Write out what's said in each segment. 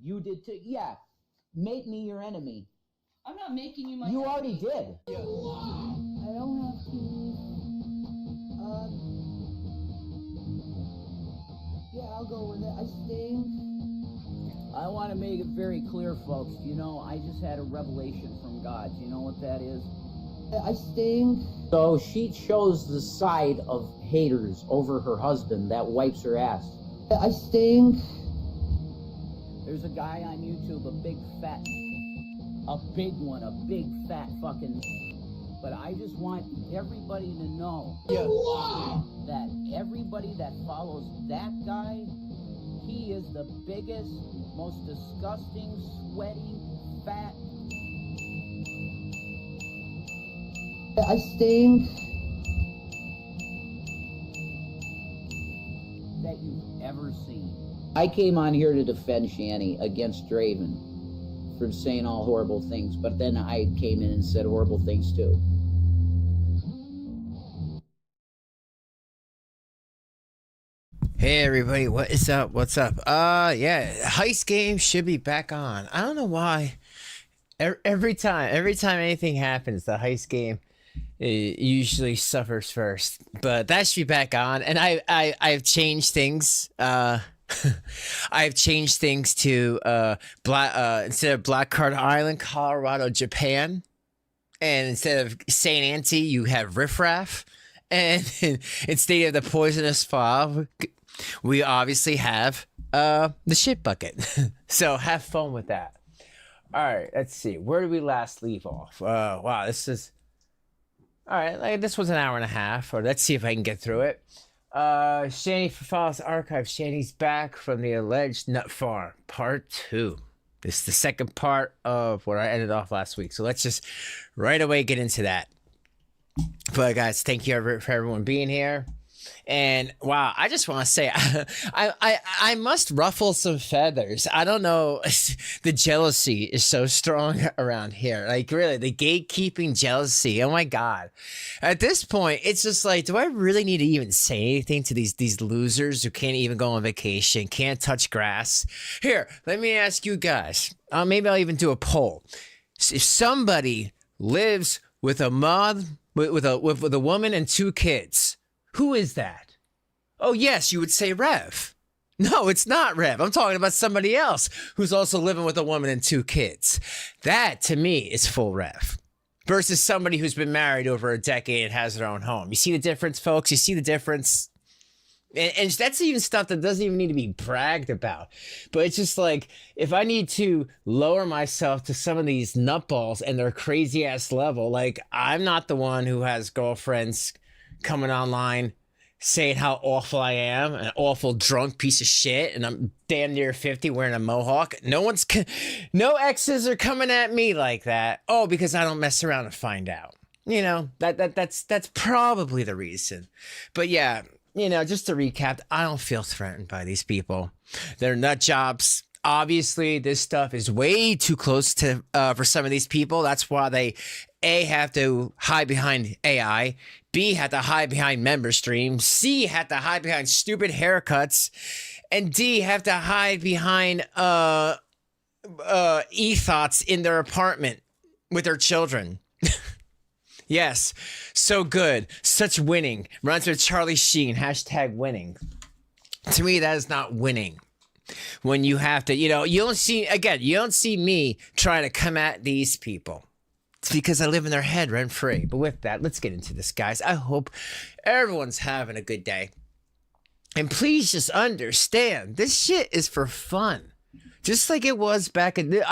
You did too. Yeah. Make me your enemy. I'm not making you my You enemy. already did. I don't have to. Yeah, I'll go with it. I stink. I want to make it very clear, folks. You know, I just had a revelation from God. You know what that is? I stink. So she chose the side of haters over her husband that wipes her ass. I stink. There's a guy on YouTube, a big fat fucking. But I just want everybody to know that everybody that follows that guy, he is the biggest, most disgusting, sweaty, fat. I stink. That you've ever seen. I came on here to defend Shanny against Draven for saying all horrible things, but then I came in and said horrible things too. Hey everybody, what is up? What's up? Yeah, heist game should be back on. I don't know why. Every time anything happens, the heist game usually suffers first. But that should be back on, and I've changed things. I've changed things to instead of Black Card Island, Colorado, Japan, and instead of Saint Anti, you have Riffraff, and instead of the Poisonous Fob, we obviously have the Shit Bucket. So have fun with that. All right, let's see. Where did we last leave off? Wow, this is all right. Like, this was an hour and a half. Or let's see if I can get through it. Shanny for Files Archive. Shanny's back from the alleged nut farm, part 2. This is the second part of where I ended off last week. So let's just right away get into that. But guys, thank you for everyone being here. And wow, I just want to say, I must ruffle some feathers. I don't know. The jealousy is so strong around here. Like really, the gatekeeping jealousy. Oh my God. At this point, it's just like, do I really need to even say anything to these losers who can't even go on vacation, can't touch grass? Here, let me ask you guys. Maybe I'll even do a poll. If somebody lives with a with a woman and 2 kids, who is that? Oh, yes, you would say Rev. No, it's not Rev. I'm talking about somebody else who's also living with a woman and 2 kids. That, to me, is full Rev. Versus somebody who's been married over a decade and has their own home. You see the difference, folks? You see the difference? And that's even stuff that doesn't even need to be bragged about. But it's just like, if I need to lower myself to some of these nutballs and their crazy ass level, like, I'm not the one who has girlfriends coming online saying how awful I am, an awful drunk piece of shit, and I'm damn near 50 wearing a mohawk. No exes are coming at me like that. Oh, because I don't mess around and find out. You know, that's probably the reason. But yeah, you know, just to recap, I don't feel threatened by these people. They're nut jobs. Obviously, this stuff is way too close to for some of these people. That's why they A, have to hide behind AI, B, have to hide behind member stream, C, have to hide behind stupid haircuts, and D, have to hide behind e-thoughts in their apartment with their children. Yes, so good. Such winning. Runs with Charlie Sheen. # winning. To me, that is not winning. When you have to, you know, you don't see me trying to come at these people. It's because I live in their head rent free. But with that, let's get into this, guys. I hope everyone's having a good day. And please just understand, this shit is for fun. Just like it was back in,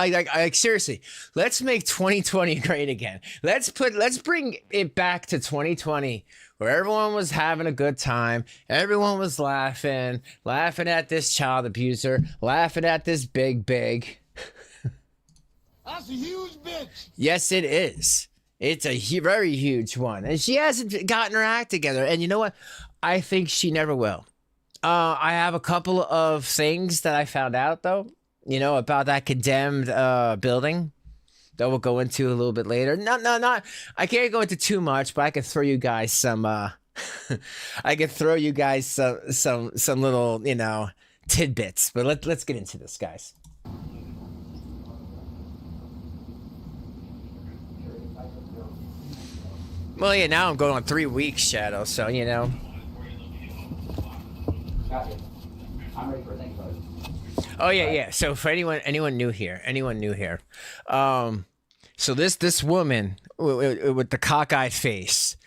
seriously, let's make 2020 great again. Let's bring it back to 2020 where everyone was having a good time. Everyone was laughing at this child abuser, laughing at this big. That's a huge bitch. Yes, it is. It's a very huge one. And she hasn't gotten her act together. And you know what? I think she never will. I have a couple of things that I found out, though. You know, about that condemned building that we'll go into a little bit later. Not. I can't go into too much, but I can throw you guys some. I can throw you guys some little, you know, tidbits. But let's get into this, guys. Well, yeah, now I'm going on 3 weeks, Shadow, so, you know. Got you. I'm ready for a think about it. Oh, yeah, yeah. So for anyone new here, so this woman with the cockeyed face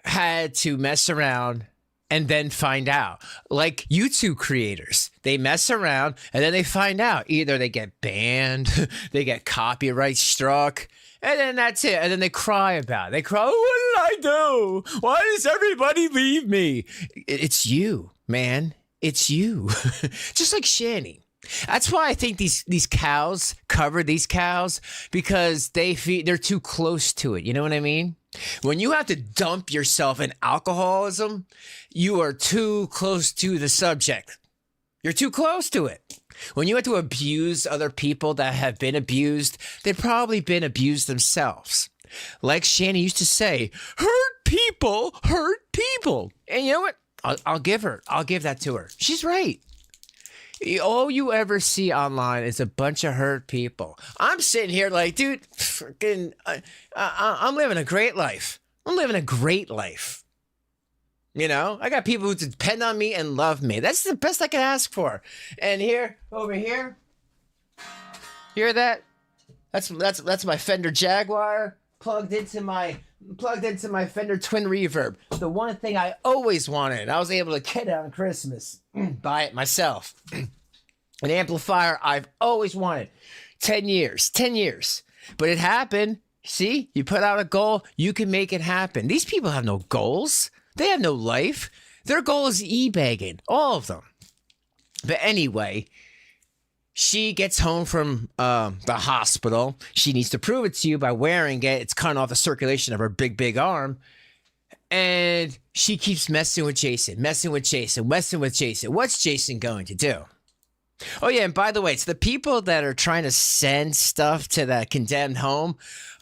had to mess around and then find out. Like YouTube creators, they mess around and then they find out. Either they get banned, they get copyright struck, and then that's it. And then they cry about it. They cry, oh, what did I do? Why does everybody leave me? It's you, man. It's you. Just like Shanny. That's why I think these cows cover these cows, because they're too close to it. You know what I mean? When you have to dump yourself in alcoholism, you are too close to the subject. You're too close to it. When you have to abuse other people that have been abused, they've probably been abused themselves. Like Shanny used to say, hurt people hurt people. And you know what? I'll give that to her. She's right. All you ever see online is a bunch of hurt people. I'm sitting here like, dude, freaking, I'm living a great life. I'm living a great life. You know, I got people who depend on me and love me. That's the best I can ask for. And here, over here, hear that? That's my Fender Jaguar plugged into my Fender Twin Reverb. The one thing I always wanted. I was able to get it on Christmas. Buy it myself. An amplifier I've always wanted. 10 years. But it happened. See, you put out a goal, you can make it happen. These people have no goals. They have no life. Their goal is e-bagging. All of them. But anyway, she gets home from the hospital. She needs to prove it to you by wearing it. It's cutting off the circulation of her big arm. And she keeps messing with Jason. What's Jason going to do? Oh, yeah, and by the way, it's the people that are trying to send stuff to that condemned home.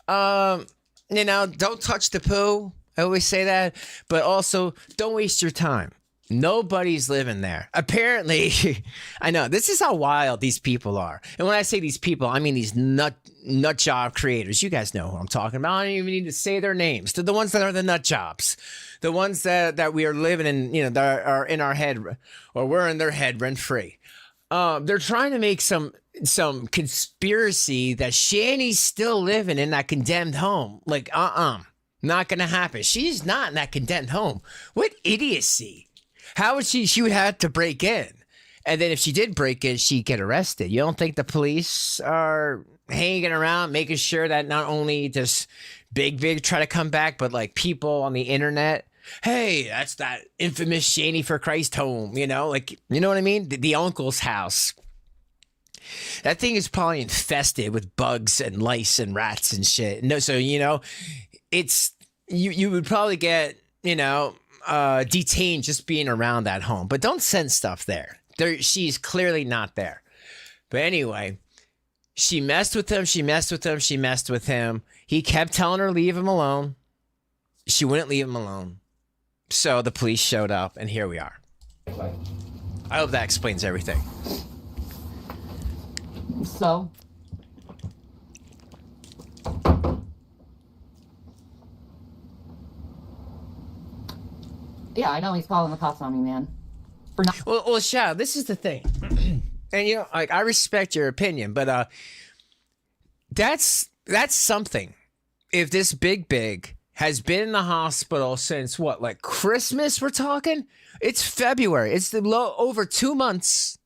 You know, don't touch the poo. I always say that. But also, don't waste your time. Nobody's living there. Apparently, I know, this is how wild these people are. And when I say these people, I mean these nut job creators. You guys know who I'm talking about. I don't even need to say their names. They're the ones that are the nut jobs. The ones that we are living in, you know, that are in our head, or we're in their head rent free. They're trying to make some conspiracy that Shanny's still living in that condemned home. Like, not gonna happen. She's not in that condemned home. What idiocy. How would she would have to break in. And then if she did break in, she'd get arrested. You don't think the police are hanging around, making sure that not only does Big try to come back, but like people on the internet, hey, that's that infamous Shanny for Christ home, you know? Like, you know what I mean? The uncle's house. That thing is probably infested with bugs and lice and rats and shit. No, so, you know, it's, you would probably get, you know, detained just being around that home. But don't send stuff there. She's clearly not there. But anyway, she messed with him. He kept telling her leave him alone. She wouldn't leave him alone. So the police showed up, and here we are. I hope that explains everything. So? Yeah, I know he's calling the cops on me, man. For not- Well, Shao, this is the thing. And, you know, like, I respect your opinion, but that's something. If this Big has been in the hospital since what, like Christmas we're talking? It's February. It's over 2 months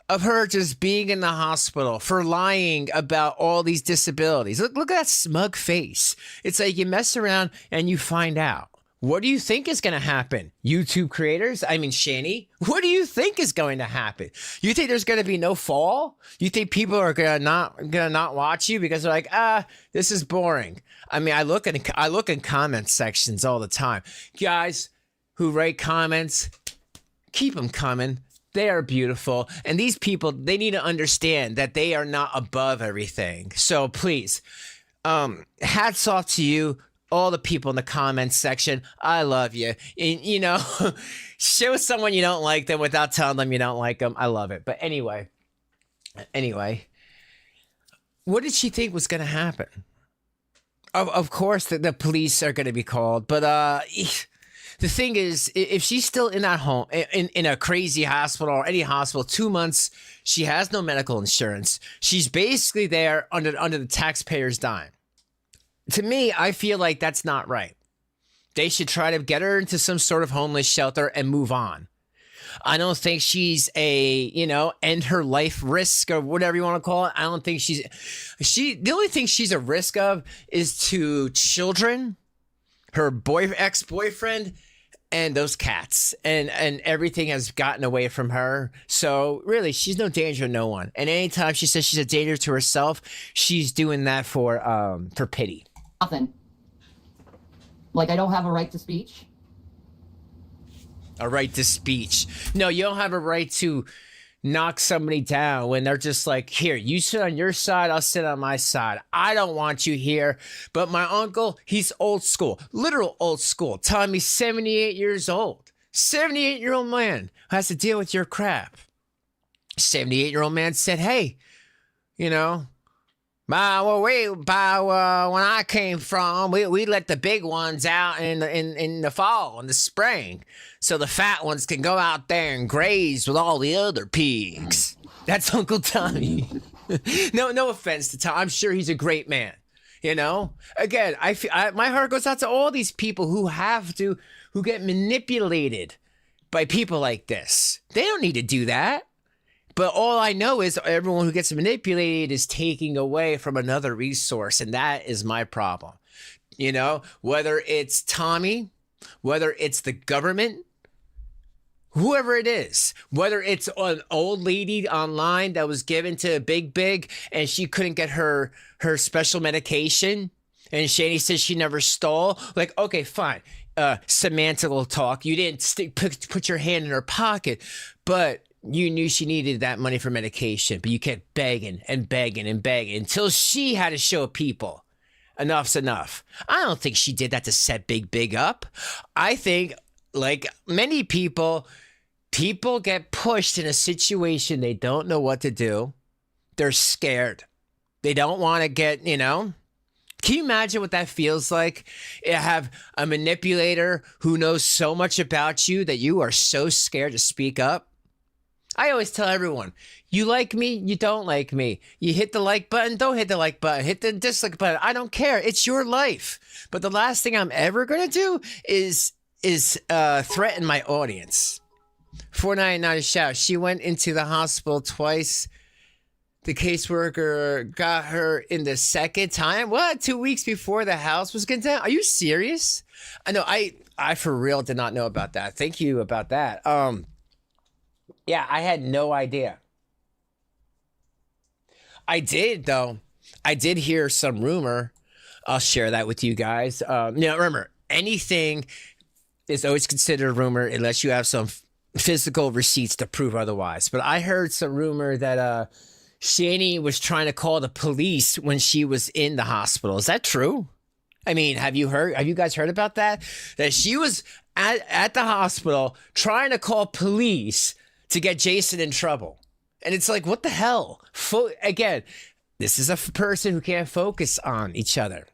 of her just being in the hospital for lying about all these disabilities. Look at that smug face. It's like you mess around and you find out. What do you think is going to happen? YouTube creators? I mean, Shanny, what do you think is going to happen? You think there's going to be no fall? You think people are going to not watch you because they're like, this is boring. I mean, I look in comment sections all the time. Guys who write comments, keep them coming. They are beautiful. And these people, they need to understand that they are not above everything. So please, hats off to you. All the people in the comments section, I love you. And, you know, show someone you don't like them without telling them you don't like them. I love it. But anyway, what did she think was going to happen? of course the police are going to be called, but the thing is, if she's still in that home, in a crazy hospital or any hospital, 2 months, she has no medical insurance. She's basically there under the taxpayer's dime. To me, I feel like that's not right. They should try to get her into some sort of homeless shelter and move on. I don't think she's end her life risk or whatever you want to call it. I don't think the only thing she's a risk of is to children, her ex-boyfriend, and those cats, and everything has gotten away from her. So really, she's no danger to no one. And anytime she says she's a danger to herself, she's doing that for pity. Nothing. Like I don't have a right to speech. A right to speech. No, you don't have a right to knock somebody down when they're just like, here, you sit on your side, I'll sit on my side. I don't want you here. But my uncle, he's old school, literal old school, telling me 78 years old. 78-year-old man who has to deal with your crap. 78-year-old man said, hey, when I came from, we let the big ones out in the fall, in the spring, so the fat ones can go out there and graze with all the other pigs. That's Uncle Tommy. No offense to Tom. I'm sure he's a great man. Again, my heart goes out to all these people who get manipulated by people like this. They don't need to do that. But all I know is everyone who gets manipulated is taking away from another resource, and that is my problem. Whether it's Tommy, whether it's the government, whoever it is, whether it's an old lady online that was given to Big and she couldn't get her special medication, and Shanny says she never stole. Like, okay, fine. Semantical talk. You didn't put your hand in her pocket, but you knew she needed that money for medication, but you kept begging and begging and begging until she had to show people enough's enough. I don't think she did that to set Big up. I think, like many people get pushed in a situation they don't know what to do. They're scared. They don't want to get, Can you imagine what that feels like? You have a manipulator who knows so much about you that you are so scared to speak up. I always tell everyone, you like me, you don't like me. You hit the like button, don't hit the like button. Hit the dislike button. I don't care. It's your life. But the last thing I'm ever going to do is threaten my audience. 499 shout. She went into the hospital twice. The caseworker got her in the second time. What? 2 weeks before the house was condemned? Are you serious? I know. I for real did not know about that. Thank you about that. Yeah, I had no idea. I did, though. I did hear some rumor. I'll share that with you guys. Remember, anything is always considered a rumor unless you have some physical receipts to prove otherwise. But I heard some rumor that Shanny was trying to call the police when she was in the hospital. Is that true? I mean, have you guys heard about that? That she was at the hospital trying to call police to get Jason in trouble. And it's like, what the hell? Again, this is a person who can't focus on each other.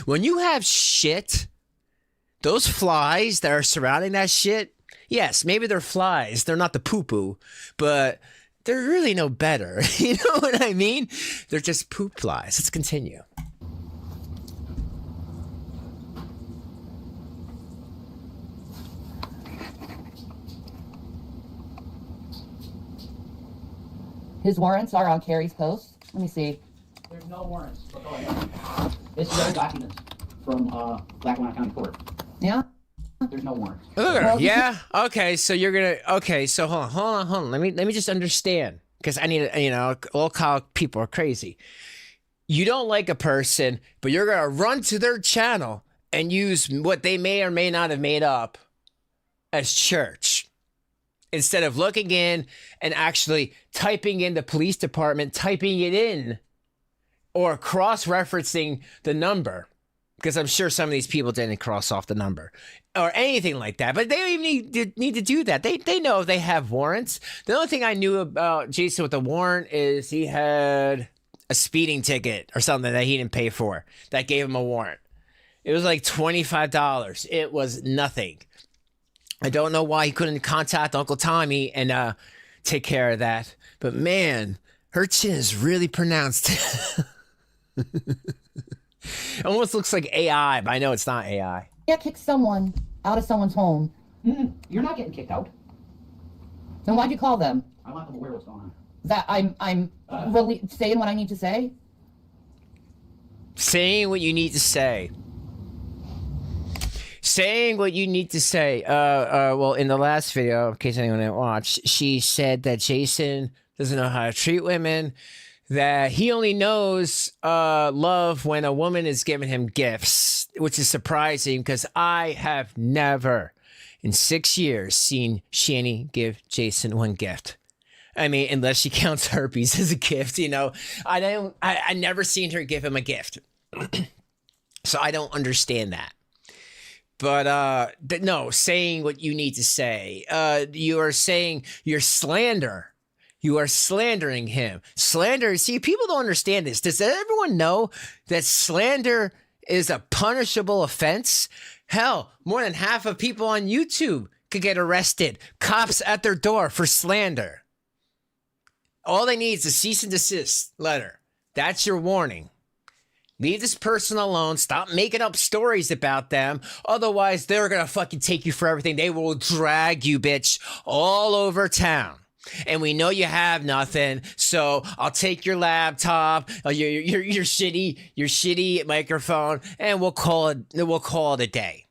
When you have shit, those flies that are surrounding that shit, yes, maybe they're flies. They're not the poo-poo, but they're really no better. You know what I mean? They're just poop flies. Let's continue. His warrants are on Carrie's post. Let me see. There's no warrants, but go ahead. This is documents from Lackawanna County Court. Yeah? There's no warrants. Yeah? Okay, so you're gonna... Okay, so hold on. Let me just understand. Because I need to, all college people are crazy. You don't like a person, but you're gonna run to their channel and use what they may or may not have made up as church. Instead of looking in and actually typing in the police department, typing it in, or cross-referencing the number, because I'm sure some of these people didn't cross off the number, or anything like that. But they don't even need to do that. They know they have warrants. The only thing I knew about Jason with the warrant is he had a speeding ticket or something that he didn't pay for that gave him a warrant. It was like $25. It was nothing. I don't know why he couldn't contact Uncle Tommy and take care of that. But man, her chin is really pronounced. It almost looks like AI, but I know it's not AI. Can't kick someone out of someone's home. You're not getting kicked out. Then why'd you call them? I want them aware what's going on. That I'm saying what I need to say? Saying what you need to say. Saying what you need to say. Well, in the last video, in case anyone didn't watch, she said that Jason doesn't know how to treat women, that he only knows love when a woman is giving him gifts, which is surprising because I have never in 6 years seen Shanny give Jason one gift. I mean, unless she counts herpes as a gift, you know. I never seen her give him a gift. So I don't understand that. But no, saying what you need to say. You are saying you're slander. You are slandering him. Slander, see, people don't understand this. Does everyone know that slander is a punishable offense? Hell, more than half of people on YouTube could get arrested. Cops at their door for slander. All they need is a cease and desist letter. That's your warning. Leave this person alone. Stop making up stories about them. Otherwise, they're going to fucking take you for everything. They will drag you, bitch, all over town. And we know you have nothing, so I'll take your laptop, your shitty microphone, and we'll call it a day.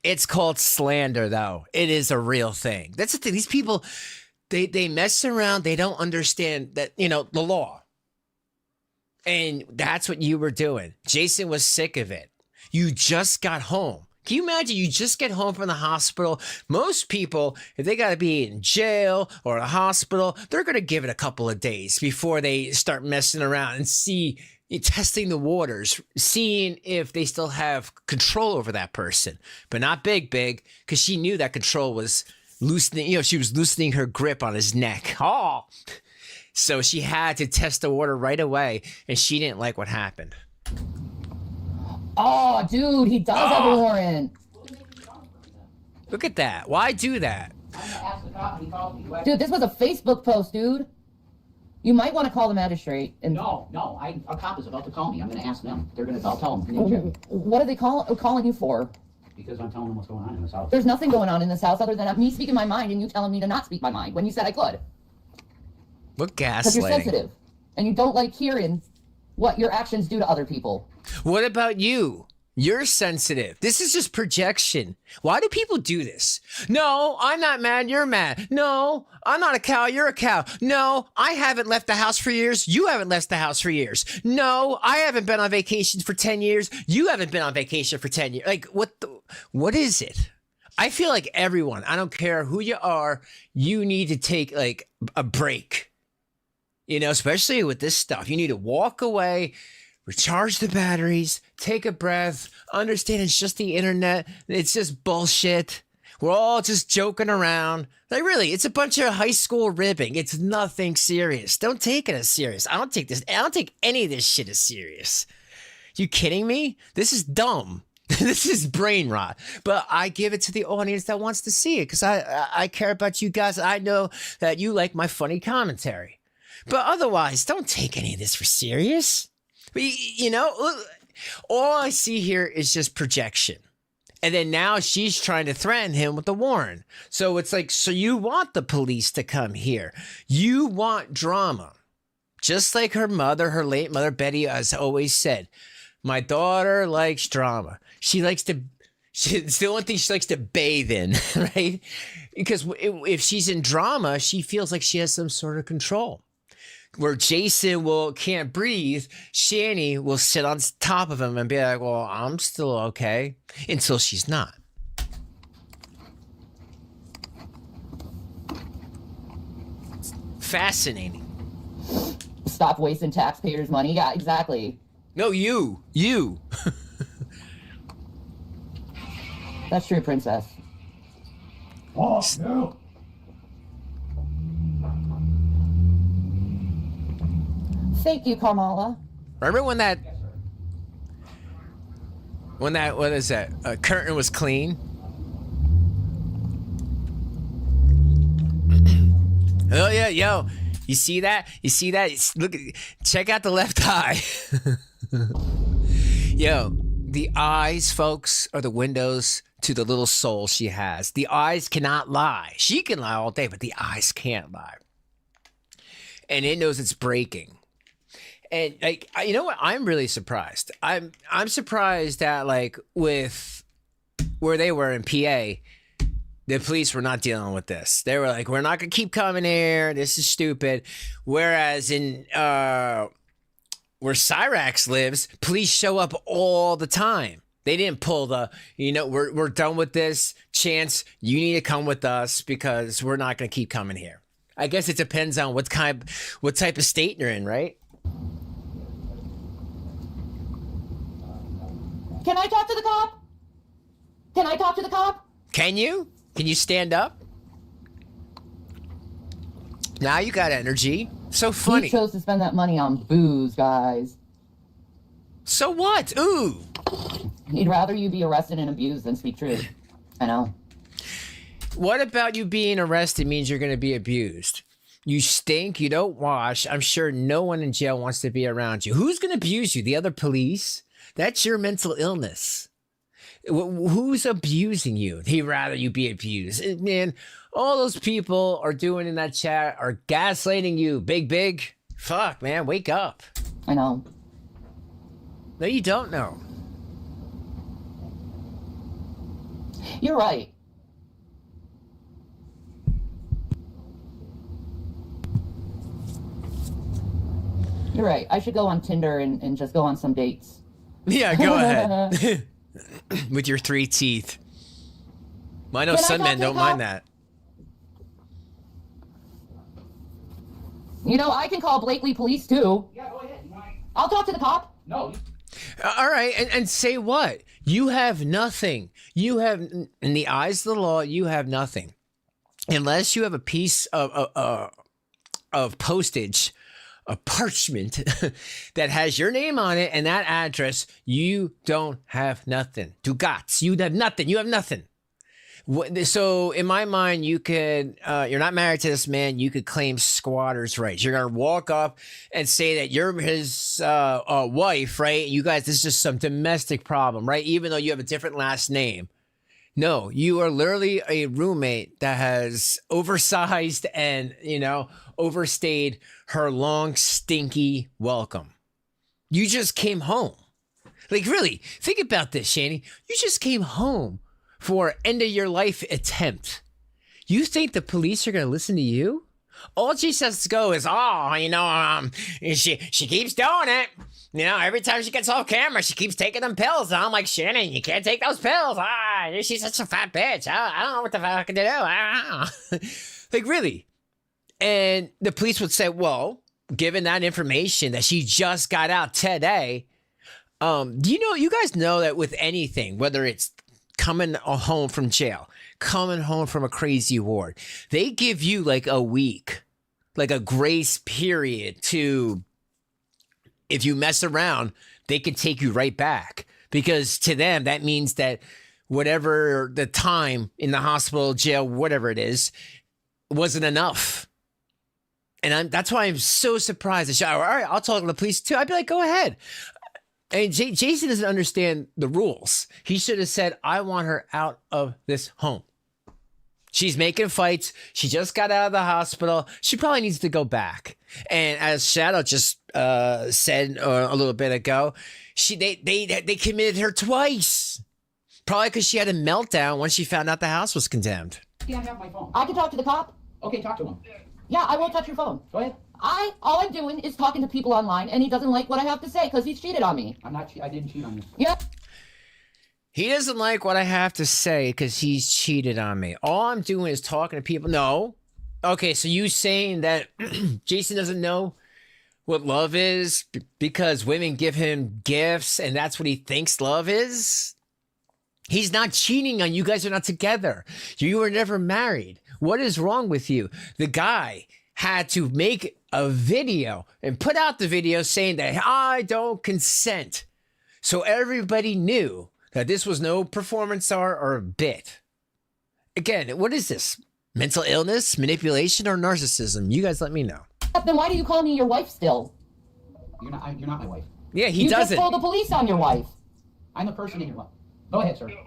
It's called slander, though. It is a real thing. That's the thing. These people, they mess around. They don't understand that, you know, the law. And that's what you were doing. Jason was sick of it. You just got home. Can you imagine you just get home from the hospital? Most people, if they got to be in jail or a hospital, they're going to give it a couple of days before they start messing around and testing the waters, seeing if they still have control over that person. But not big, because she knew that control was loosening, you know, she was loosening her grip on his neck. Oh, so she had to test the water right away, and she didn't like what happened. Oh, dude, he does have a warrant. Look at that. Why do that? Dude, this was a Facebook post, dude. You might want to call the magistrate. And No, a cop is about to call me. I'm going to ask them. I'll tell them. What are they calling you for? Because I'm telling them what's going on in this house. There's nothing going on in this house other than me speaking my mind and you telling me to not speak my mind when you said I could. What gaslighting? Because you're sensitive. And you don't like hearing what your actions do to other people. What about you? You're sensitive. This is just projection. Why do people do this? No, I'm not mad. You're mad. No, I'm not a cow. You're a cow. No, I haven't left the house for years. You haven't left the house for years. No, I haven't been on vacation for 10 years. You haven't been on vacation for 10 years. Like, what is it? I feel like everyone, I don't care who you are, you need to take like a break. You know, especially with this stuff. You need to walk away, recharge the batteries, take a breath, understand it's just the internet. It's just bullshit. We're all just joking around. Like, really, it's a bunch of high school ribbing. It's nothing serious. Don't take it as serious. I don't take any of this shit as serious. You kidding me? This is dumb. This is brain rot. But I give it to the audience that wants to see it because I care about you guys. I know that you like my funny commentary. But otherwise, don't take any of this for serious. You know, all I see here is just projection. And then now she's trying to threaten him with the warrant. So it's like, so you want the police to come here. You want drama. Just like her mother, her late mother, Betty, has always said, my daughter likes drama. It's the only thing she likes to bathe in, right? Because if she's in drama, she feels like she has some sort of control. Where Jason can't breathe, Shanny will sit on top of him and be like, well, I'm still okay. Until she's not. Fascinating. Stop wasting taxpayers' money. Yeah, exactly. No, you. That's true, princess. Oh, no. Thank you, Kamala. Remember when that what is that curtain was clean? Oh yeah, yo, you see that? You see that? Look, check out the left eye. Yo, the eyes, folks, are the windows to the little soul she has. The eyes cannot lie. She can lie all day, but the eyes can't lie. And it knows it's breaking. And like, you know what? I'm really surprised. I'm surprised that like with where they were in PA, the police were not dealing with this. They were like, we're not gonna keep coming here. This is stupid. Whereas in where Cyrax lives, police show up all the time. They didn't pull the, you know, we're done with this. Chance, you need to come with us because we're not gonna keep coming here. I guess it depends on what type of state you're in, right? Can I talk to the cop? Can I talk to the cop? Can you? Can you stand up? Now you got energy. So funny. He chose to spend that money on booze, guys. So what? Ooh. He'd rather you be arrested and abused than speak truth. I know. What about you being arrested means you're going to be abused? You stink. You don't wash. I'm sure no one in jail wants to be around you. Who's going to abuse you? The other police? That's your mental illness. Who's abusing you? He'd rather you be abused. Man, all those people are doing in that chat are gaslighting you. Big. Fuck, man, wake up. I know. No, you don't know. You're right. You're right. I should go on Tinder and just go on some dates. Yeah, go ahead. With your 3 teeth. I know some men don't mind that. You know, I can call Blakely police too. Yeah, go ahead. I'll talk to the cop. No. All right, and say what? You have nothing. You have, in the eyes of the law, you have nothing. Unless you have a piece of postage, a parchment that has your name on it and that address, you don't have nothing. Du gats, you have nothing. You have nothing. So in my mind, you could, you're not married to this man. You could claim squatter's rights. You're going to walk up and say that you're his wife, right? You guys, this is just some domestic problem, right? Even though you have a different last name. No, you are literally a roommate that has oversized and, you know, overstayed her long, stinky welcome. You just came home. Like, really, think about this, Shanny. You just came home for end of your life attempt. You think the police are going to listen to you? All she says to go is, oh, you know, she keeps doing it. You know, every time she gets off camera, she keeps taking them pills. And I'm like, Shannon, you can't take those pills. She's such a fat bitch. I don't know what the fuck to do. I don't know. Like, really? And the police would say, well, given that information that she just got out today, do you guys know that with anything, whether it's coming home from jail, coming home from a crazy ward, they give you like a week, like a grace period to, if you mess around, they can take you right back. Because to them, that means that whatever the time in the hospital, jail, whatever it is, wasn't enough. And that's why I'm so surprised. All right, I'll talk to the police too. I'd be like, go ahead. And Jason doesn't understand the rules. He should have said, I want her out of this home. She's making fights. She just got out of the hospital. She probably needs to go back. And as Shadow just said a little bit ago, they committed her twice. Probably because she had a meltdown when she found out the house was condemned. Yeah, I have my phone. I can talk to the cop. Okay, talk to him. Yeah, I won't touch your phone. Go ahead. All I'm doing is talking to people online, and he doesn't like what I have to say because he's cheated on me. I didn't cheat on you. Yep. He doesn't like what I have to say because he's cheated on me. All I'm doing is talking to people. No. Okay, so you saying that Jason doesn't know what love is because women give him gifts and that's what he thinks love is? He's not cheating on you. You guys are not together. You were never married. What is wrong with you? The guy had to make a video and put out the video saying that I don't consent. So everybody knew that this was no performance art or a bit. Again, what is this? Mental illness, manipulation, or narcissism? You guys let me know. Then why do you call me your wife still? You're not my wife. Yeah, he You doesn't. just called the police on your wife. I'm a person in your life. Go ahead, sir. Can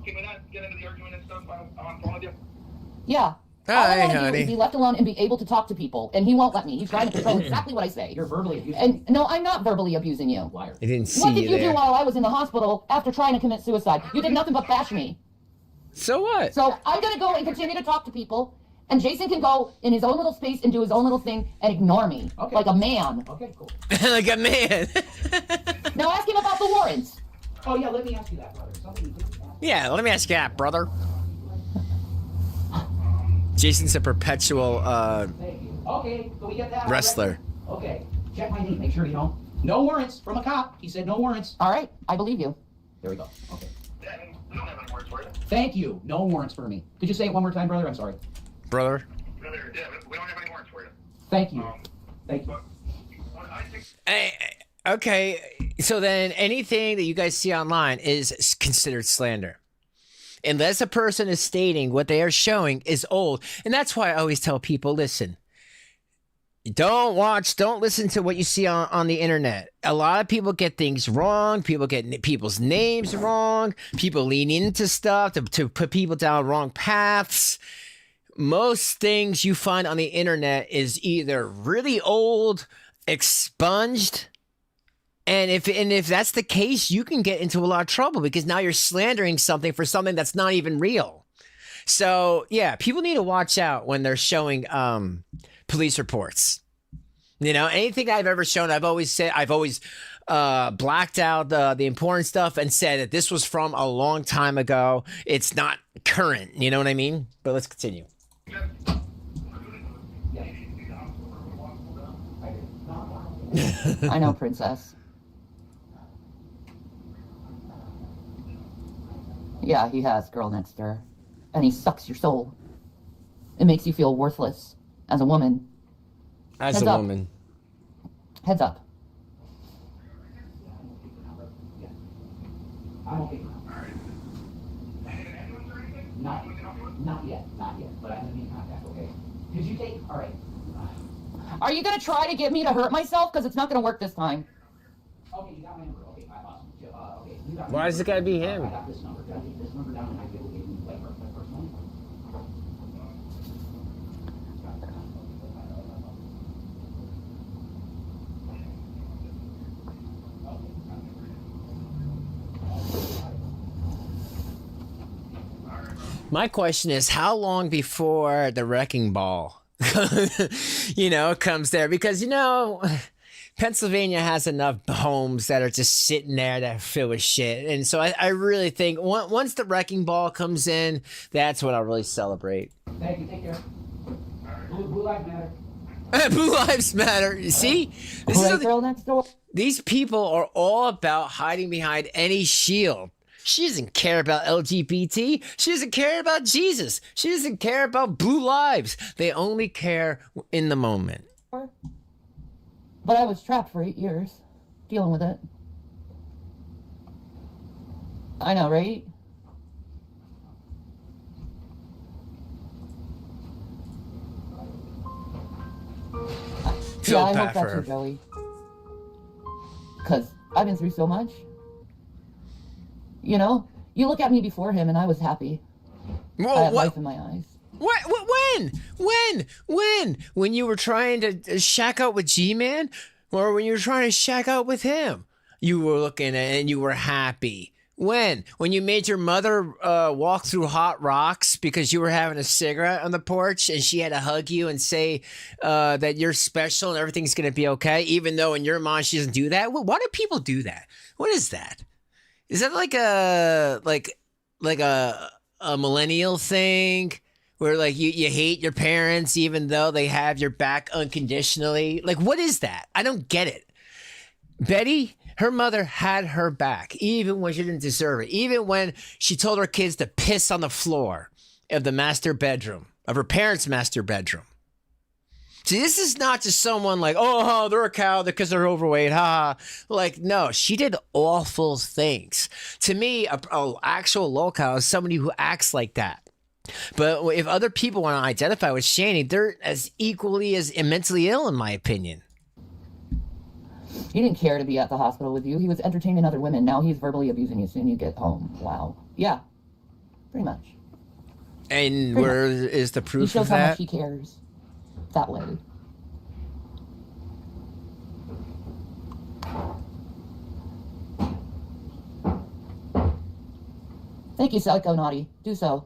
we not get into the argument and stuff on phone with you? Yeah. Hi, All I want to do honey. is be left alone and be able to talk to people, and he won't let me. He's trying to control exactly what I say. You're verbally abusing. And no, I'm not verbally abusing you. Liar. I didn't see What did you you do there. while I was in the hospital after trying to commit suicide? You did nothing but bash me. So what? So I'm going to go and continue to talk to people, and Jason can go in his own little space and do his own little thing and ignore me Okay. like a man. Okay, cool. Like a man. Now ask him about the warrants. Oh yeah, let me ask you that, brother. Something you didn't ask. Yeah, let me ask you that, brother. Jason's a perpetual Thank you. Okay, can we get that? wrestler. Okay, check my knee. Make sure you don't. No warrants from a cop. He said no warrants. All right, I believe you. There we go. Okay. Yeah, we don't have any words for you. Thank you. No warrants for me. Could you say it one more time, brother? I'm sorry. Brother. Yeah, we don't have any words for you. Thank you. Thank you. But I think Okay, so then anything that you guys see online is considered slander. Unless a person is stating what they are showing is old. And that's why I always tell people, listen, don't listen to what you see on the internet. A lot of people get things wrong. People get people's names wrong. People lean into stuff to put people down wrong paths. Most things you find on the internet is either really old, expunged, and if that's the case, you can get into a lot of trouble because now you're slandering something for something that's not even real. So yeah, people need to watch out when they're showing police reports. You know, anything I've ever shown, I've always blacked out the important stuff and said that this was from a long time ago. It's not current. You know what I mean? But let's continue. I know, princess. Yeah, he has, girl next door. And he sucks your soul. It makes you feel worthless as a woman. As Heads a up. woman. Heads up. I'm okay. Not yet, but I'm gonna be in contact, okay? Could you take, all right. Are you going to try to get me to hurt myself? Because it's not going to work this time. Okay, you got my number, okay, awesome. Okay, you got my Why does it gotta be him? I got this number, can I take this number down and I will give you, like, my personal? My question is, how long before the wrecking ball, comes there? Because, Pennsylvania has enough homes that are just sitting there that are filled with shit. And so I really think once the wrecking ball comes in, that's when I'll really celebrate. Thank you, take care. Blue Lives Matter. Blue Lives Matter. You see? Right, girl next door? These people are all about hiding behind any shield. She doesn't care about LGBT. She doesn't care about Jesus. She doesn't care about blue lives. They only care in the moment. But I was trapped for 8 years, dealing with it. I know, right? Feel yeah, I bad hope for that's her. you, Joey. Because I've been through so much. You know, you look at me before him and I was happy. I Whoa, had life in my eyes. When you were trying to shack out with G-Man? Or when you were trying to shack out with him? You were looking and you were happy. When you made your mother walk through hot rocks because you were having a cigarette on the porch and she had to hug you and say that you're special and everything's going to be okay, even though in your mind she doesn't do that? Why do people do that? What is that? Is that like a millennial thing where like you hate your parents even though they have your back unconditionally? Like, what is that? I don't get it. Betty, her mother had her back even when she didn't deserve it. Even when she told her kids to piss on the floor of the master bedroom, of her parents' master bedroom. See, this is not just someone like, oh, they're a cow because they're overweight. Ha. Like, no, she did awful things. To me, a actual low cow is somebody who acts like that. But if other people want to identify with Shanny, they're as equally as mentally ill, in my opinion. He didn't care to be at the hospital with you. He was entertaining other women. Now he's verbally abusing you as soon as you get home. Wow. Yeah. Pretty much. And where is the proof he shows of that? How much he cares. That way. Thank you, Psycho Naughty. Do so.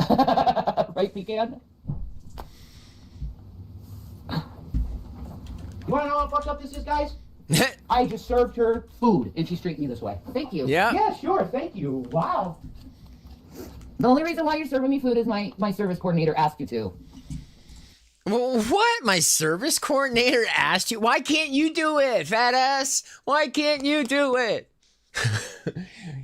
Right, Pecan? You want to know how fucked up this is, guys? I just served her food, and she's treating me this way. Thank you. Yeah. Yeah, sure. Thank you. Wow. The only reason why you're serving me food is my service coordinator asked you to. Well, what? My service coordinator asked you? Why can't you do it, fat ass? Why can't you do it?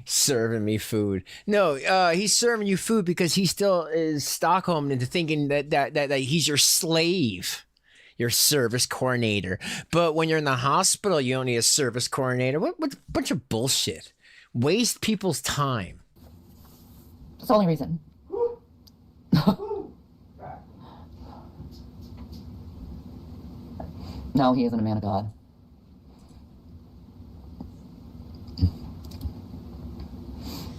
Serving me food. No, he's serving you food because he still is Stockholm into thinking that he's your slave. Your service coordinator. But when you're in the hospital, you don't need a service coordinator. What bunch of bullshit. Waste people's time. That's the only reason. No, he isn't a man of God.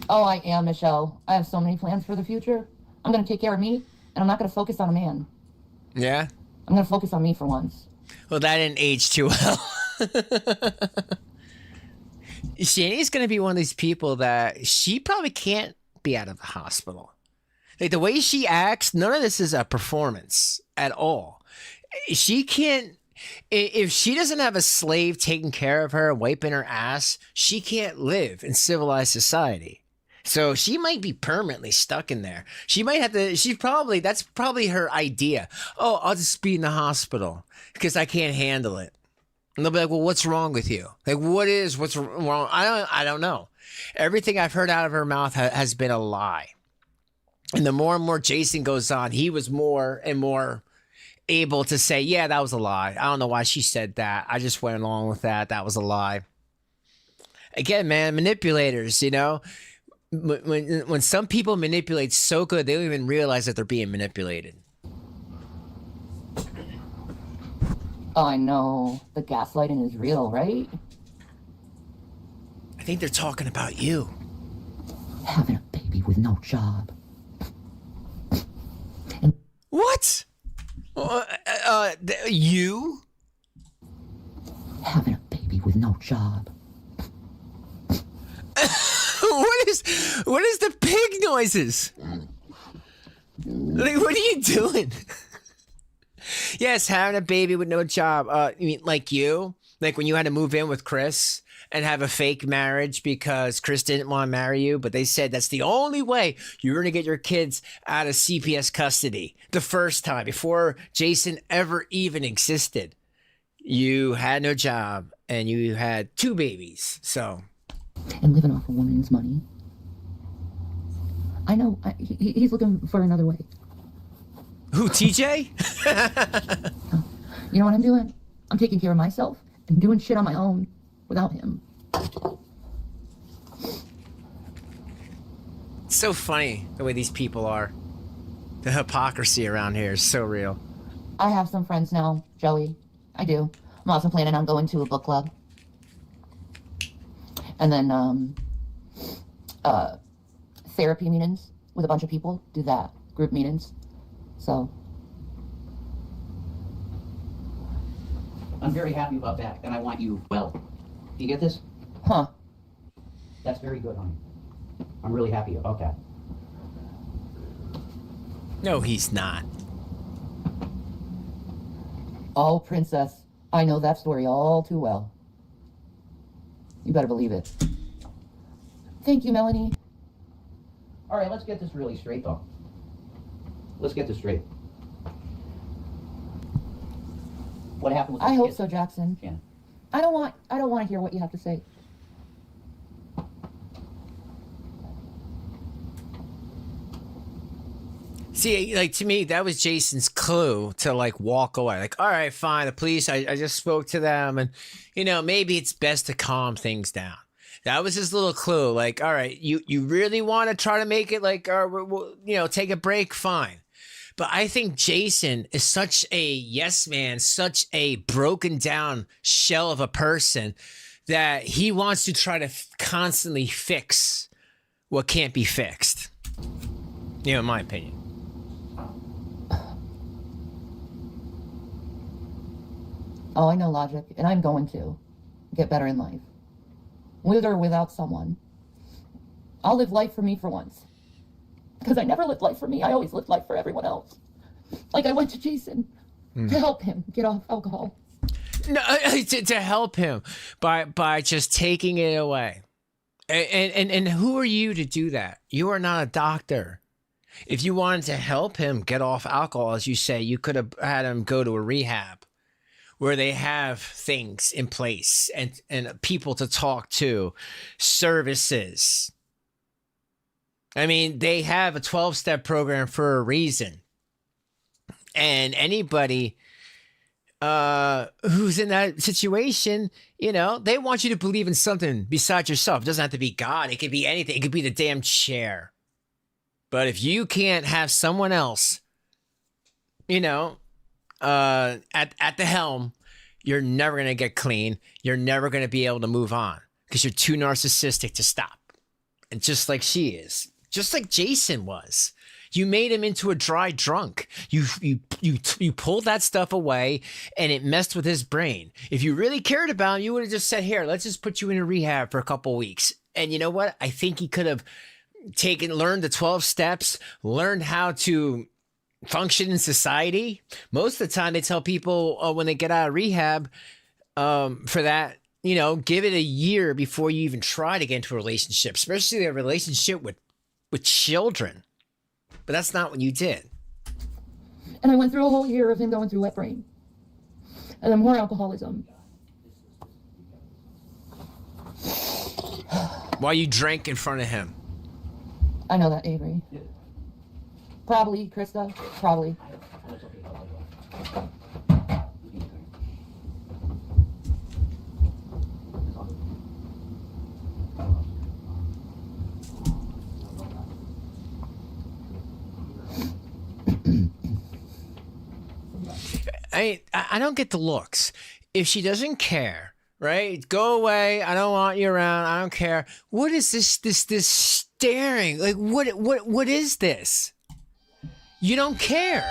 Oh, I am, Michelle. I have so many plans for the future. I'm going to take care of me, and I'm not going to focus on a man. Yeah? I'm going to focus on me for once. Well, that didn't age too well. Shanny's going to be one of these people that she probably can't be out of the hospital. Like, the way she acts, none of this is a performance at all. She can't... If she doesn't have a slave taking care of her and wiping her ass, she can't live in civilized society. So she might be permanently stuck in there. She might have to, that's probably her idea. Oh, I'll just be in the hospital because I can't handle it. And they'll be like, well, what's wrong with you? Like, what's wrong? I don't know. Everything I've heard out of her mouth has been a lie. And the more and more Jason goes on, he was more and more able to say, yeah, that was a lie. I don't know why she said that. I just went along with that. That was a lie. Again, man, manipulators, you know? When some people manipulate so good, they don't even realize that they're being manipulated. Oh, I know. The gaslighting is real, right? I think they're talking about you. Having a baby with no job. What? You? Having a baby with no job. What is the pig noises? Like, what are you doing? Yes, having a baby with no job. You mean like you? Like when you had to move in with Chris and have a fake marriage because Chris didn't want to marry you, but they said that's the only way you're going to get your kids out of CPS custody the first time before Jason ever even existed. You had no job and you had 2 babies, so... And living off a woman's money. I know, he's looking for another way. Who, TJ? You know what I'm doing? I'm taking care of myself and doing shit on my own without him. It's so funny the way these people are. The hypocrisy around here is so real. I have some friends now, Joey. I do. I'm also planning on going to a book club. And then, therapy meetings with a bunch of people. Do that. Group meetings. So. I'm very happy about that, and I want you well. Do you get this? Huh. That's very good, honey. I'm really happy about that. No, he's not. Oh, princess. I know that story all too well. You better believe it. Thank you, Melanie. All right, let's get this really straight, though. Let's get this straight. What happened with I hope kid? so, Jackson. Yeah. I don't want to hear what you have to say. See, like, to me, that was Jason's clue to, like, walk away. Like, all right, fine, the police, I just spoke to them, and, you know, maybe it's best to calm things down. That was his little clue. Like, all right, you really want to try to make it, like, you know, take a break? Fine. But I think Jason is such a yes man, such a broken down shell of a person that he wants to try to constantly fix what can't be fixed. You know, in my opinion. Oh, I know logic, and I'm going to get better in life. With or without someone. I'll live life for me for once. Because I never lived life for me, I always lived life for everyone else. Like I went to Jason to help him get off alcohol. No, to help him by just taking it away. And who are you to do that? You are not a doctor. If you wanted to help him get off alcohol, as you say, you could have had him go to a rehab where they have things in place and people to talk to, services. I mean, they have a 12-step program for a reason. And anybody who's in that situation, you know, they want you to believe in something besides yourself. It doesn't have to be God. It could be anything. It could be the damn chair. But if you can't have someone else, you know, at the helm, you're never going to get clean. You're never going to be able to move on because you're too narcissistic to stop. And just like she is, just like Jason was, you made him into a dry drunk. You pulled that stuff away and it messed with his brain. If you really cared about him, you would have just said, here, let's just put you in a rehab for a couple of weeks. And you know what? I think he could have learned the 12 steps, learned how to function in society. Most of the time they tell people when they get out of rehab for that, you know, give it a year before you even try to get into a relationship, especially a relationship with children. But that's not what you did. And I went through a whole year of him going through wet brain. And then more alcoholism. While you drank in front of him. I know that, Avery. Probably, Krista. Probably. I don't get the looks. If she doesn't care, right? Go away. I don't want you around. I don't care. What is this staring? Like, what is this? You don't care.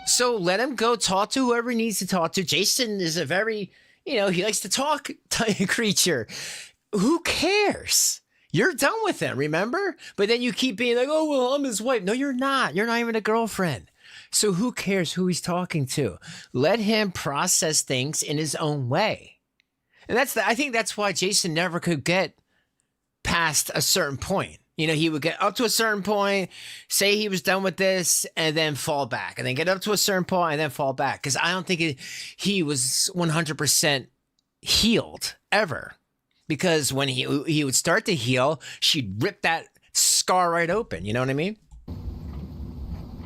So let him go talk to whoever he needs to talk to. Jason is a very, you know, he likes to talk creature. Who cares? You're done with him, remember? But then you keep being like, oh, well, I'm his wife. No, you're not. You're not even a girlfriend. So who cares who he's talking to? Let him process things in his own way. And I think that's why Jason never could get past a certain point. You know, he would get up to a certain point, say he was done with this, and then fall back. And then get up to a certain point and then fall back. Because I don't think he was 100% healed ever. Because when he would start to heal, she'd rip that scar right open. You know what I mean?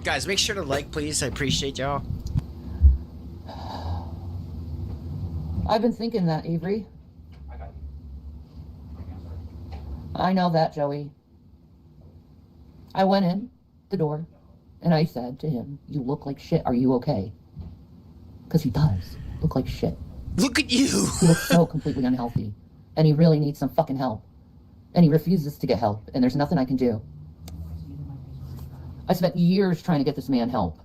Guys, make sure to like, please. I appreciate y'all. I've been thinking that, Avery. I know that, Joey. I went in the door and I said to him, you look like shit. Are you okay? Because he does look like shit. Look at you. He looks so completely unhealthy. And he really needs some fucking help. And he refuses to get help. And there's nothing I can do. I spent years trying to get this man help.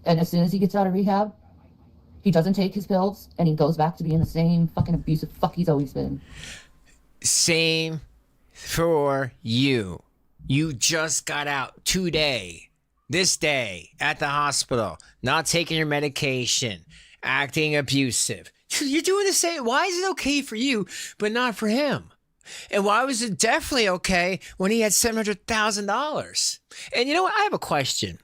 And as soon as he gets out of rehab, he doesn't take his pills and he goes back to being the same fucking abusive fuck he's always been. Same for you. You just got out today, this day, at the hospital, not taking your medication, acting abusive. You're doing the same. Why is it okay for you, but not for him? And why was it definitely okay when he had $700,000? And you know what? I have a question.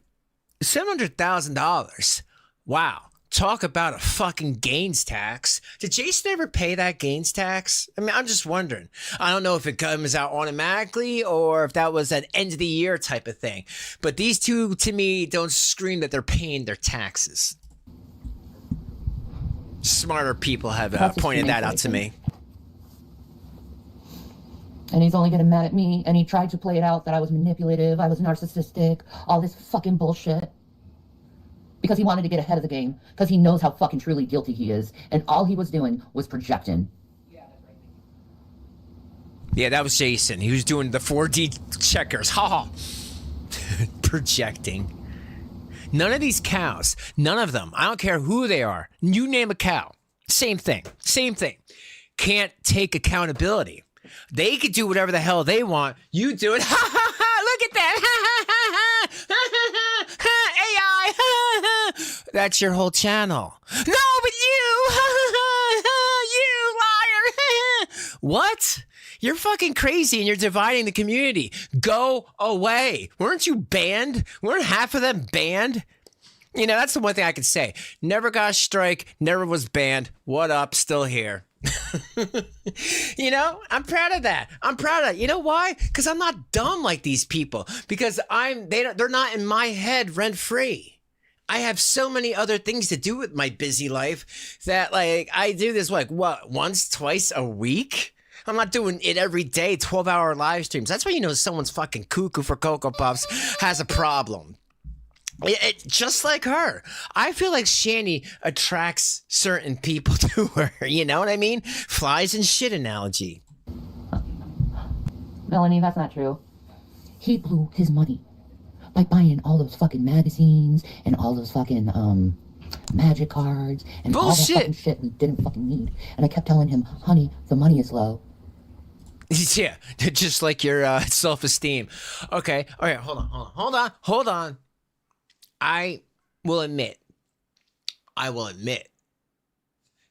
$700,000. Wow. talk about a fucking gains tax. Did Jason ever pay that gains tax? I mean, I'm just wondering. I don't know if it comes out automatically or if that was an end of the year type of thing. But these two, to me, don't scream that they're paying their taxes. Smarter people have pointed that out to me. And he's only getting mad at me, and he tried to play it out that I was manipulative, I was narcissistic, all this fucking bullshit. Because he wanted to get ahead of the game, because he knows how fucking truly guilty he is, and all he was doing was projecting. Yeah, that was Jason. He was doing the 4D checkers. Ha! Projecting. None of these cows, none of them, I don't care who they are, you name a cow, same thing, can't take accountability. They could do whatever the hell they want. You do it. Ha ha ha! Look at that! Ha ha ha! AI! Ha ha! That's your whole channel. No, but you! You liar! What? You're fucking crazy and you're dividing the community. Go away. Weren't you banned? Weren't half of them banned? You know, that's the one thing I could say. Never got a strike, never was banned. What up? Still here. You know, I'm proud of that. You know why? Because I'm not dumb like these people. Because they're not in my head rent free. I have so many other things to do with my busy life that, like, I do this like once, twice a week. I'm not doing it every day, 12-hour live streams. That's why you know someone's fucking cuckoo for Cocoa Puffs has a problem. Just like her. I feel like Shanny attracts certain people to her. You know what I mean? Flies and shit analogy. Melanie, that's not true. He blew his money by buying all those fucking magazines and all those fucking magic cards and bullshit. All that fucking shit we didn't fucking need. And I kept telling him, honey, the money is low. Yeah, just like your self-esteem. Okay, all right, hold on. I will admit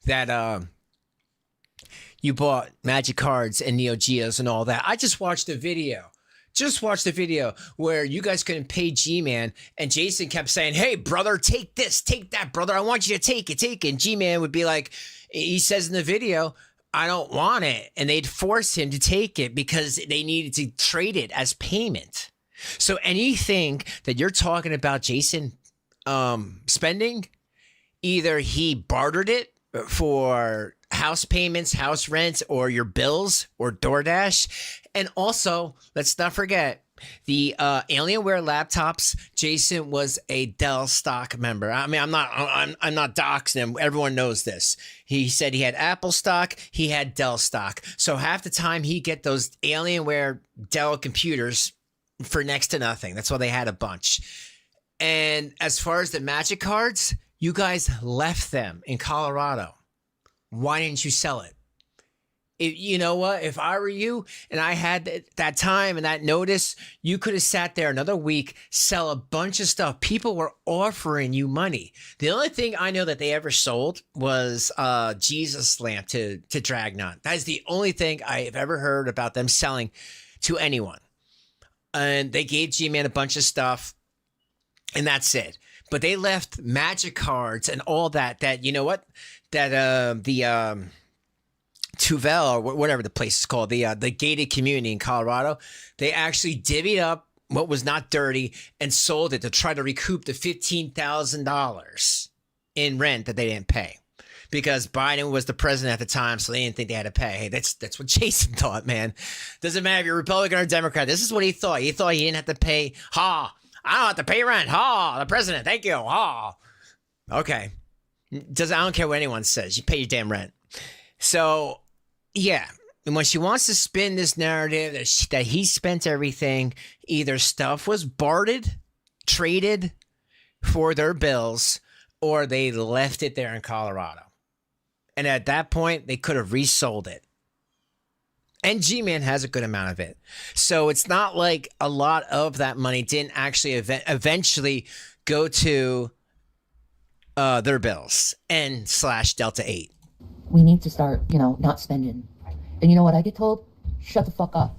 that you bought magic cards and Neo Geos and all that. I just watched a video. Where you guys couldn't pay G-Man and Jason kept saying, hey, brother, take this, take that, brother. I want you to take it. And G-Man would be like, he says in the video, I don't want it. And they'd force him to take it because they needed to trade it as payment. So anything that you're talking about Jason spending, either he bartered it for house payments, house rent, or your bills, or DoorDash. And also, let's not forget, the Alienware laptops, Jason was a Dell stock member. I mean, I'm not doxing him. Everyone knows this. He said he had Apple stock, he had Dell stock. So half the time he get those Alienware Dell computers for next to nothing. That's why they had a bunch. And as far as the magic cards, you guys left them in Colorado. Why didn't you sell it? You know what? If I were you and I had that time and that notice, you could have sat there another week, sell a bunch of stuff. People were offering you money. The only thing I know that they ever sold was Jesus lamp to Dragnon. That is the only thing I have ever heard about them selling to anyone. And they gave G-Man a bunch of stuff, and that's it. But they left magic cards and all that, you know what? That the Tuvel, or whatever the place is called, the gated community in Colorado, they actually divvied up what was not dirty and sold it to try to recoup the $15,000 in rent that they didn't pay. Because Biden was the president at the time, so they didn't think they had to pay. Hey, that's what Jason thought, man. Doesn't matter if you're Republican or Democrat. This is what he thought. He thought he didn't have to pay. I don't have to pay rent. The president. Thank you. Okay. I don't care what anyone says. You pay your damn rent. So, yeah. And when she wants to spin this narrative that he spent everything, either stuff was bartered, traded for their bills, or they left it there in Colorado. And at that point, they could have resold it. And G-Man has a good amount of it. So it's not like a lot of that money didn't actually eventually go to their bills and / Delta 8. We need to start, not spending. And you know what I get told? Shut the fuck up.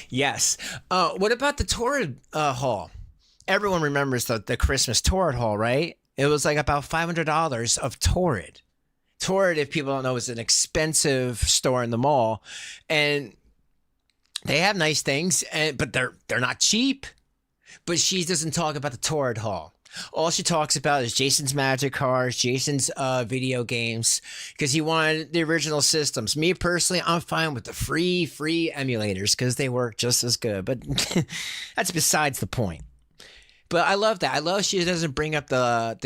Yes. What about the Torrid Hall? everyone remembers the Christmas Torrid haul, right? It was like about $500 of Torrid. Torrid, if people don't know, is an expensive store in the mall, and they have nice things, but they're not cheap. But she doesn't talk about the Torrid haul. All she talks about is Jason's magic cards, Jason's video games, because he wanted the original systems. Me personally, I'm fine with the free emulators because they work just as good. But that's besides the point. But I love that. I love she doesn't bring up the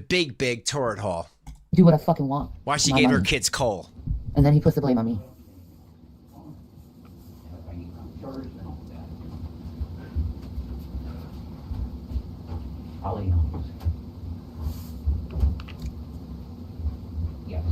big Torrid haul. Do what I fucking want. Why she gave her kids coal. And then he puts the blame on me. I'll let you know. Yes.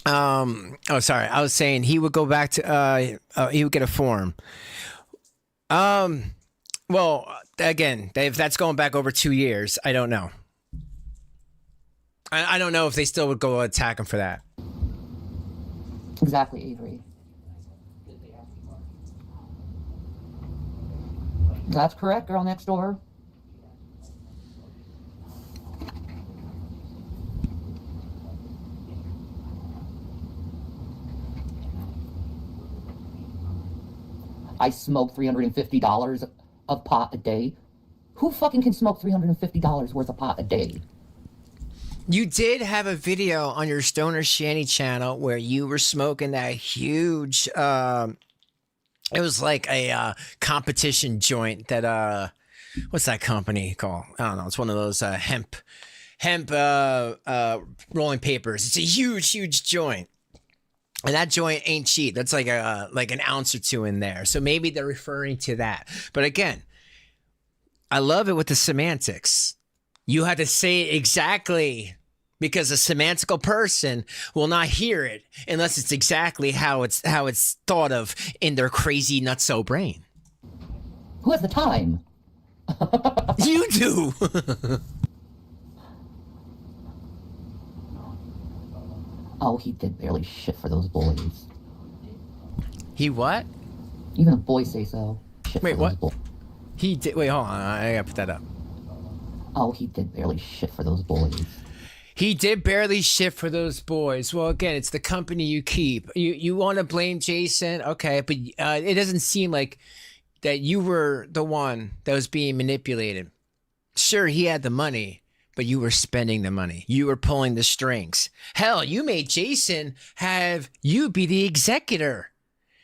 Oh, sorry. I was saying he would go back to, he would get a form. Well, again, if that's going back over 2 years, I don't know. I don't know if they still would go attack him for that. Exactly, Avery. That's correct, girl next door. I smoke $350 of pot a day. Who fucking can smoke $350 worth of pot a day? You did have a video on your Stoner Shanny channel where you were smoking that huge, it was like a competition joint that, what's that company called? I don't know. It's one of those hemp rolling papers. It's a huge joint. And that joint ain't cheap. That's like an ounce or two in there. So maybe they're referring to that. But again, I love it with the semantics. You had to say it exactly because a semantical person will not hear it unless it's exactly how it's thought of in their crazy nutso brain. Who has the time? You do. Oh, he did barely shit for those boys. He what? Even the boys say so. Shit Wait, for what? those boys. He did. Wait, hold on. I gotta put that up. Oh, he did barely shit for those boys. He did barely shit for those boys. Well, again, it's the company you keep. You want to blame Jason, okay? But it doesn't seem like that you were the one that was being manipulated. Sure, he had the money, but you were spending the money. You were pulling the strings. Hell, you made Jason have you be the executor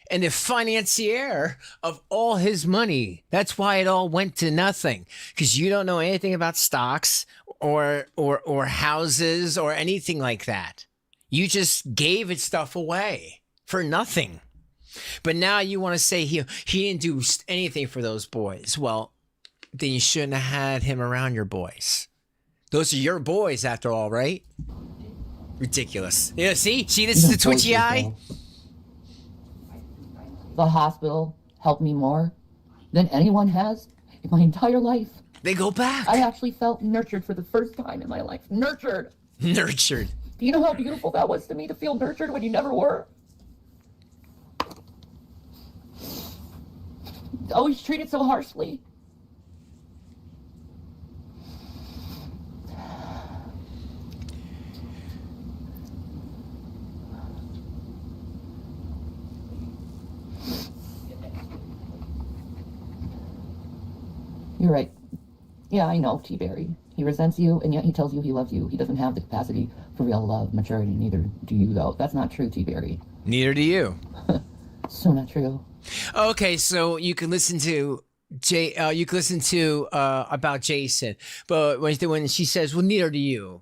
and the financier of all his money. That's why it all went to nothing, because you don't know anything about stocks or houses or anything like that. You just gave it stuff away for nothing. But now you want to say he didn't do anything for those boys. Well, then you shouldn't have had him around your boys. Those are your boys after all, right? Ridiculous. Yeah, see, this is the twitchy eye. The hospital helped me more than anyone has in my entire life. They go back. I actually felt nurtured for the first time in my life. Nurtured. Nurtured. Do you know how beautiful that was to me, to feel nurtured when you never were? Always treated so harshly. You're right. Yeah, I know, T-Berry. He resents you, and yet he tells you he loves you. He doesn't have the capacity for real love, maturity. Neither do you, though. That's not true, T-Berry. Neither do you. So not true. Okay, so you can listen to about Jason, but when she says, "Well, neither do you,"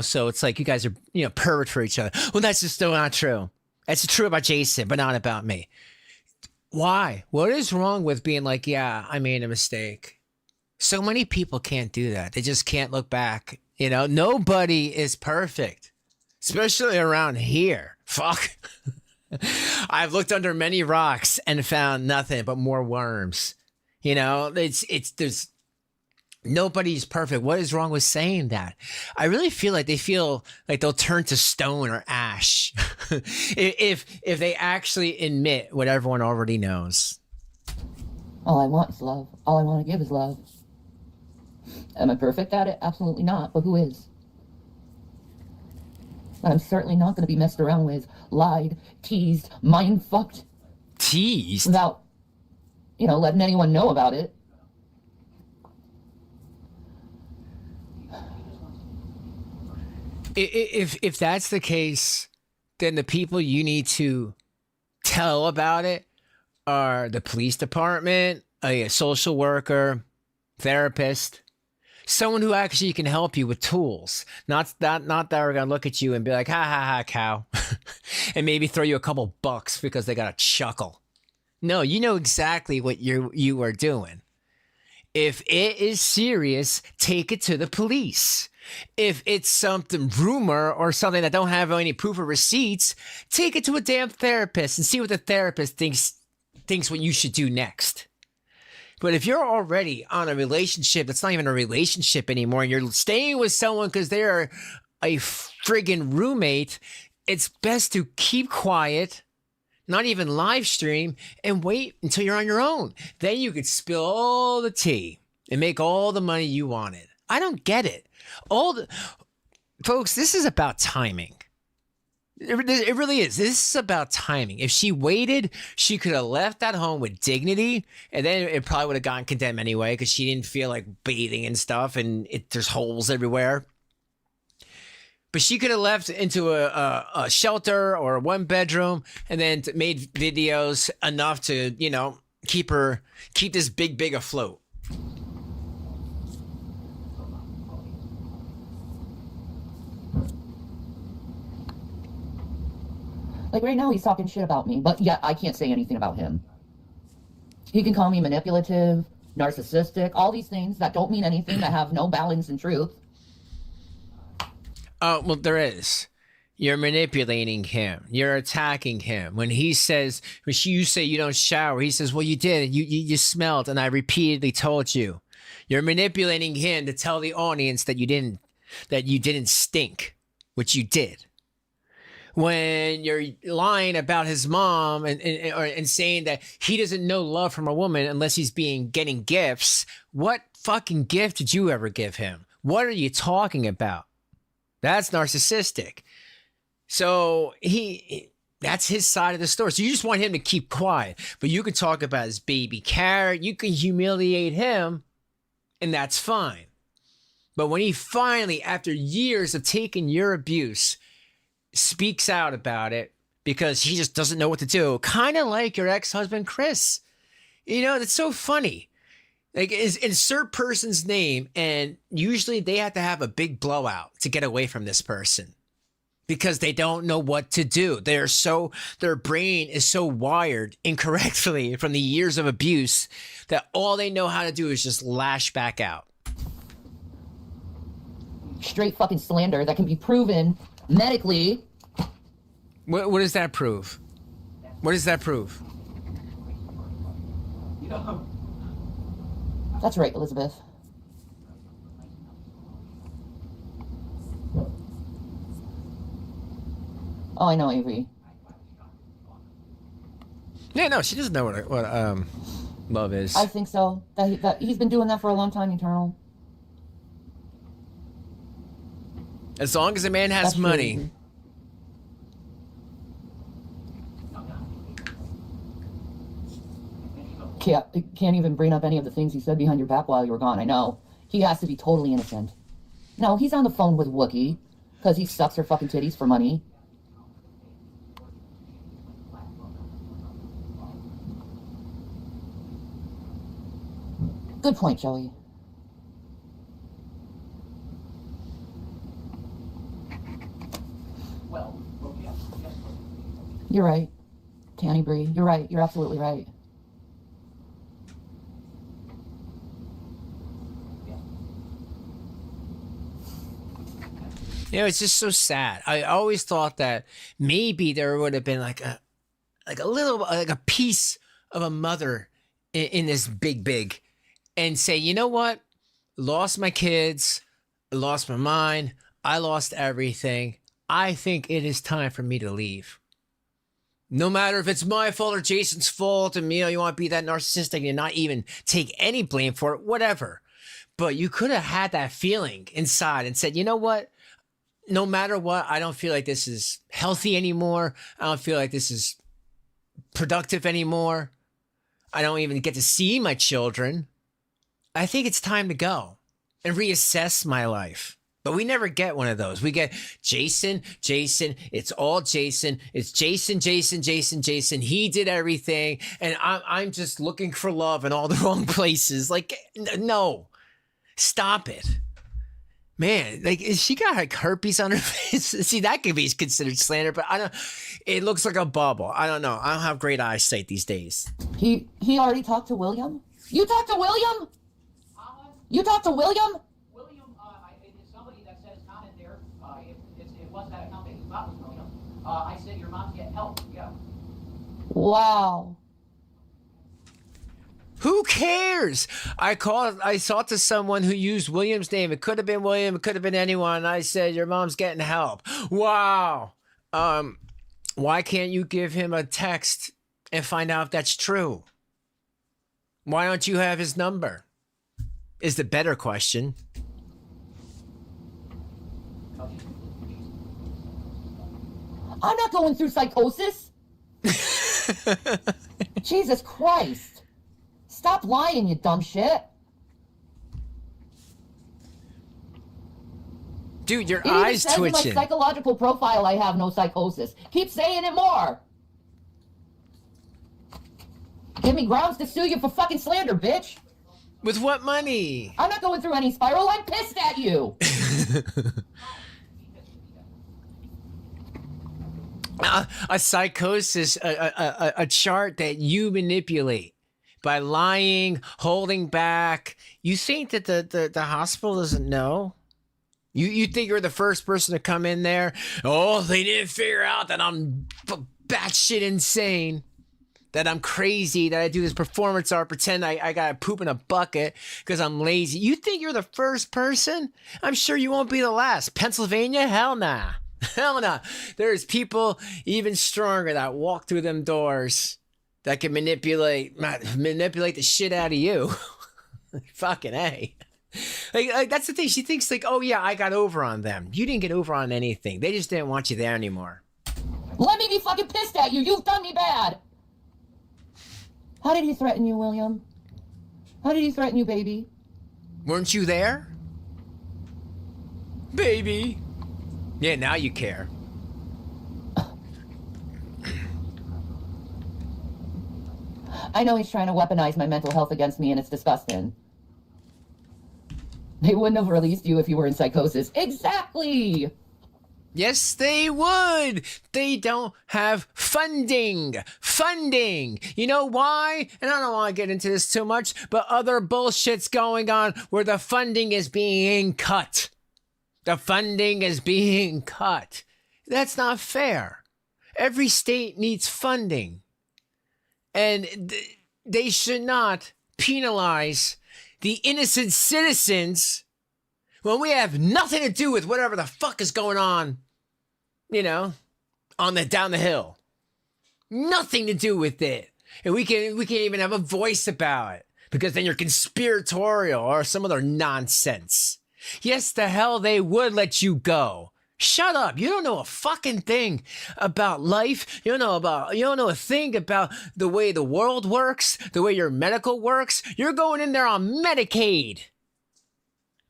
so it's like you guys are pervert for each other. Well, that's just still not true. That's true about Jason, but not about me. Why? What is wrong with being like, yeah, I made a mistake? So many people can't do that. They just can't look back. You know, nobody is perfect, especially around here. Fuck. I've looked under many rocks and found nothing but more worms. You know, there's nobody's perfect. What is wrong with saying that? I really feel like they'll turn to stone or ash if they actually admit what everyone already knows. All I want is love. All I want to give is love. Am I perfect at it? Absolutely not. But who is? And I'm certainly not going to be messed around with, lied, teased, mind-fucked. Teased? Without, letting anyone know about it. If that's the case, then the people you need to tell about it are the police department, a social worker, therapist, someone who actually can help you with tools. Not that we're gonna look at you and be like, ha ha ha, cow, and maybe throw you a couple bucks because they got a chuckle. No, you know exactly what you are doing. If it is serious, take it to the police. If it's something rumor or something that don't have any proof or receipts, take it to a damn therapist and see what the therapist thinks what you should do next. But if you're already on a relationship that's not even a relationship anymore and you're staying with someone because they're a friggin' roommate, it's best to keep quiet, not even live stream, and wait until you're on your own. Then you could spill all the tea and make all the money you wanted. I don't get it. Folks, this is about timing. It really is. This is about timing. If she waited, she could have left that home with dignity, and then it probably would have gotten condemned anyway because she didn't feel like bathing and stuff, and there's holes everywhere. But she could have left into a shelter or a one bedroom and then made videos enough to, keep this big afloat. Like right now he's talking shit about me, but yet I can't say anything about him. He can call me manipulative, narcissistic, all these things that don't mean anything, that have no balance in truth. Oh, well, there is. You're manipulating him. You're attacking him. When you say you don't shower, he says, well, you did. You smelled, and I repeatedly told you. You're manipulating him to tell the audience that you didn't stink, which you did. When you're lying about his mom and saying that he doesn't know love from a woman unless he's getting gifts, what fucking gift did you ever give him? What are you talking about? That's narcissistic. So that's his side of the story. So you just want him to keep quiet, but you can talk about his baby carrot. You can humiliate him, and that's fine. But when he finally, after years of taking your abuse, speaks out about it because he just doesn't know what to do, kind of like your ex-husband Chris. That's so funny. Like, insert person's name, and usually they have to have a big blowout to get away from this person because they don't know what to do. Their brain is so wired incorrectly from the years of abuse that all they know how to do is just lash back out. Straight fucking slander that can be proven medically. What does that prove? What does that prove? That's right, Elizabeth. Oh, I know, Avery. Yeah, no, she doesn't know what love is. I think so. That he's been doing that for a long time, Eternal. As long as a man has money. True. Can't even bring up any of the things he said behind your back while you were gone. I know. He has to be totally innocent. No, he's on the phone with Wookie because he sucks her fucking titties for money. Good point, Joey. You're right, Tanny Bree. You're right. You're absolutely right. You know, it's just so sad. I always thought that maybe there would have been like a little, like a piece of a mother in this big, and say, you know what? Lost my kids, lost my mind, I lost everything. I think it is time for me to leave. No matter if it's my fault or Jason's fault, and you want to be that narcissistic and not even take any blame for it, whatever. But you could have had that feeling inside and said, you know what? No matter what, I don't feel like this is healthy anymore. I don't feel like this is productive anymore. I don't even get to see my children. I think it's time to go and reassess my life. But we never get one of those. We get Jason. It's all Jason. It's Jason. He did everything. And I'm just looking for love in all the wrong places. Like, no, stop it. Man, like, she got like herpes on her face. See, that could be considered slander, but I don't. It looks like a bubble. I don't know. I don't have great eyesight these days. He already talked to William? You talked to William? You talked to William? William, it's somebody that said it's not in there. It was that account that you thought was William. I said your mom's getting help. Yeah. Wow. Who cares? I talked to someone who used William's name. It could have been William. It could have been anyone. And I said, your mom's getting help. Wow. Why can't you give him a text and find out if that's true? Why don't you have his number? Is the better question. I'm not going through psychosis. Jesus Christ. Stop lying, you dumb shit. Dude, your It even eyes says twitching. in my psychological profile I have no psychosis. Keep saying it more. Give me grounds to sue you for fucking slander, bitch. With what money? I'm not going through any spiral. I'm pissed at you. A psychosis, a chart that you manipulate by lying, holding back. You think that the hospital doesn't know? You think you're the first person to come in there? Oh, they didn't figure out that I'm batshit insane, that I'm crazy, that I do this performance art, pretend I got to poop in a bucket because I'm lazy. You think you're the first person? I'm sure you won't be the last. Pennsylvania? Hell nah. Hell nah. There's people even stronger that walk through them doors that can manipulate the shit out of you. Fucking A. Like, that's the thing. She thinks like, oh yeah, I got over on them. You didn't get over on anything. They just didn't want you there anymore. Let me be fucking pissed at you. You've done me bad. How did he threaten you, William? How did he threaten you, baby? Weren't you there? Baby. Yeah, now you care. I know he's trying to weaponize my mental health against me, and it's disgusting. They wouldn't have released you if you were in psychosis. Exactly! Yes, they would. They don't have funding. Funding. You know why? And I don't want to get into this too much, but other bullshit's going on where the funding is being cut. The funding is being cut. That's not fair. Every state needs funding. And they should not penalize the innocent citizens when we have nothing to do with whatever the fuck is going on, you know, down the hill. Nothing to do with it. And we can't even have a voice about it because then you're conspiratorial or some other nonsense. Yes, the hell they would let you go. Shut up. You don't know a fucking thing about life. You don't know a thing about the way the world works, the way your medical works. You're going in there on Medicaid.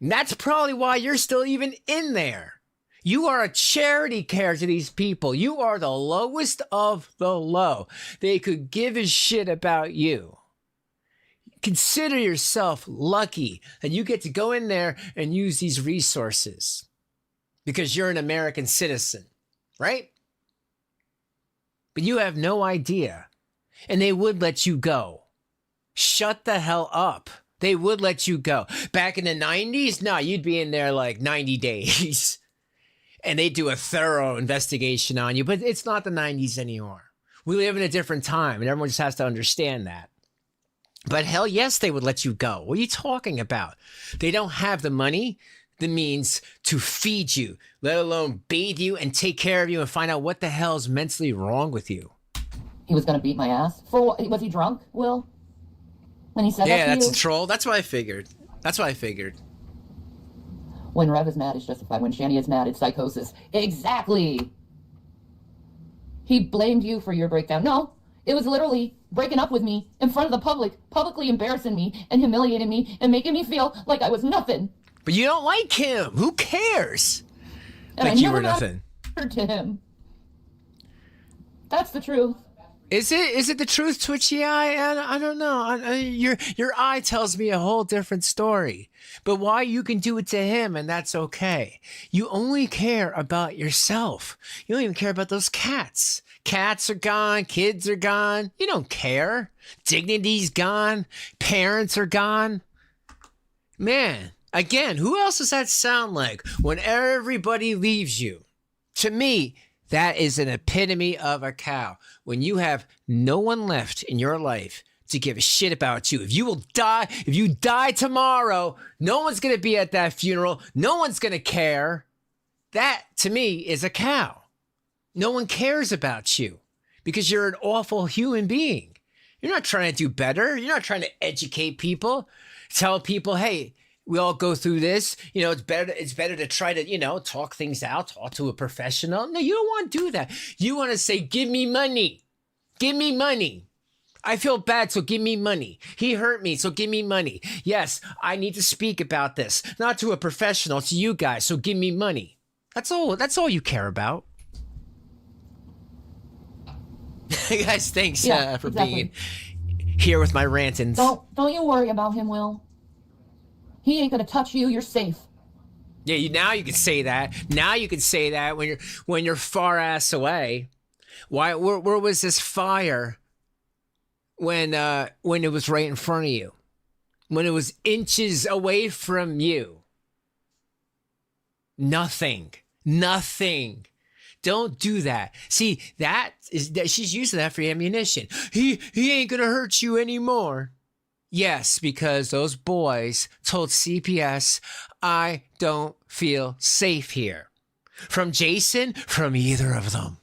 And that's probably why you're still even in there. You are a charity care to these people. You are the lowest of the low. They could give a shit about you. Consider yourself lucky that you get to go in there and use these resources because you're an American citizen, right? but you have no idea. And they would let you go. Shut the hell up. They would let you go. Back in the 90s, no, you'd be in there like 90 days. And they do a thorough investigation on you. But it's not the 90s anymore. We live in a different time, and everyone just has to understand that. But hell yes, they would let you go. What are you talking about? They don't have the money, the means to feed you, let alone bathe you and take care of you and find out what the hell is mentally wrong with you. He was going to beat my ass. For what? Was he drunk, Will? When he said that to you? Yeah, that's a troll. That's what I figured. When Rev is mad, it's justified. When Shanny is mad, it's psychosis. Exactly. He blamed you for your breakdown. No, it was literally breaking up with me in front of the public, publicly embarrassing me and humiliating me and making me feel like I was nothing. But you don't like him. Who cares? And like I you never were nothing. mattered to him. That's the truth. Is it the truth, Twitchy Eye? I don't know. Your eye tells me a whole different story. But why you can do it to him and that's okay. You only care about yourself. You don't even care about those cats. Cats are gone. Kids are gone. You don't care. Dignity's gone. Parents are gone. Man, again, who else does that sound like when everybody leaves you? To me, that is an epitome of a cow. When you have no one left in your life to give a shit about you. If you die tomorrow, no one's going to be at that funeral. No one's going to care. That, to me, is a cow. No one cares about you because you're an awful human being. You're not trying to do better. You're not trying to educate people. Tell people, hey, we all go through this. It's better to try to, talk things out, talk to a professional. No, you don't want to do that. You want to say, give me money. Give me money. I feel bad, so give me money. He hurt me, so give me money. Yes, I need to speak about this. Not to a professional, to you guys, so give me money. That's all you care about. Guys, thanks for being here with my rantings. Don't you worry about him, Will. He ain't gonna touch you. You're safe. Yeah, now you can say that. Now you can say that when you're far ass away. Why? Where was this fire when it was right in front of you? When it was inches away from you? Nothing. Don't do that. See, she's using that for ammunition. He ain't gonna hurt you anymore. Yes, because those boys told CPS, I don't feel safe here. From Jason, from either of them.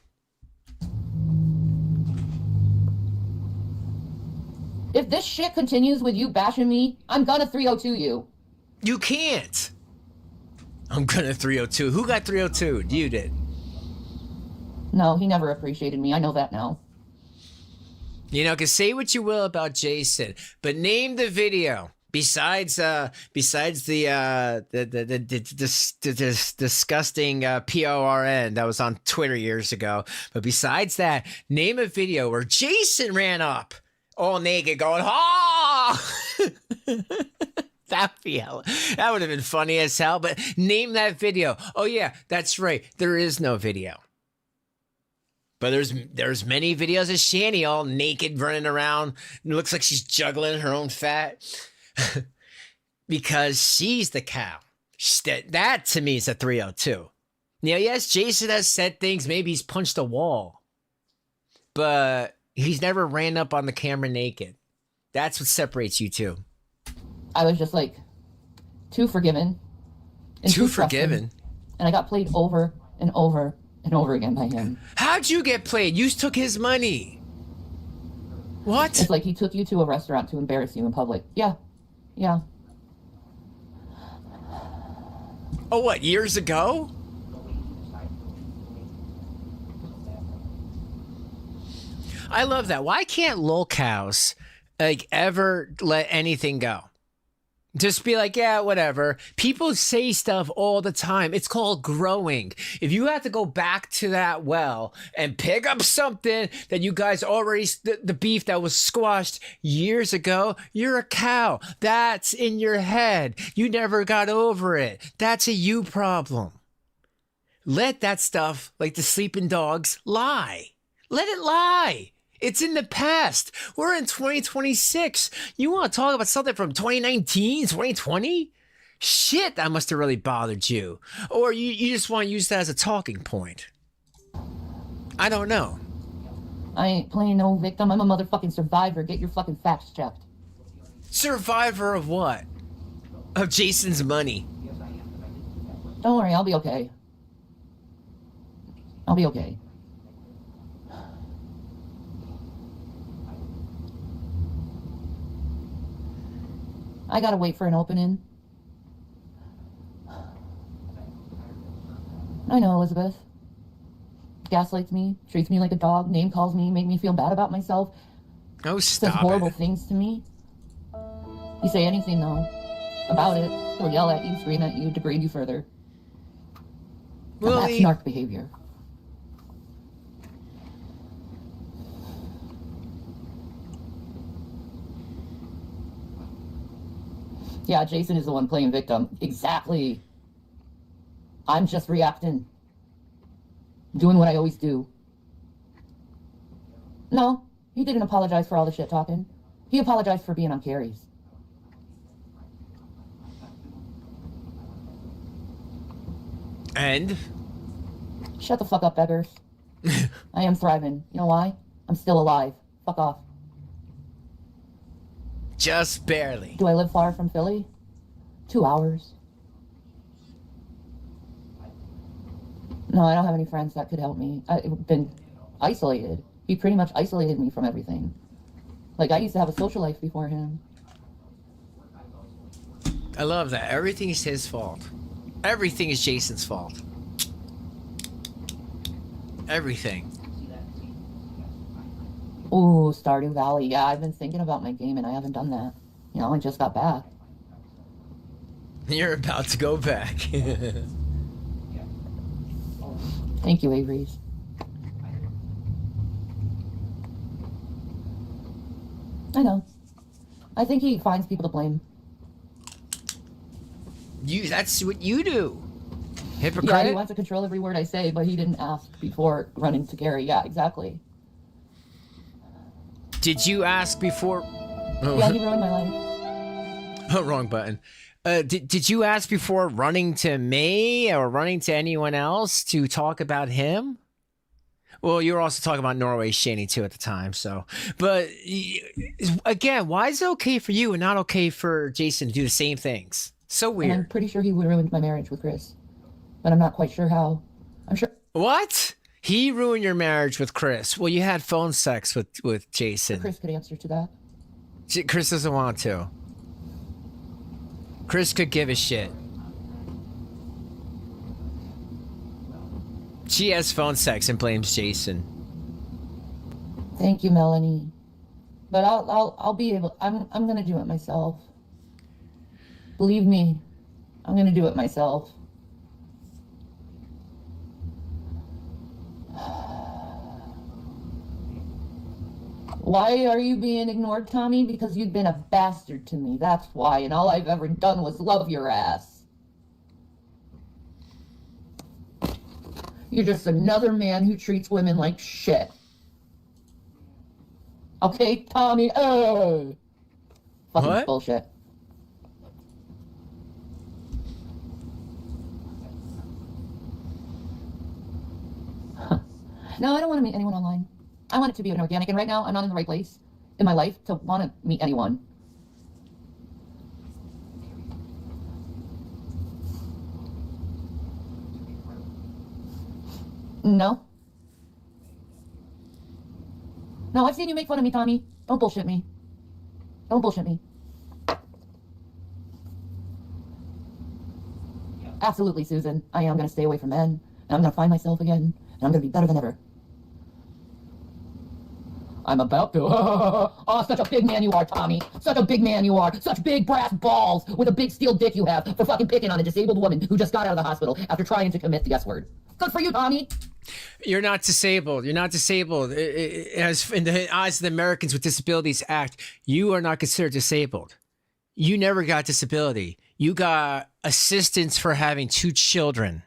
If this shit continues with you bashing me, I'm gonna 302 you. You can't. I'm gonna 302. Who got 302? You did. No, he never appreciated me. I know that now. Cause say what you will about Jason, but name the video besides the disgusting PORN that was on Twitter years ago. But besides that, name a video where Jason ran up all naked going, ah! That would have been funny as hell, but name that video. Oh yeah, that's right. There is no video. But there's many videos of Shanny all naked running around. It looks like she's juggling her own fat. Because she's the cow. That to me is a 302. Yes, Jason has said things. Maybe he's punched a wall. But he's never ran up on the camera naked. That's what separates you two. I was just like, too forgiven. Too forgiven? And I got played over and over and over again by him. How'd you get played? You took his money. What? It's like he took you to a restaurant to embarrass you in public. Yeah. Oh, what, years ago? I love that. Why can't lol cows ever let anything go? Just be like, yeah, whatever. People say stuff all the time. It's called growing. If you have to go back to that well and pick up something that you guys already, the beef that was squashed years ago, you're a cow. That's in your head. You never got over it. That's a you problem. Let that stuff, like the sleeping dogs, lie. Let it lie. It's in the past. We're in 2026. You want to talk about something from 2019, 2020? Shit, that must have really bothered you. Or you just want to use that as a talking point. I don't know. I ain't playing no victim. I'm a motherfucking survivor. Get your fucking facts checked. Survivor of what? Of Jason's money. Don't worry, I'll be okay. I'll be okay. I gotta wait for an opening. I know, Elizabeth. Gaslights me, treats me like a dog, name calls me, make me feel bad about myself. Oh, Says stop horrible it. things to me. You say anything, though, about it, he'll yell at you, scream at you, degrade you further. And that's narc behavior. Yeah, Jason is the one playing victim. Exactly. I'm just reacting. Doing what I always do. No, he didn't apologize for all the shit talking. He apologized for being on Carrie's. And? Shut the fuck up, beggars. I am thriving. You know why? I'm still alive. Fuck off. Just barely. Do I live far from Philly? 2 hours. No, I don't have any friends that could help me. I've been isolated. He pretty much isolated me from everything. Like, I used to have a social life before him. I love that. Everything is his fault. Everything is Jason's fault. Everything. Ooh, Stardew Valley. Yeah, I've been thinking about my game and I haven't done that. You know, I just got back. You're about to go back. Thank you, Avery's. I know. I think he finds people to blame. That's what you do. Hypocrite. Yeah, he wants to control every word I say, but he didn't ask before running to Gary. Yeah, exactly. Did you ask before? Oh. Yeah, he ruined my life. Oh, wrong button. Did you ask before running to me or running to anyone else to talk about him? Well, you were also talking about Norway Shanny too at the time. So, but again, why is it okay for you and not okay for Jason to do the same things? So weird. And I'm pretty sure he would ruin my marriage with Chris, but I'm not quite sure how. I'm sure. What? He ruined your marriage with Chris. Well, you had phone sex with Jason. Chris could answer to that. Chris doesn't want to. Chris could give a shit. She has phone sex and blames Jason. Thank you, Melanie. But I'll be able. I'm gonna do it myself. Believe me, I'm gonna do it myself. Why are you being ignored, Tommy? Because you've been a bastard to me. That's why. And all I've ever done was love your ass. You're just another man who treats women like shit. Okay, Tommy? Fucking What? bullshit. No, I don't want to meet anyone online. I want it to be an organic, and right now I'm not in the right place in my life to want to meet anyone. No. No, I've seen you make fun of me, Tommy. Don't bullshit me. Don't bullshit me. Absolutely, Susan. I am going to stay away from men, and I'm going to find myself again, and I'm going to be better than ever. I'm about to. Oh, such a big man you are, Tommy. Such a big man you are. Such big brass balls with a big steel dick you have for fucking picking on a disabled woman who just got out of the hospital after trying to commit the S word. Good for you, Tommy. You're not disabled. You're not disabled. As in the eyes of the Americans with Disabilities Act, you are not considered disabled. You never got disability. You got assistance for having 2 children.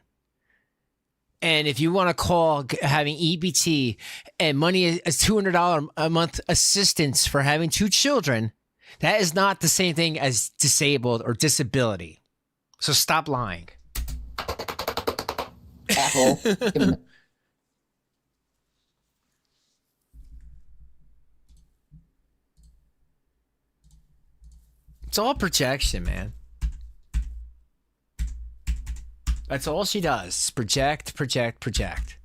And if you want to call having EBT and money is $200 a month assistance for having 2 children, that is not the same thing as disabled or disability. So stop lying. Asshole. It's all projection, man. That's all she does. Project, project, project.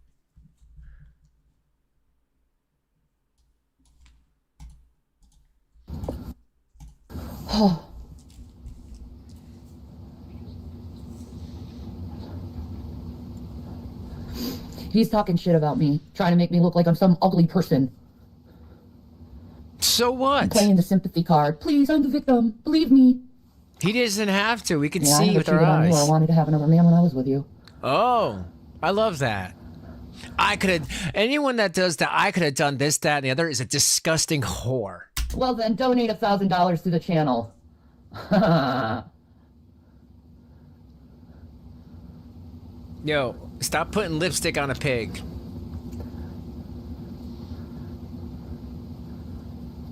He's talking shit about me, trying to make me look like I'm some ugly person. So what? Playing the sympathy card. Please, I'm the victim. Believe me. He doesn't have to. We can Yeah, see with our I eyes. I wanted to have another man when I was with you. Oh, I love that. I could have, anyone that does that, I could have done this, that, and the other is a disgusting whore. Well then, donate $1,000 to the channel. Yo, stop putting lipstick on a pig.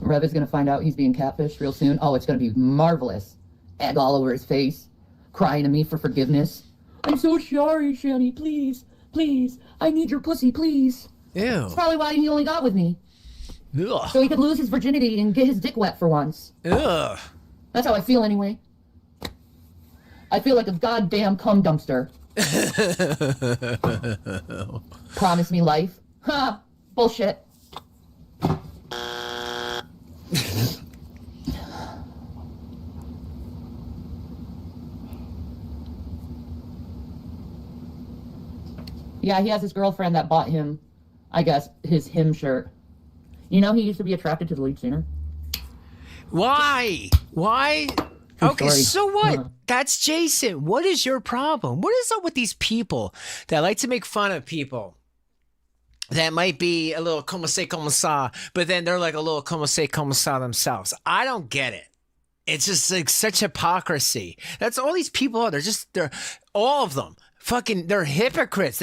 Rev is gonna find out he's being catfished real soon. Oh, it's gonna be marvelous. Egg all over his face, crying to me for forgiveness. I'm so sorry, Shanny. Please, please. I need your pussy, please. Ew. That's probably why he only got with me. Ugh. So he could lose his virginity and get his dick wet for once. Ugh. That's how I feel anyway. I feel like a goddamn cum dumpster. Promise me life. Ha! Bullshit. Yeah, he has his girlfriend that bought him, I guess, his him shirt. You know, he used to be attracted to the lead singer. Why? Why? True Okay, story. so what? Uh-huh. That's Jason. What is your problem? What is up with these people that like to make fun of people that might be a little como se como sa, but then they're like a little como se como sa themselves? I don't get it. It's just like such hypocrisy. That's all these people are. They're all of them. Fucking, they're hypocrites.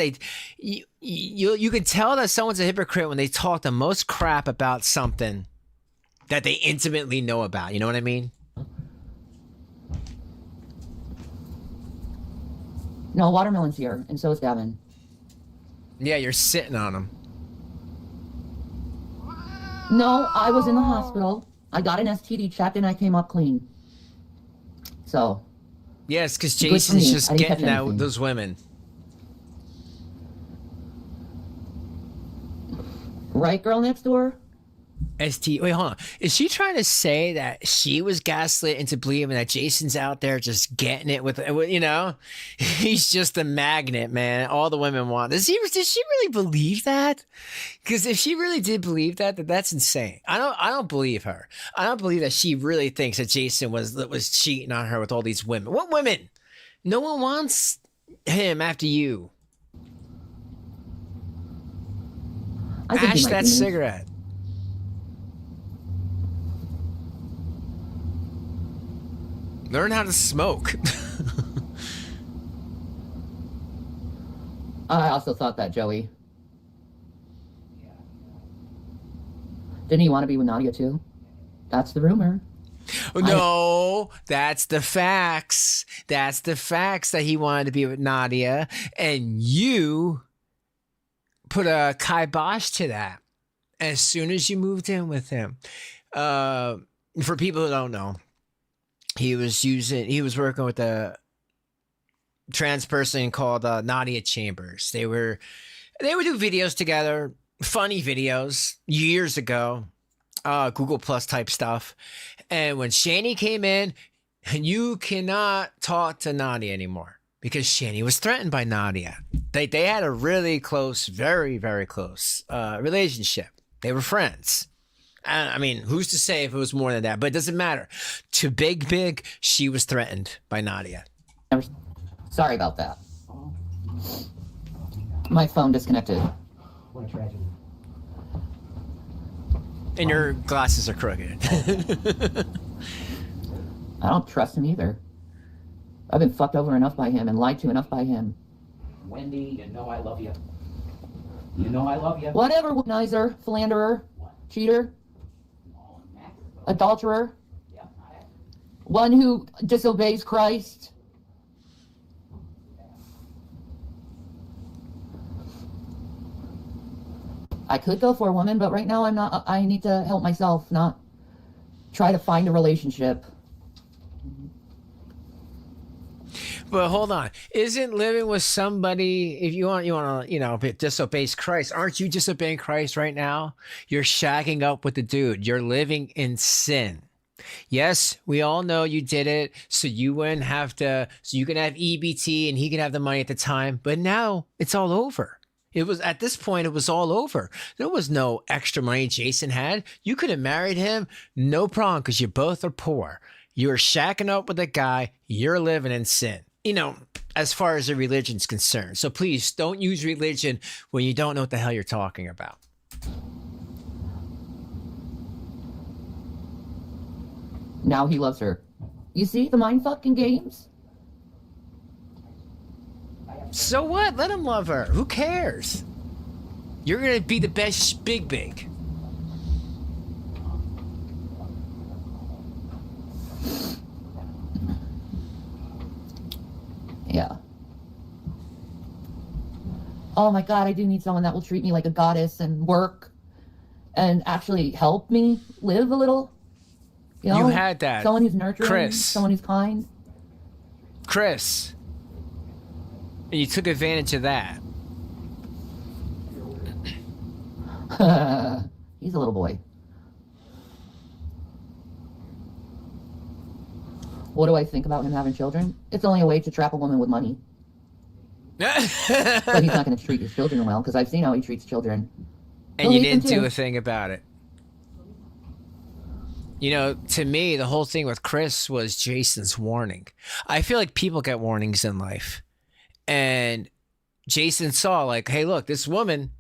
You can tell that someone's a hypocrite when they talk the most crap about something that they intimately know about. You know what I mean? No, Watermelon's here, and so is Gavin. Yeah, you're sitting on them. No, I was in the hospital. I got an STD checked, and I came up clean. So. Yes, because Good for Jason's me. just I didn't getting catch out with anything. those women. Right, girl next door? Wait, hold on. Is she trying to say that she was gaslit into believing that Jason's out there just getting it with, you know? He's just a magnet, man. All the women want. Did she really believe that? Because if she really did believe that, then that's insane. I don't believe her. I don't believe that she really thinks that Jason was cheating on her with all these women. What women? No one wants him after you. I think he Ash might that be nice. cigarette. Learn how to smoke. I also thought that, Joey. Didn't he want to be with Nadia, too? That's the rumor. No, that's the facts. That's the facts that he wanted to be with Nadia. And you put a kibosh to that as soon as you moved in with him. For people who don't know, he was working with a trans person called Nadia Chambers. They would do videos together, funny videos years ago, Google Plus type stuff. And when Shanny came in, you cannot talk to Nadia anymore because Shanny was threatened by Nadia. They had a really close, very, very close relationship. They were friends. I mean, who's to say if it was more than that? But it doesn't matter. To Big, she was threatened by Nadia. Sorry about that. My phone disconnected. What a tragedy. And your glasses are crooked. I don't trust him either. I've been fucked over enough by him and lied to enough by him. Wendy, you know I love you. You know I love you. Whatever, womanizer, philanderer, cheater, adulterer, one who disobeys Christ. I could go for a woman, but right now I'm not. I need to help myself, not try to find a relationship. But hold on, isn't living with somebody, if you want to, you know, disobey Christ, aren't you disobeying Christ right now? You're shacking up with the dude. You're living in sin. Yes, we all know you did it, so you wouldn't have to, so you can have EBT and he can have the money at the time, but now it's all over. It was, at this point, it was all over. There was no extra money Jason had. You could have married him, no problem, because you both are poor. You're shacking up with a guy, you're living in sin. You know, as far as the religion's concerned. So please don't use religion when you don't know what the hell you're talking about. Now he loves her. You see the mind fucking games? So what? Let him love her. Who cares? You're going to be the best big. Yeah. Oh my God, I do need someone that will treat me like a goddess and work and actually help me live a little. You know, you had that. Someone who's nurturing, Chris. Someone who's kind. Chris. And you took advantage of that. He's a little boy. What do I think about him having children? It's only a way to trap a woman with money. But he's not going to treat his children well, because I've seen how he treats children. And you didn't do a thing about it. You know, to me, the whole thing with Chris was Jason's warning. I feel like people get warnings in life. And Jason saw, like, hey, look, this woman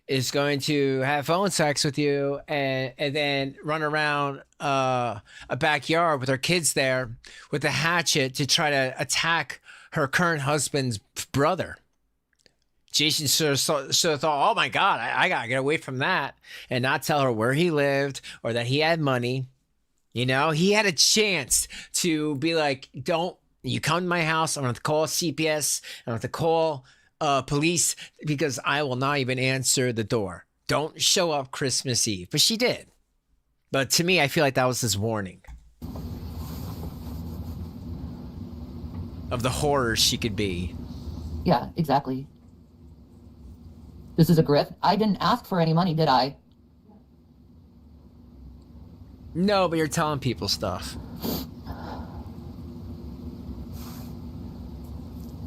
is going to have phone sex with you and then run around a backyard with her kids there with a hatchet to try to attack her current husband's brother. Jason sort of thought, oh my God, I gotta get away from that and not tell her where he lived or that he had money. You know, he had a chance to be like, don't, you come to my house, I'm going to call CPS, I'm going to call police because I will not even answer the door. Don't show up Christmas Eve. But she did. But to me, I feel like that was his warning of the horrors she could be. Yeah, exactly. This is a grift. I didn't ask for any money, did I? No, but you're telling people stuff.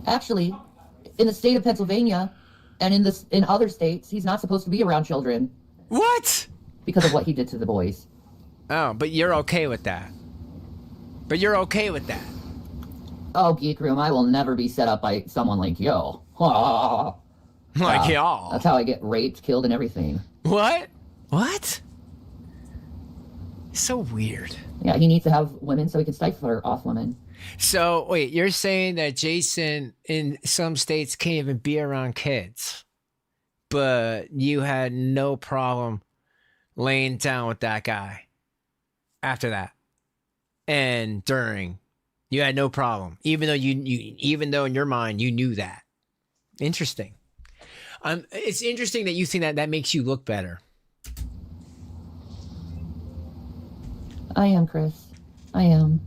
Actually, in the state of Pennsylvania and in other states, he's not supposed to be around children. What? Because of what he did to the boys. Oh, but you're okay with that. But you're okay with that. Oh, Geek Room, I will never be set up by someone like you. Like y'all. That's how I get raped, killed, and everything. What? What? So weird. Yeah, he needs to have women so he can stifle off women. So, wait, you're saying that Jason in some states can't even be around kids, but you had no problem laying down with that guy after that and during. You had no problem, even though even though in your mind you knew that. Interesting. It's interesting that you think that makes you look better. I am, Chris. I am.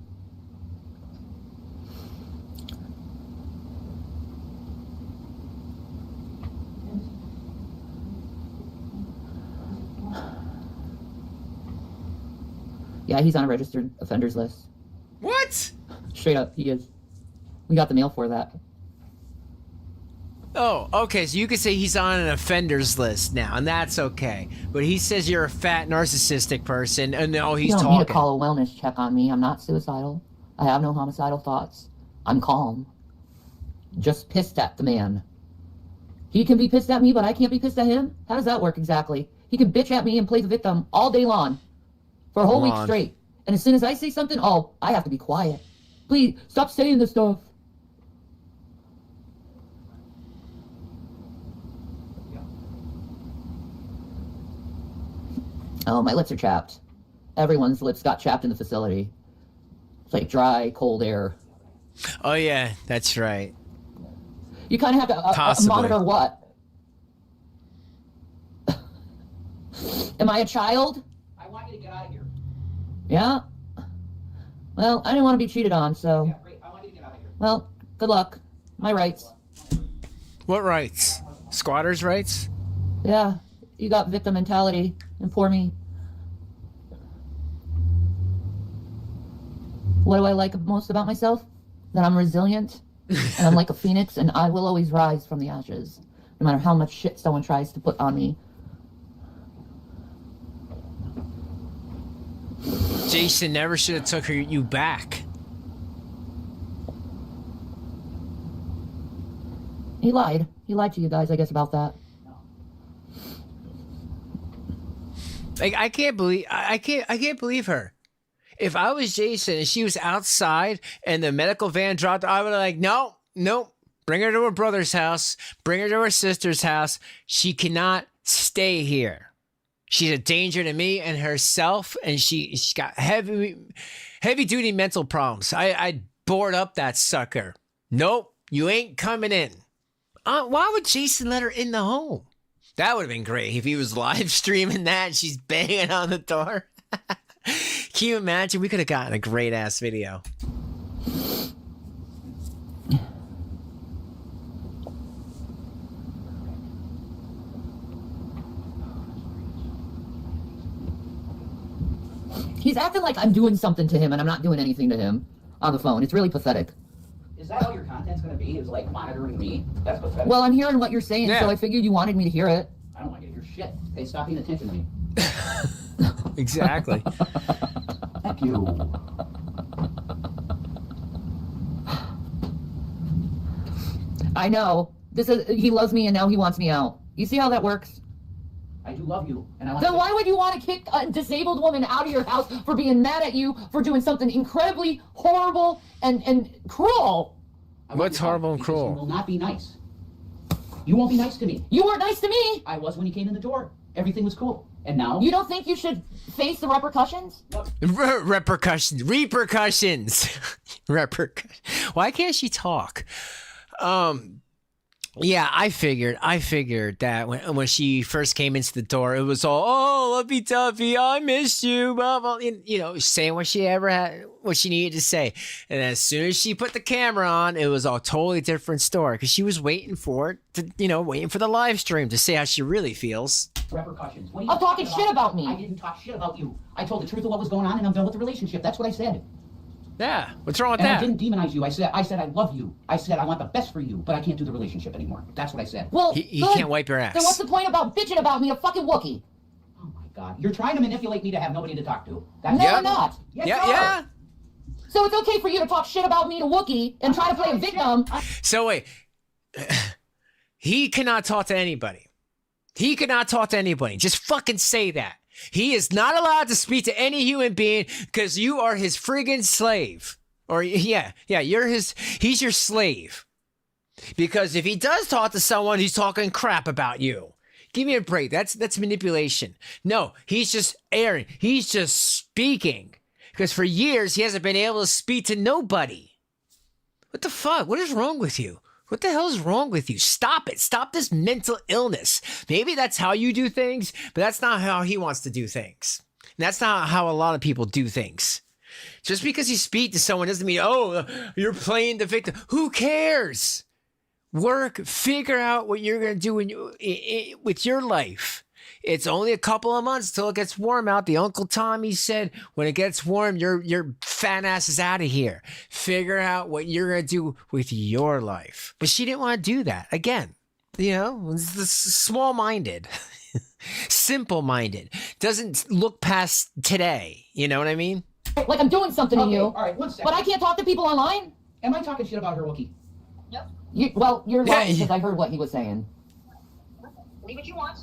Yeah, he's on a registered offenders list. What? Straight up, he is. We got the mail for that. Oh, okay, so you could say he's on an offenders list now, and that's okay. But he says you're a fat, narcissistic person, and no, he's talking. You don't need to call a wellness check on me. I'm not suicidal. I have no homicidal thoughts. I'm calm. Just pissed at the man. He can be pissed at me, but I can't be pissed at him? How does that work exactly? He can bitch at me and play the victim all day long. For a whole week straight. And as soon as I say something, oh, I have to be quiet. Please, stop saying this stuff. Oh, my lips are chapped. Everyone's lips got chapped in the facility. It's like dry, cold air. Oh, yeah, that's right. You kind of have to monitor what? Am I a child? I want you to get out of here. Yeah. Well, I didn't want to be cheated on, so... Yeah, great. I want you to get out of here. Well, good luck. My rights. What rights? Squatters' rights? Yeah, you got victim mentality, and poor me. What do I like most about myself? That I'm resilient, and I'm like a phoenix, and I will always rise from the ashes, no matter how much shit someone tries to put on me. Jason never should have took you back. He lied. He lied to you guys, I guess, about that. Like, I can't believe her. If I was Jason and she was outside and the medical van dropped, I would have like, no, bring her to her brother's house, bring her to her sister's house. She cannot stay here. She's a danger to me and herself, and she's got heavy duty mental problems. I board up that sucker. Nope, you ain't coming in. Why would Jason let her in the home? That would have been great if he was live streaming that and she's banging on the door. Can you imagine? We could have gotten a great ass video. He's acting like I'm doing something to him and I'm not doing anything to him on the phone. It's really pathetic. Is that all your content's going to be? Is like monitoring me? That's pathetic. Well, I'm hearing what you're saying, Yeah. so I figured you wanted me to hear it. I don't want you to hear shit. Hey, stop paying attention to me. Exactly. Thank you. I know. He loves me and now he wants me out. You see how that works? I do love you, and I want. Then why would you want to kick a disabled woman out of your house for being mad at you for doing something incredibly horrible and cruel? What's horrible and cruel? You will not be nice. You won't be nice to me. You weren't nice to me. I was when you came in the door. Everything was cool. And now? You don't think you should face the repercussions? Repercussions. Why can't she talk? Yeah, I figured that when she first came into the door, it was all, oh, Lovey Dovey, I missed you, blah, blah, saying what she needed to say. And as soon as she put the camera on, it was a totally different story because she was waiting for it to, waiting for the live stream to say how she really feels. Repercussions. What are you I'm talking shit about me. I didn't talk shit about you. I told the truth of what was going on and I'm done with the relationship. That's what I said. Yeah, what's wrong with And that? I didn't demonize you. I said I love you. I said I want the best for you, but I can't do the relationship anymore. That's what I said. Well, He good. can't wipe your ass. Then what's the point about bitching about me, a fucking Wookiee? Oh my God. You're trying to manipulate me to have nobody to talk to. That's No, Yep. I'm not. Yes, Yeah, you are. yeah. So it's okay for you to talk shit about me to Wookiee and try to play a victim. So wait, he cannot talk to anybody. He cannot talk to anybody. Just fucking say that. He is not allowed to speak to any human being because you are his friggin' slave. Or he's your slave. Because if he does talk to someone, he's talking crap about you. Give me a break. That's manipulation. No, he's just airing. He's just speaking. Because for years, he hasn't been able to speak to nobody. What the fuck? What is wrong with you? What the hell is wrong with you? Stop it. Stop this mental illness. Maybe that's how you do things, but that's not how he wants to do things. And that's not how a lot of people do things. Just because you speak to someone doesn't mean, oh, you're playing the victim. Who cares? Work, figure out what you're going to do with your life. It's only a couple of months till it gets warm out. The Uncle Tommy said, when it gets warm, your fat ass is out of here. Figure out what you're going to do with your life. But she didn't want to do that. Again, it's small-minded, simple-minded. Doesn't look past today. You know what I mean? Like I'm doing something to you. All right, 1 second. But I can't talk to people online? Am I talking shit about her, Wookiee? Yep. You're lying because I heard what he was saying. Leave what you want.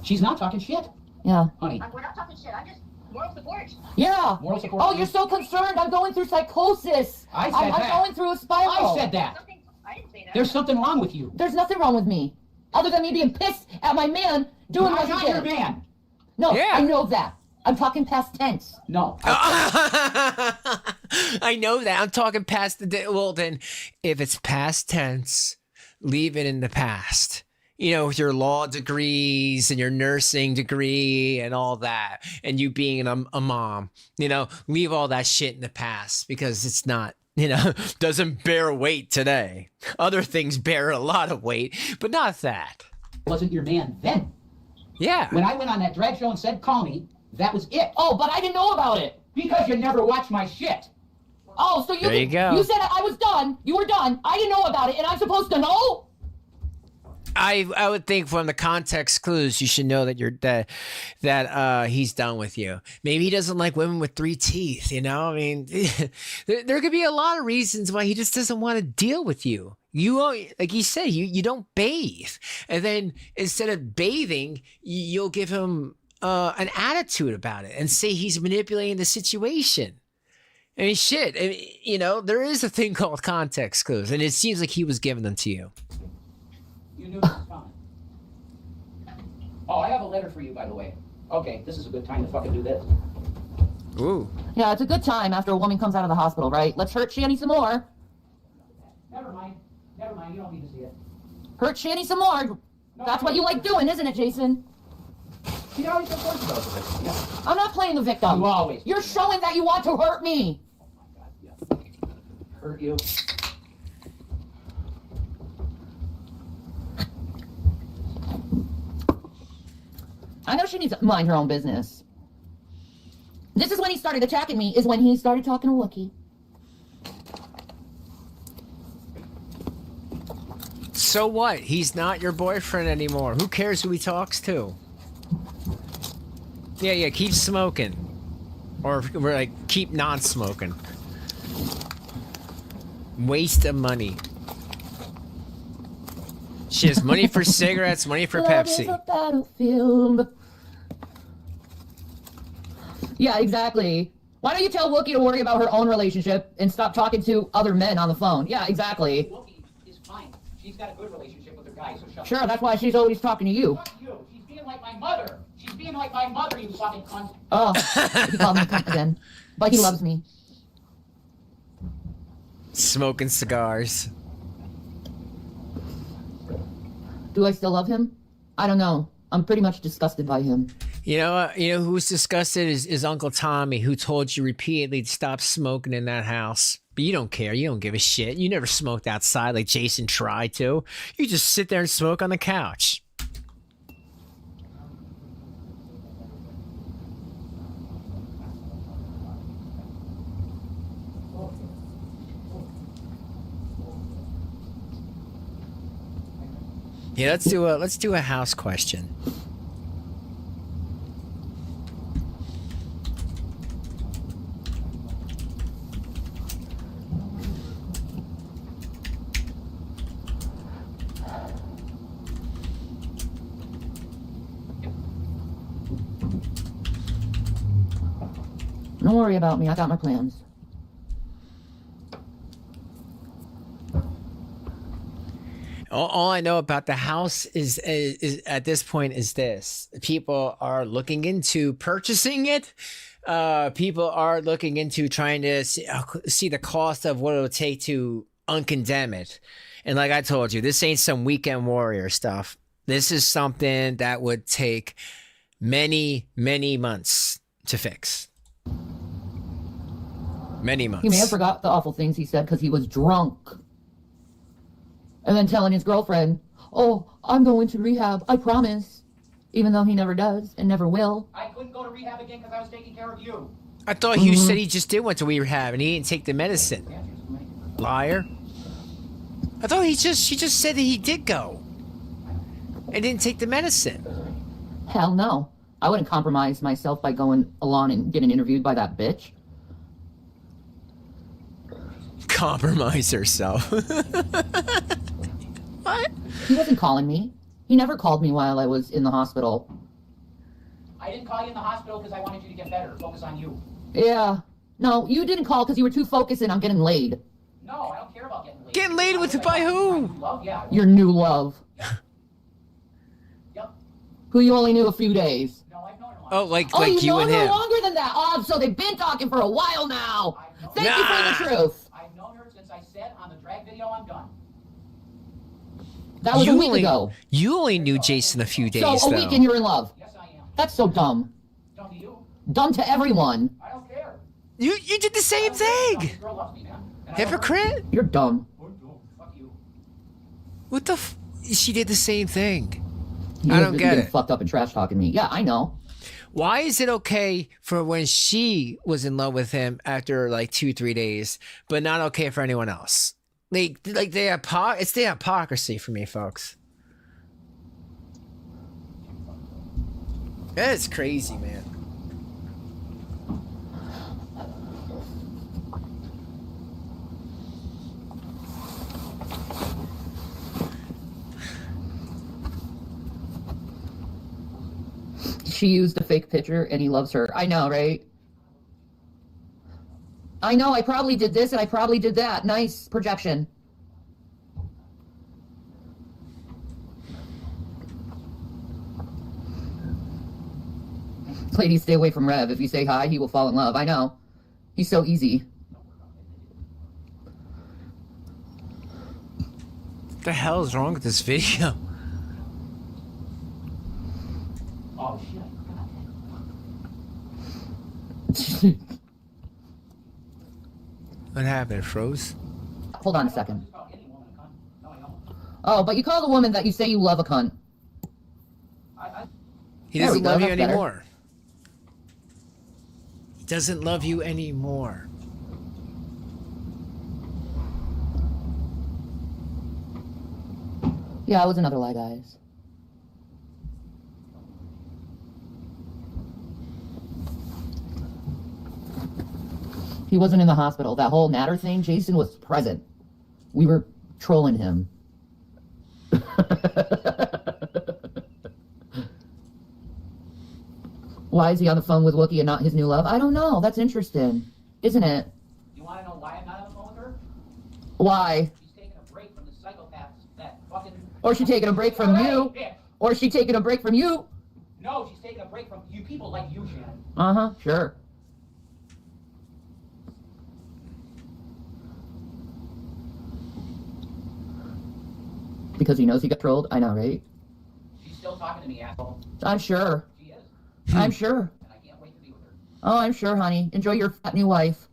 She's not talking shit. Yeah. Honey. We're not talking shit. I'm just moral support. Yeah. Moral support. Oh, you're so concerned. I'm going through psychosis. I said I'm that. going through a spiral. I said that. Something, I didn't say that. There's something wrong with you. There's nothing wrong with me. Other than me being pissed at my man doing what I'm he not your did. man. No, Yeah. I know that. I'm talking past tense. No. I know that. I'm talking past the day. Well, then, if it's past tense, leave it in the past. You know, with your law degrees and your nursing degree and all that, and you being a mom, you know, leave all that shit in the past because it's not, you know, doesn't bear weight today. Other things bear a lot of weight, but not that. Wasn't your man then. Yeah. When I went on that drag show and said, call me, that was it. Oh, but I didn't know about it. Because you never watched my shit. Oh, so There you go. You said I was done. You were done. I didn't know about it, and I'm supposed to know? I would think from the context clues you should know that he's done with you. Maybe he doesn't like women with 3 teeth, you know? I mean, there could be a lot of reasons why he just doesn't want to deal with you. You, like you said, you don't bathe. And then instead of bathing, you'll give him an attitude about it and say he's manipulating the situation. I mean, shit, you know, there is a thing called context clues, and it seems like he was giving them to you. You knew it was coming. Oh, I have a letter for you, by the way. Okay, this is a good time to fucking do this. Ooh. Yeah, it's a good time after a woman comes out of the hospital, right? Let's hurt Shanny some more. Never mind. Never mind, you don't need to see it. Hurt Shanny some more. That's what you like doing, isn't it, Jason? She always supports those of it. Yeah. I'm not playing the victim. You always. You're showing that you want to hurt me. Oh my God, yeah. Hurt you. I know she needs to mind her own business. This is when he started attacking me, is when he started talking to Wookie. So what? He's not your boyfriend anymore. Who cares who he talks to? Yeah, keep smoking. Or we're like, keep non-smoking. Waste of money. She has money for cigarettes, money for Love is Pepsi. a battlefield. Yeah, exactly. Why don't you tell Wookie to worry about her own relationship and stop talking to other men on the phone? Yeah, exactly. Wookie is fine. She's got a good relationship with her guy, so shut Sure, up. that's why she's always talking to you. Fuck you. She's being like my mother. She's being like my mother, you fucking cunt. Oh, he called me a cunt again. But he loves me. Smoking cigars. Do I still love him? I don't know. I'm pretty much disgusted by him. You know who's disgusted is Uncle Tommy, who told you repeatedly to stop smoking in that house. But you don't care. You don't give a shit. You never smoked outside like Jason tried to. You just sit there and smoke on the couch. Yeah, let's do a house question. Don't worry about me. I got my plans. All I know about the house is at this point is this: people are looking into purchasing it. People are looking into trying to see the cost of what it would take to uncondemn it. And like I told you, this ain't some weekend warrior stuff. This is something that would take many, many months to fix. Many months. He may have forgot the awful things he said because he was drunk. And then telling his girlfriend, oh, I'm going to rehab, I promise. Even though he never does and never will. I couldn't go to rehab again because I was taking care of you. I thought you said he just did went to rehab and he didn't take the medicine. Liar. I thought she just said that he did go and didn't take the medicine. Hell no. I wouldn't compromise myself by going along and getting interviewed by that bitch. Compromise herself. What? He wasn't calling me. He never called me while I was in the hospital. I didn't call you in the hospital because I wanted you to get better. Focus on you. Yeah. No, you didn't call because you were too focused on getting laid. No, I don't care about getting laid. Getting laid with by who? Love, yeah. Your new love. Yep. Who you only knew a few days. No, I've known her a Oh, like you've you known and her him. longer than that. Oh, so they've been talking for a while now. Thank you for the truth. I've known her since I said on the drag video I'm done. That was a week ago. You only knew Jason a few days, So a week and you're in love. Yes, I am. That's so dumb. Dumb to you. Dumb to everyone. I don't care. You did the same This thing. girl loves me, man. And I love her. Hypocrite. You're dumb. Fuck you. What the? She did the same thing. You I don't was get getting it. fucked up and trash talking me. Yeah, I know. Why is it okay for when she was in love with him after like 2-3 days, but not okay for anyone else? It's the hypocrisy for me, folks. That's crazy, man. She used a fake picture and he loves her. I know, right? I know, I probably did this and I probably did that. Nice projection. Ladies, stay away from Rev. If you say hi, he will fall in love. I know. He's so easy. What the hell is wrong with this video? Oh, shit. I forgot. What happened? It froze? Hold on a second. Just call any woman a cunt. No, I don't. Oh, but you call the woman that you say you love a cunt. He There we doesn't go, love you that's better. anymore. He doesn't love you anymore. Yeah, it was another lie, guys. He wasn't in the hospital. That whole Natter thing, Jason was present. We were trolling him. Why is he on the phone with Wookiee and not his new love? I don't know. That's interesting, isn't it? You want to know why I'm not on the phone with her? Why? She's taking a break from the psychopaths that fucking... Or she taking a break from you? Bitch. Or she taking a break from you? No, she's taking a break from you people like you, Shannon. Uh-huh, sure. Because he knows he got trolled? I know, right? She's still talking to me, asshole. I'm sure. She is. I'm sure. And I can't wait to be with her. Oh, I'm sure, honey. Enjoy your fat new wife.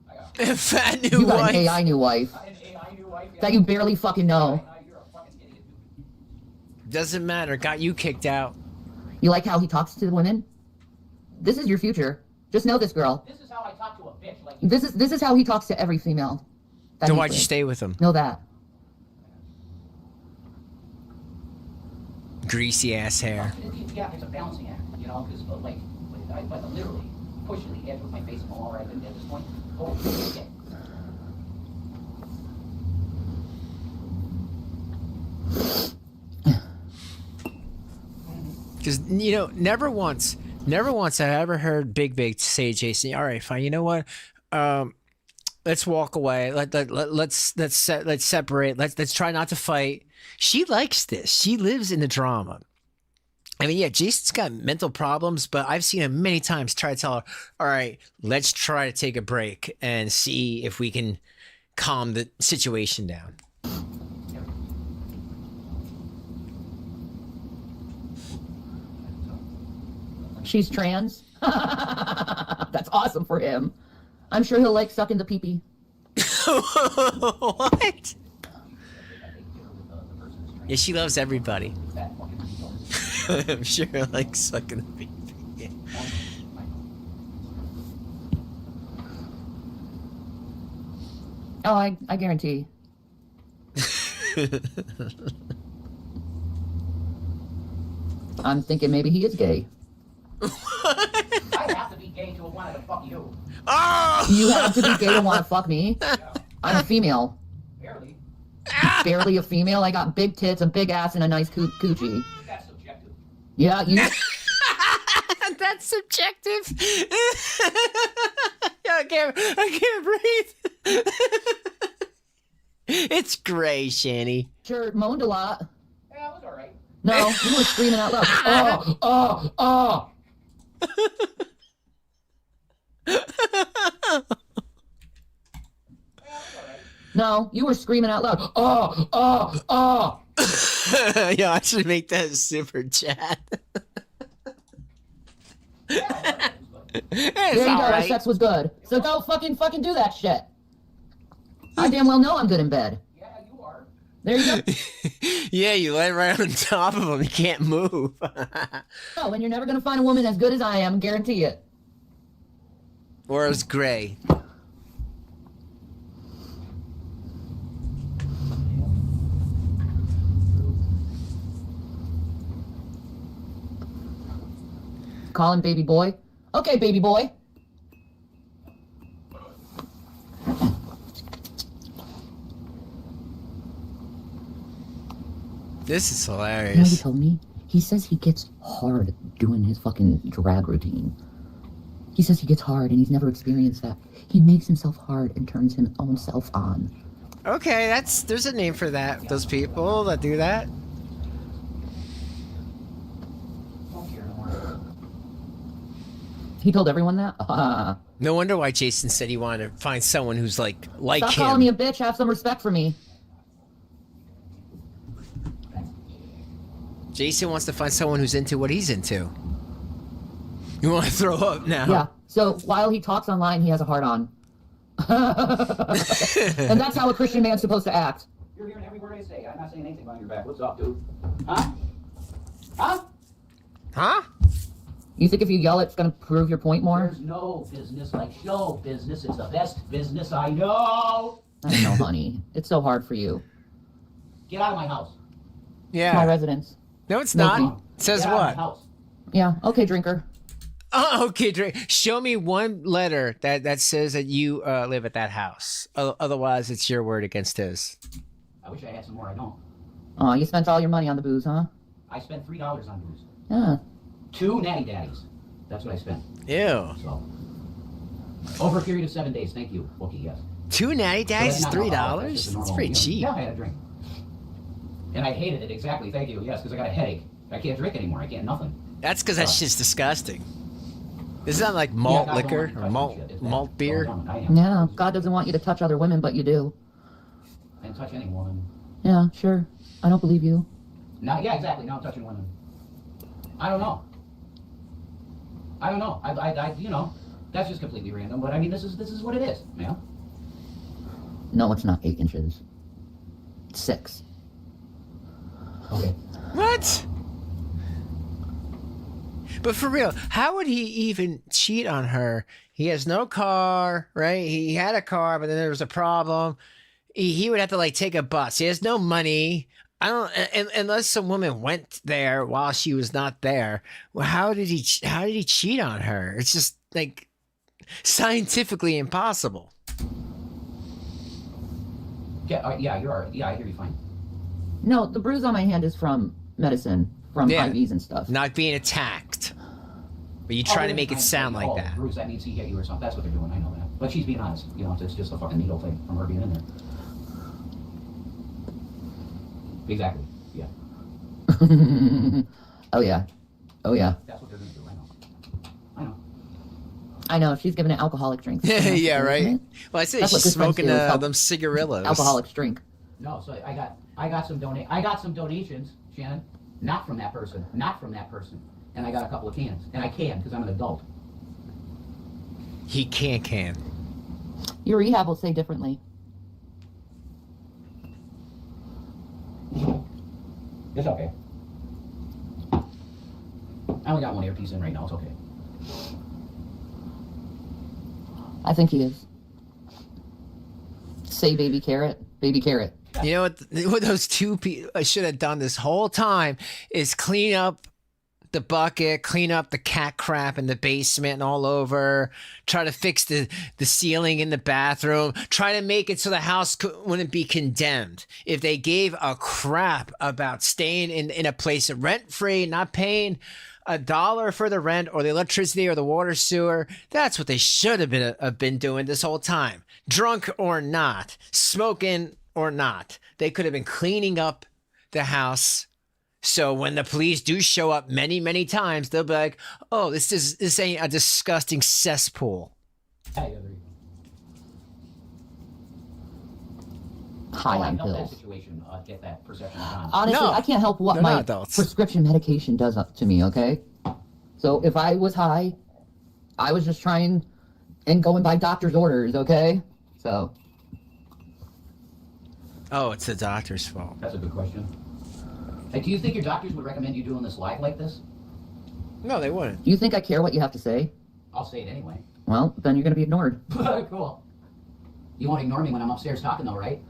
I got Fat new You got wife. an AI new wife an AI new wife. Yeah. that you barely fucking know. You're a fucking idiot, dude. Doesn't matter. Got you kicked out. You like how he talks to the women? This is your future. Just know this, girl. This is how I talk to a bitch like you. This is how he talks to every female. that Then he's why'd you with. stay with him? Know that. Greasy ass hair. Yeah, it's a balancing act, you know, because like I literally pushing the edge with my face from all right at this point. Oh, shit. Because, you know, never once have I ever heard Big say, Jason, all right, fine, you know what? Let's walk away. Let's separate. Let's try not to fight. She likes this. She lives in the drama. I mean, yeah, Jason's got mental problems, but I've seen him many times try to tell her, all right, let's try to take a break and see if we can calm the situation down. She's trans. That's awesome for him. I'm sure he'll like sucking the pee-pee. What? Yeah, she loves everybody. I'm sure I like sucking the baby. Yeah. Oh, I guarantee. I'm thinking maybe he is gay. I have to be gay to want to fuck you. Oh! You have to be gay to want to fuck me? I'm a female. Barely. Barely a female. I got big tits, a big ass, and a nice coochie. That's subjective. Yeah, you... That's subjective. I can't breathe. It's gray, Shanny. sure moaned a lot. Yeah, it was alright. No, you were screaming out loud. Oh, oh, oh. No, you were screaming out loud. Oh, oh, oh. Yo, I should make that a super chat. It's There you go. Our alright. sex was good. So go fucking do that shit. I damn well know I'm good in bed. Yeah, you are. There you go. Yeah, you lay right on top of him. He can't move. Oh, and you're never gonna find a woman as good as I am, guarantee it. Or as gray. Call him baby boy. Okay, baby boy. This is You know what he hilarious. told me? He says he gets hard doing his fucking drag routine. He says he gets hard and he's never experienced that. He makes himself hard and turns his own self on. Okay, there's a name for that. Those people that do that. Don't care no more. He told everyone that? No wonder why Jason said he wanted to find someone who's like Stop calling me him. a bitch. Have some respect for me. Jason wants to find someone who's into what he's into. You want to throw up now? Yeah. So while he talks online, he has a heart on. And that's how a Christian man's supposed to act. You're hearing every word I say. I'm not saying anything behind your back. What's up, dude? Huh? Huh? Huh? You think if you yell, it's gonna prove your point more? There's no business like show business. It's the best business I know. I know, honey. It's so hard for you. Get out of my house. My Yeah. residence. No, it's No, not. no. It says Get out of my what? house. Yeah. Okay, drinker. Oh, okay, Drake. Show me one letter that says that you live at that house. Otherwise, it's your word against his. I wish I had some more. I don't. Oh, you spent all your money on the booze, huh? I spent $3 on booze. Yeah. 2 natty daddies. That's what I spent. Ew. So over a period of 7 days. Thank you, Bookie. Yes. 2 natty daddies is Not alcoholic, $3. just a That's normal pretty meal. cheap. Yeah, I had a drink. And I hated it, exactly, thank you, yes, because I got a headache. I can't drink anymore, I can't nothing. That's because that shit's disgusting. This is not like Yeah, malt God don't liquor want me to or touch malt that shit. It's bad. malt beer. Oh, no, I am. Yeah. God doesn't want you to touch other women, but you do. I didn't touch any woman. Yeah, sure. I don't believe you. Now, yeah, exactly, now I'm touching women. I don't know. I you know, that's just completely random, but I mean, this is what it is, man. No, it's not 8 inches. It's 6. Okay. What? But for real, how would he even cheat on her? He has no car, right? He had a car, but then there was a problem. He would have to like take a bus. He has no money. I don't, unless some woman went there while she was not there. Well, how did he cheat on her? It's just like scientifically impossible. Yeah, yeah, you're alright. Yeah, I hear you fine. No, the bruise on my hand is from medicine, from Yeah. IVs and stuff. Not being attacked. But you try to make it sound like that. Bruce, that means he hit you or something. That's what they're doing, I know that. But she's being honest. You know, it's just a fucking needle thing from her being in there. Exactly. Yeah. Oh yeah. Oh yeah. That's what they're gonna do, I know. I know. I know. She's giving it alcoholic drinks. Yeah, right. Well, I said That's what she's good friends smoking do, is help them cigarillos. Alcoholics drink. No, so I got some donations, Shannon. Not from that person. Not from that person. And I got a couple of cans. And I can because I'm an adult. He can. Your rehab will say differently. It's okay. I only got one earpiece in right now. It's okay. I think he is. Say baby carrot. Baby carrot. You know what those two people should have done this whole time is clean up the bucket, clean up the cat crap in the basement and all over, try to fix the ceiling in the bathroom, try to make it so the house wouldn't be condemned. If they gave a crap about staying in a place rent-free, not paying $1 for the rent or the electricity or the water sewer, that's what they should have been doing this whole time. Drunk or not, smoking or not, they could have been cleaning up the house So when the police do show up many, many times, they'll be like, "Oh, this ain't a disgusting cesspool." Hey, there you go. High Oh, I on know that pills. situation. Get that perception of time. Honestly, No, I can't help what they're my not adults. prescription medication does up to me, okay? So if I was high, I was just trying and going by doctor's orders, okay? So, Oh, it's the doctor's fault. That's a good question. Hey, do you think your doctors would recommend you doing this live like this? No, they wouldn't. do you think I care what you have to say? I'll say it anyway. Well, then you're gonna be ignored. Cool. You won't ignore me when I'm upstairs talking though, right?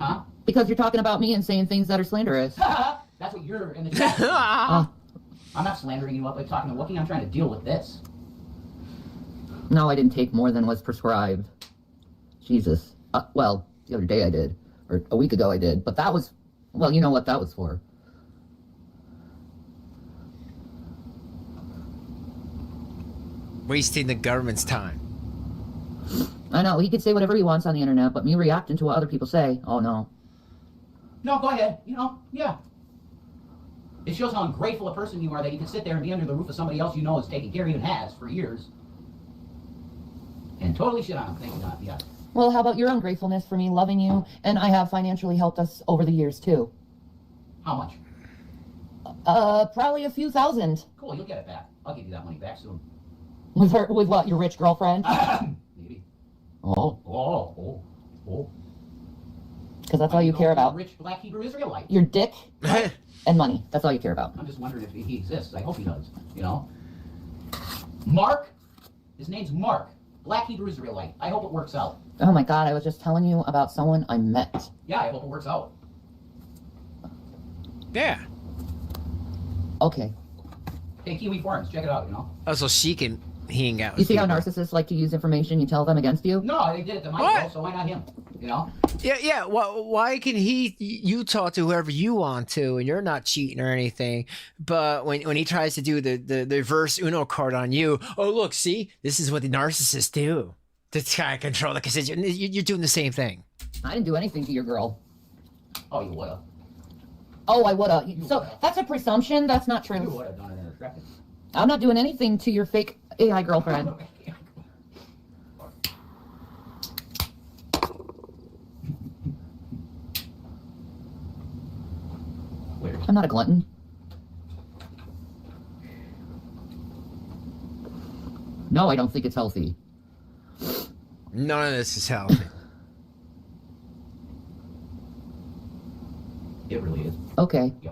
Huh? Because you're talking about me and saying things that are slanderous. That's what you're in the chat. Uh, I'm not slandering you up like talking to Wookie. I'm trying to deal with this. no, I didn't take more than was prescribed. Jesus. Well, the other day I did. Or a week ago I did. But that was, well, you know what that was for. Wasting the government's time. I know, he can say whatever he wants on the internet, but me reacting to what other people say, oh no. No, go ahead. You know, yeah. It shows how ungrateful a person you are that you can sit there and be under the roof of somebody else you know is taking care of you and has for years. And totally shit on them. Thank you, God. Yeah. Well, how about your ungratefulness for me loving you, and I have financially helped us over the years too. How much? Probably a few thousand. Cool, you'll get it back. I'll give you that money back soon. With what, your rich girlfriend? Maybe. Oh, Oh. because that's all you care about. Rich black Hebrew Israelite. Your dick and money. That's all you care about. I'm just wondering if he exists. I hope he does. You know? Mark? His name's Mark. Black Hebrew Israelite. I hope it works out. Oh my God, I was just telling you about someone I met. Yeah, I hope it works out. Yeah. Okay. Hey, Kiwi Forums, check it out, you know? Also, she can hang out. You with see how people. narcissists like to use information you tell them against you? No, they did it to Michael, so why not him? You know? Yeah. Why can you talk to whoever you want to, and you're not cheating or anything? But when he tries to do the reverse Uno card on you, oh look, see, this is what the narcissists do to try to control the constitution. You're doing the same thing. I didn't do anything to your girl. Oh, you would've. Oh, I would've. So would've. that's a presumption. That's not You true. would've done it in a second. I'm not doing anything to your fake AI girlfriend. Weird. I'm not a glutton. No, I don't think it's healthy. None of this is healthy. It really is. Okay. Yeah.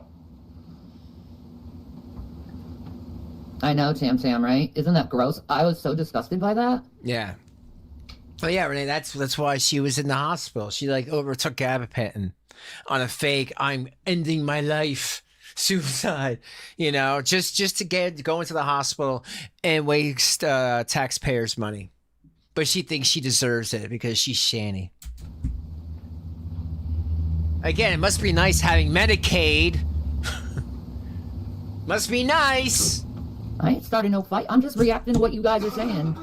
I know, Tam, right? Isn't that gross? I was so disgusted by that. Yeah. But yeah, Renee, that's why she was in the hospital. She like overtook gabapentin on a fake "I'm ending my life" suicide, you know, just to go into the hospital and waste taxpayers' money. But she thinks she deserves it because she's Shanny. Again, it must be nice having Medicaid. Must be nice. I ain't starting no fight. I'm just reacting to what you guys are saying.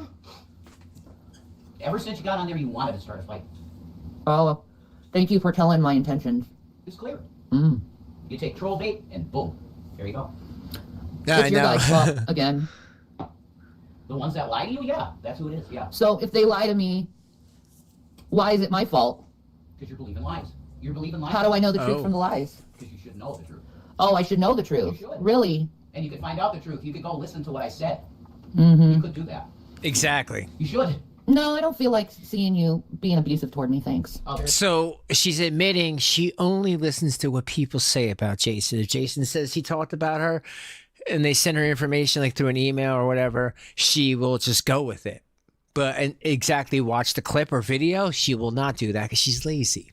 Ever since you got on there, you wanted to start a fight. Oh, thank you for telling my intentions. It's clear. Mm. You take troll bait, and boom. There you go. Yeah, It's your guys' fault again. The ones that lie to you, yeah. That's who it is, yeah. So if they lie to me, why is it my fault? Because you're believing lies. You're believing lies. How do I know the truth Oh. from the lies? Because you should know the truth. Oh, I should know the truth. You should. Really? And you could find out the truth. You could go listen to what I said. Mm-hmm. You could do that. Exactly. You should. No, I don't feel like seeing you being abusive toward me, thanks. Oh, there's So she's admitting she only listens to what people say about Jason. If Jason says he talked about her and they send her information like through an email or whatever, she will just go with it. But and exactly watch the clip or video, she will not do that because she's lazy.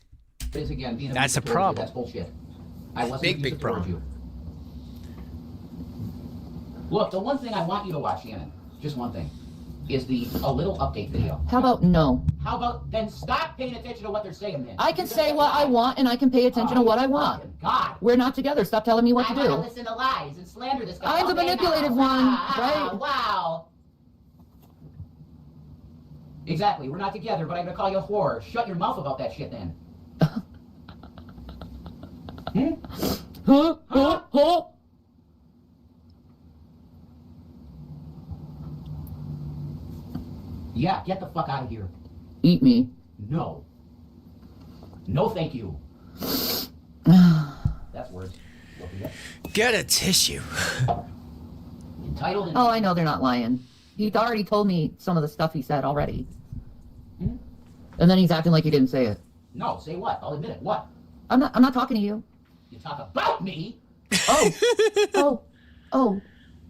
Is again being That's abusive a towards you, problem. That's bullshit. I wasn't Big abusive problem. towards you. Look, the one thing I want you to watch, Shannon, just one thing, is a little update video. How about no? How about then stop paying attention to what they're saying then? I can say what I want and I can pay attention to what I want. Fucking God. We're not together. Stop telling me what to I want to do. listen to lies and slander this guy. I'm the all day manipulative now. one, Ah, right? Wow. Exactly. We're not together, but I'm gonna call you a whore. Shut your mouth about that shit then. Huh? Huh? Huh? Yeah, get the fuck out of here. Eat me. No. No, thank you. That's words. Get a tissue. Entitled and... Oh, I know they're not lying. He's already told me some of the stuff he said already. Hmm? And then he's acting like he didn't say it. No, say what? I'll admit it. What? I'm not talking to you. You talk about me? Oh.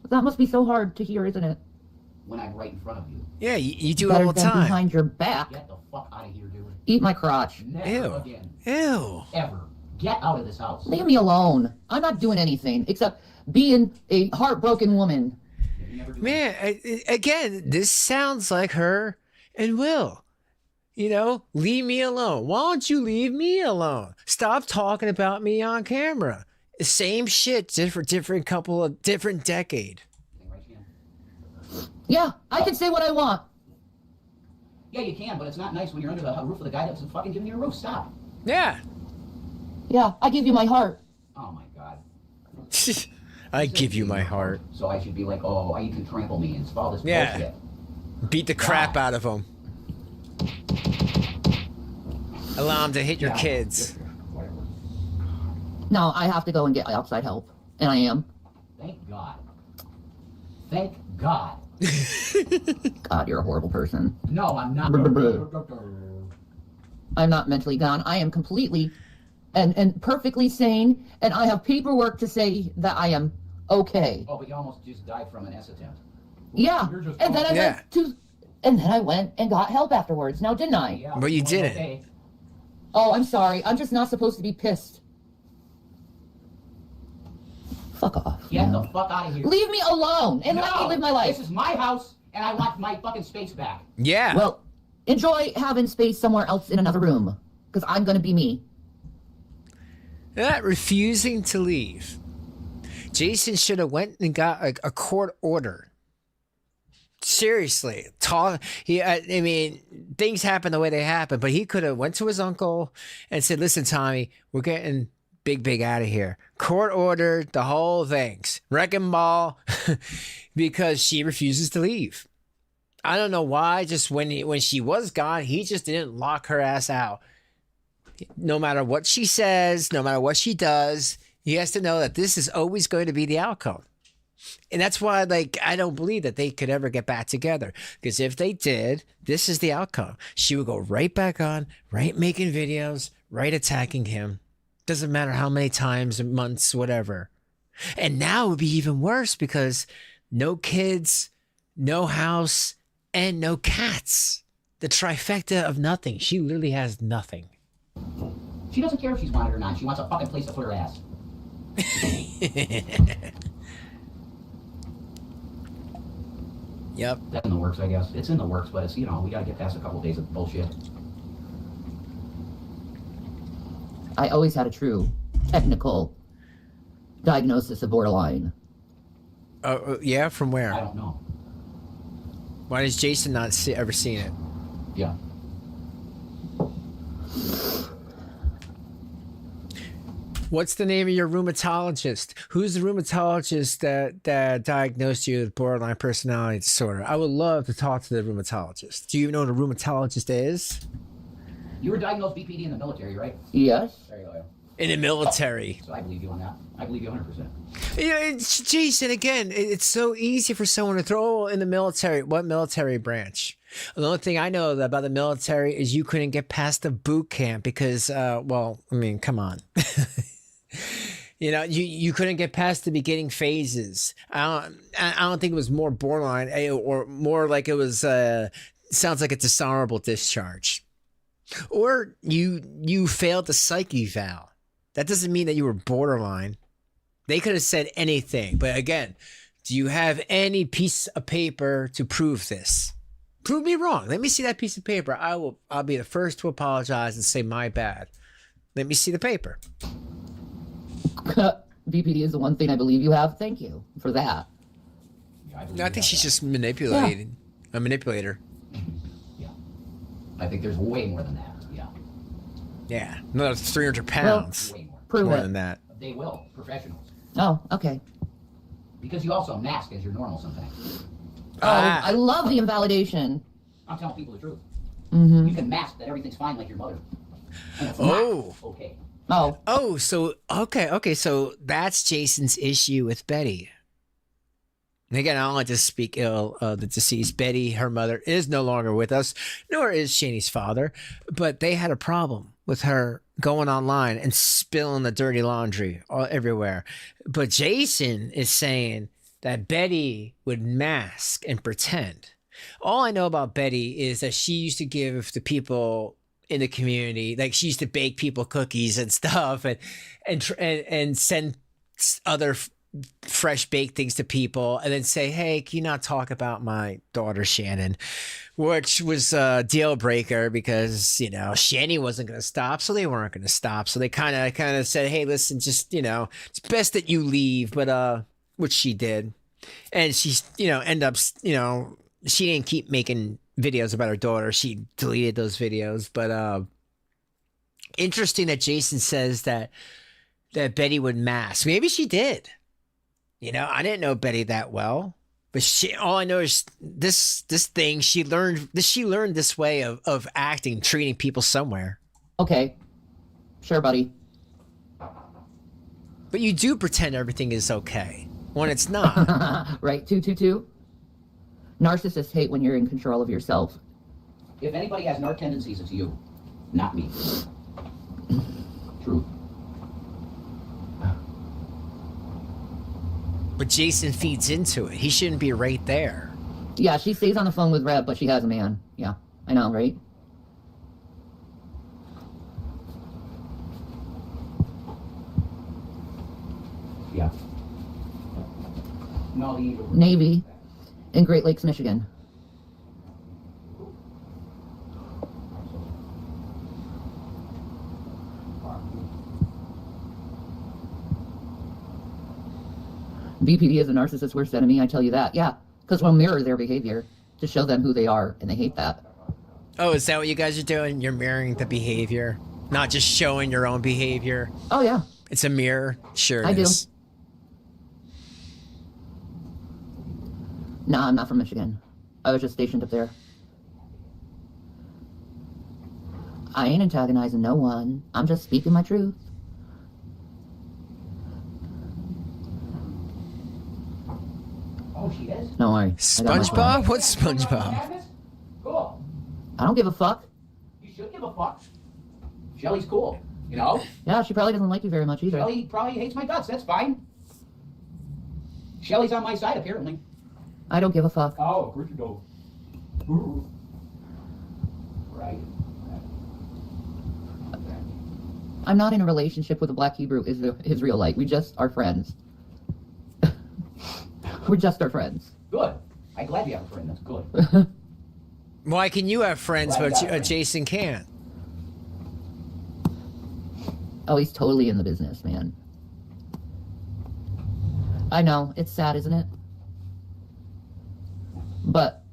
That must be so hard to hear, isn't it? When I'm right in front of you. Yeah, you do it Better all the than time. behind your back. Get the fuck out of here, dude. Eat my crotch. Never Ew. again. Ew. Ever. Get out of this house. Leave me alone. I'm not doing anything except being a heartbroken woman. You never do Man, again, this sounds like her and Will. You know, leave me alone. Why don't you leave me alone? Stop talking about me on camera. Same shit, different couple of different decade. anything, right, Shan? Yeah, I can say what I want. Yeah, you can, but it's not nice when you're under the roof of the guy that's fucking giving you a roof. Stop. Yeah. Yeah, I give you my heart. Oh my god. I give you my heart. So I should be like, oh, you can trample me and all this Yeah. bullshit. Beat the crap out of him. Allow him to hit your Yeah. kids. Whatever. No, I have to go and get outside help. And I am. Thank God. Thank God. God, you're a horrible person. No, I'm not. I'm not mentally gone. I am completely and perfectly sane, and I have paperwork to say that I am okay. Oh, but you almost just died from an S attempt. Yeah. You're just And then I Yeah. went to and then I went and got help afterwards. Now didn't I? Yeah, But you well, didn't. okay. Oh, I'm sorry. I'm just not supposed to be pissed. Fuck off. Get the fuck out of here. Leave me alone and let me No, live my life. This is my house, and I want my fucking space back. Yeah. Well, enjoy having space somewhere else in another room. Because I'm going to be me. That refusing to leave. Jason should have went and got a court order. Seriously, I mean, things happen the way they happen, but he could have went to his uncle and said, "Listen, Tommy, we're getting big out of here. Court ordered the whole things, wrecking ball," because she refuses to leave. I don't know why. Just when she was gone, he just didn't lock her ass out. No matter what she says, no matter what she does, he has to know that this is always going to be the outcome. And that's why, like, I don't believe that they could ever get back together. Because if they did, this is the outcome. She would go right back on, right making videos, right attacking him. Doesn't matter how many times, months, whatever. And now it would be even worse because no kids, no house, and no cats. The trifecta of nothing. She literally has nothing. She doesn't care if she's wanted or not. She wants a fucking place to put her ass. Yep. That's in the works, I guess. It's in the works, but it's, you know, we gotta get past a couple days of bullshit. I always had a true technical diagnosis of borderline. Yeah, from I where? don't know. Why does Jason not ever seen it? Yeah. What's the name of your rheumatologist? Who's the rheumatologist that diagnosed you with borderline personality disorder? I would love to talk to the rheumatologist. Do you even know what a rheumatologist is? You were diagnosed BPD in the military, right? Yes. There you go. In the military. So I believe you on that. I believe you 100%. You know, Jason, again, it's so easy for someone to throw in the military. What military branch? The only thing I know about the military is you couldn't get past the boot camp because, well, I mean, come on. You know, you couldn't get past the beginning phases. I don't think it was more borderline or more like it was, sounds like a dishonorable discharge. Or you failed the psych eval. That doesn't mean that you were borderline. They could have said anything. But again, do you have any piece of paper to prove this? Prove me wrong. Let me see that piece of paper. I'll be the first to apologize and say my bad. Let me see the paper. BPD is the one thing I believe you have. Thank you for that. Yeah, believe No, I you think have she's that. just manipulating. A manipulator. Yeah. I think there's way more than that. Yeah. Yeah. Another 300 pounds. Way more. Prove More it. than that. They will. Professionals. Oh, okay. Because you also mask as your normal sometimes. Oh, I love the invalidation. I'm telling people the truth. Mm-hmm. You can mask that everything's fine like your mother. And it's Oh. not okay. Oh. Oh, so okay, so that's Jason's issue with Betty. And again, I don't like to speak ill of the deceased. Betty, her mother, is no longer with us, nor is Shanny's father, but they had a problem with her going online and spilling the dirty laundry everywhere. But Jason is saying that Betty would mask and pretend. All I know about Betty is that she used to give the people in the community, like she used to bake people cookies and stuff, and send other fresh baked things to people, and then say, "Hey, can you not talk about my daughter Shannon?" Which was a deal breaker because Shanny wasn't going to stop, so they weren't going to stop. So they kind of said, "Hey, listen, just it's best that you leave," but which she did, and she's end up she didn't keep making videos about her daughter. She deleted those videos. But interesting that Jason says that Betty would mask. Maybe she did. I didn't know Betty that well. But all I know is this thing she learned this way of acting, treating people somewhere. Okay. Sure, buddy. But you do pretend everything is okay when it's not. Right, 222. Narcissists hate when you're in control of yourself. If anybody has narc tendencies, it's you, not me. Truth. But Jason feeds into it. He shouldn't be right there. Yeah, she stays on the phone with Rev, but she has a man. Yeah, I know, right? Yeah. No, the Navy in Great Lakes, Michigan. BPD is a narcissist's worst enemy, I tell you that. Yeah, because we'll mirror their behavior to show them who they are, and they hate that. Oh, is that what you guys are doing? You're mirroring the behavior, not just showing your own behavior. Oh, yeah. It's a mirror. Sure it I do. is. Nah, I'm not from Michigan. I was just stationed up there. I ain't antagonizing no one. I'm just speaking my truth. Oh, she is? Don't worry. I got my phone. SpongeBob? What's SpongeBob? Cool. I don't give a fuck. You should give a fuck. Shelly's cool, you know? Yeah, she probably doesn't like you very much either. Shelly probably hates my guts, that's fine. Shelly's on my side, apparently. I don't give a fuck. Oh, of course you don't. Ooh. Right. I'm not in a relationship with a black Hebrew Israelite. We just are friends. We're just our friends. Good. I'm glad you have a friend. That's good. Why can you have friends, Well, but I got it. Jason can't? Oh, he's totally in the business, man. I know. It's sad, isn't it? But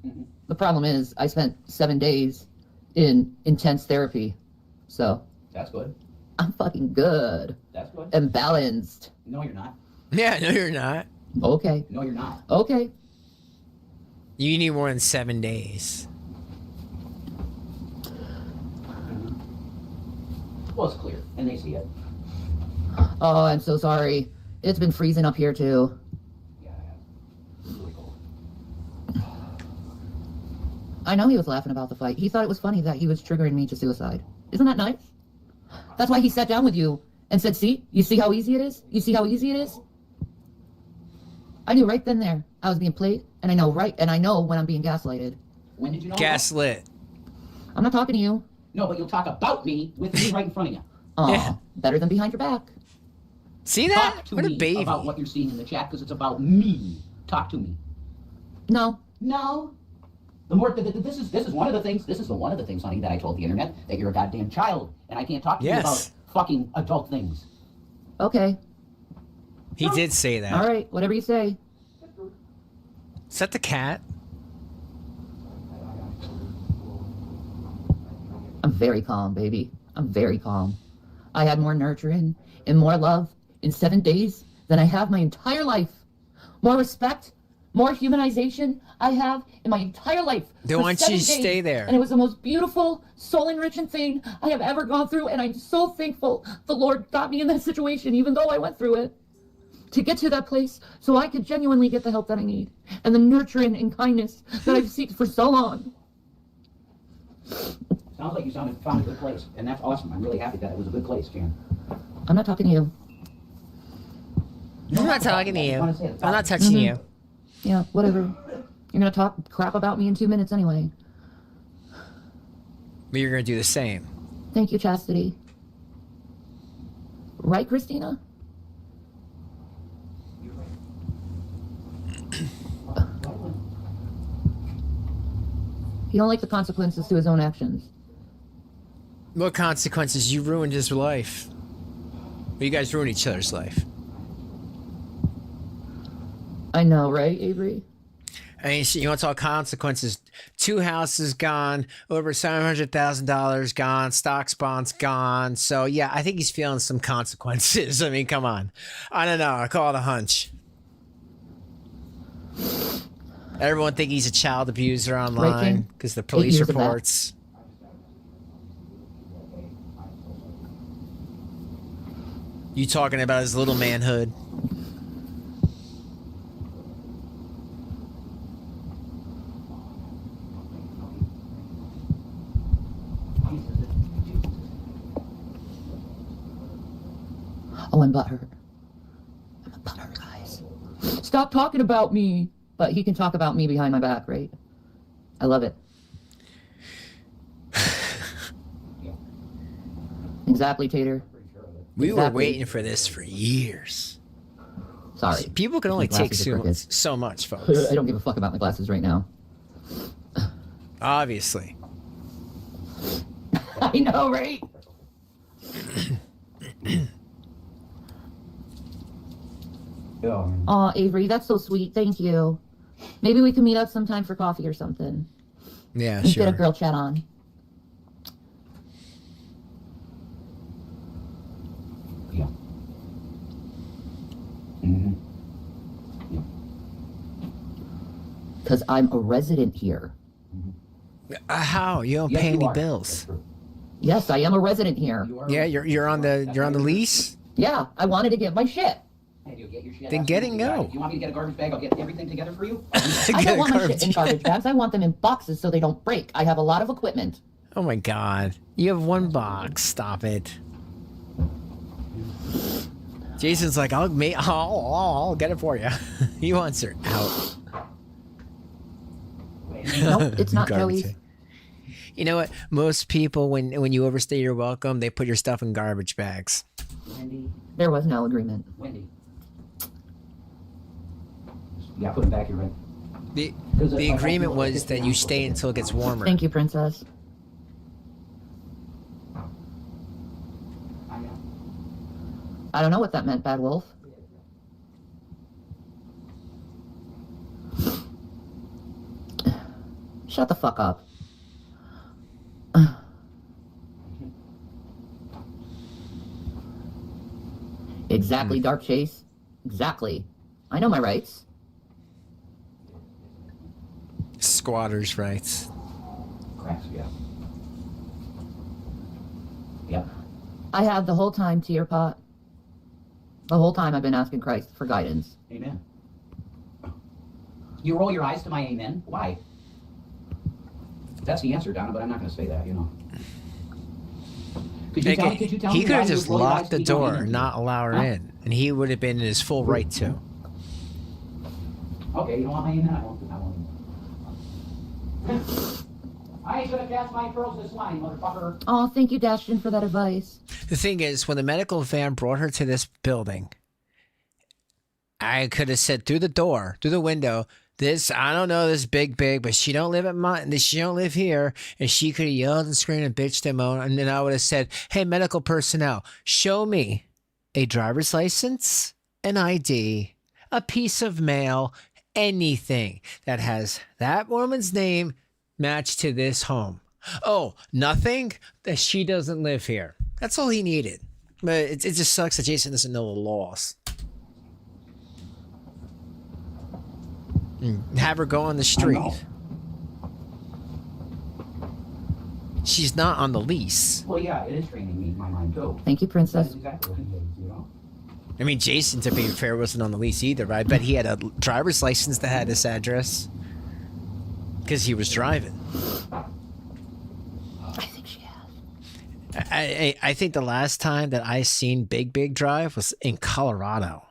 the problem is, I spent 7 days in intense therapy. So, That's good. I'm fucking good. That's good. And balanced. No, you're not. Yeah, no, you're not. Okay. No, you're not. Okay. You need more than 7 days. Well, it's clear, and they see it. Oh, I'm so sorry. It's been freezing up here, too. Yeah, it's really cold. I know he was laughing about the fight. He thought it was funny that he was triggering me to suicide. Isn't that nice? That's why he sat down with you and said, see? You see how easy it is? You see how easy it is? I knew right then there I was being played, and I know when I'm being gaslighted. When did you know? Gaslit. I'm not talking to you. No, but you'll talk about me with me right in front of you. Aw, Yeah. better than behind your back. See that? Talk to What a me baby. about what you're seeing in the chat, because it's about me. Talk to me. No. No. The more this is one of the things. This is one of the things, honey, that I told the internet, that you're a goddamn child, and I can't talk to you about Yes. fucking adult things. Okay. He did say that. All right. Whatever you say. Is that the cat? I'm very calm, baby. I'm very calm. I had more nurturing and more love in 7 days than I have my entire life. More respect more humanization I have in my entire life. Then for why don't 7 you days. stay there? And it was the most beautiful, soul-enriching thing I have ever gone through, and I'm so thankful the Lord got me in that situation, even though I went through it, to get to that place so I could genuinely get the help that I need and the nurturing and kindness that I've sought for so long. Sounds like you found a good place, and that's awesome. I'm really happy that it was a good place, Jan. I'm not talking to you. I'm not talking to you. I'm not touching you. Yeah, whatever. You're gonna talk crap about me in 2 minutes anyway. But you're gonna do the same. Thank you, Chastity. Right, Christina? He don't like the consequences to his own actions. What consequences? You ruined his life. Well, you guys ruined each other's life. I know, right, Avery? I mean, you want to talk consequences? 2 houses gone, over $700,000 gone, stocks, bonds gone. So yeah, I think he's feeling some consequences. I mean, come on. I don't know. I call it a hunch. Everyone think he's a child abuser online because the police reports. You talking about his little manhood? Oh, I'm butthurt. I'm a butthurt, guys. Stop talking about me. But he can talk about me behind my back, right? I love it. Exactly, Tater. We were waiting for this for years. Sorry. People can only take so much, folks. I don't give a fuck about my glasses right now. Obviously. I know, right? Aw, Avery, that's so sweet. Thank you. Maybe we can meet up sometime for coffee or something. Yeah, Let's sure. get a girl chat on. Yeah. Mm-hmm. Because I'm a resident here. How? You don't pay any bills. Yes, I am a resident here. Yeah, you're on the lease? Yeah, I wanted to get my shit. Hey, you get your shit. Then get and go. You want me to get a garbage bag? I'll get everything together for you. I don't want my shit in garbage bags. I want them in boxes so they don't break. I have a lot of equipment. Oh my god. You have 1 box. Stop it. Jason's like, I'll get it for you. He wants her out. Nope, it's not Joey's. You know what? Most people, when you overstay your welcome, they put your stuff in garbage bags. Wendy. There was no agreement. Wendy. Yeah, put them back here, right? The agreement was that you stay until it gets warmer. Thank you, Princess. I don't know what that meant, Bad Wolf. Shut the fuck up. Exactly, Dark Chase. Exactly. I know my rights. Squatters' rights. Cracks, yeah. Yep. I have the whole time, Tearpot. The whole time I've been asking Christ for guidance. Amen. You roll your eyes to my amen? Why? That's the answer, Donna, but I'm not going to say that, you know. Could you tell me he could have why you just would roll your eyes locked to the me going door and not allow her in, and he would have been in his full right to. Okay, you don't want my amen? I won't. I ain't gonna cast my pearls this line, motherfucker. Oh, thank you, Dashton, for that advice. The thing is, when the medical van brought her to this building, I could have said through the door, through the window, I don't know this big, but she don't live she don't live here. And she could have yelled and screamed and bitched and moaned. And then I would have said, hey, medical personnel, show me a driver's license, an ID, a piece of mail, anything that has that woman's name matched to this home. Oh, nothing? That she doesn't live here. That's all he needed. But it just sucks that Jason doesn't know the laws. and have her go on the street. She's not on the lease. Well, yeah, it is training me in my mind, too. Thank you, Princess. That's exactly what it is, you know? I mean, Jason, to be fair, wasn't on the lease either, but I bet he had a driver's license that had this address. Because he was driving. I think she has. I think the last time that I seen Big drive was in Colorado.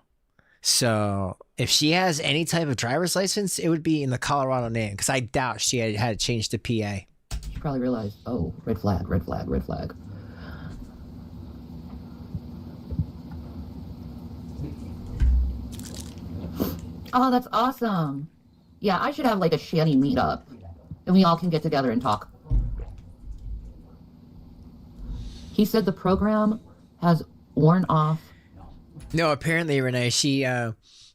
So if she has any type of driver's license, it would be in the Colorado name. Because I doubt she had changed to PA. She probably realized, oh, red flag, red flag, red flag. Oh, that's awesome. Yeah, I should have like a Shanny meetup. And we all can get together and talk. He said the program has worn off. No, apparently, Renee, she,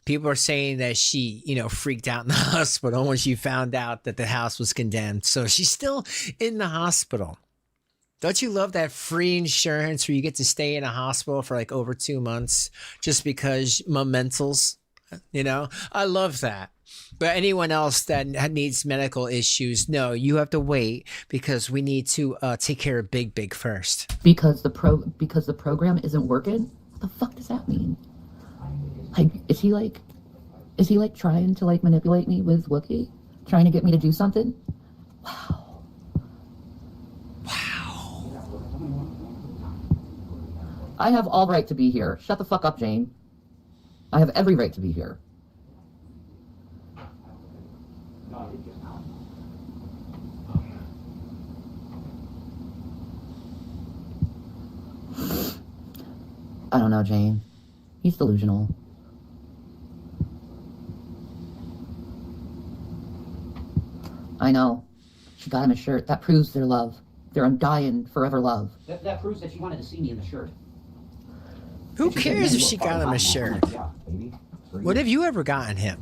people are saying that she, freaked out in the hospital when she found out that the house was condemned. So she's still in the hospital. Don't you love that free insurance where you get to stay in a hospital for like over 2 months just because momentals, I love that. But anyone else that needs medical issues, no, you have to wait because we need to take care of Big first. Because the program isn't working? What the fuck does that mean? Like, is he trying to like manipulate me with Wookiee? Trying to get me to do something? Wow. I have all right to be here. Shut the fuck up, Jane. I have every right to be here. I don't know, Jane. He's delusional. I know. She got him a shirt. That proves their love. Their undying, forever love. That proves that she wanted to see me in the shirt. Who cares if she got him a shirt? Yeah, baby. What have you ever gotten him?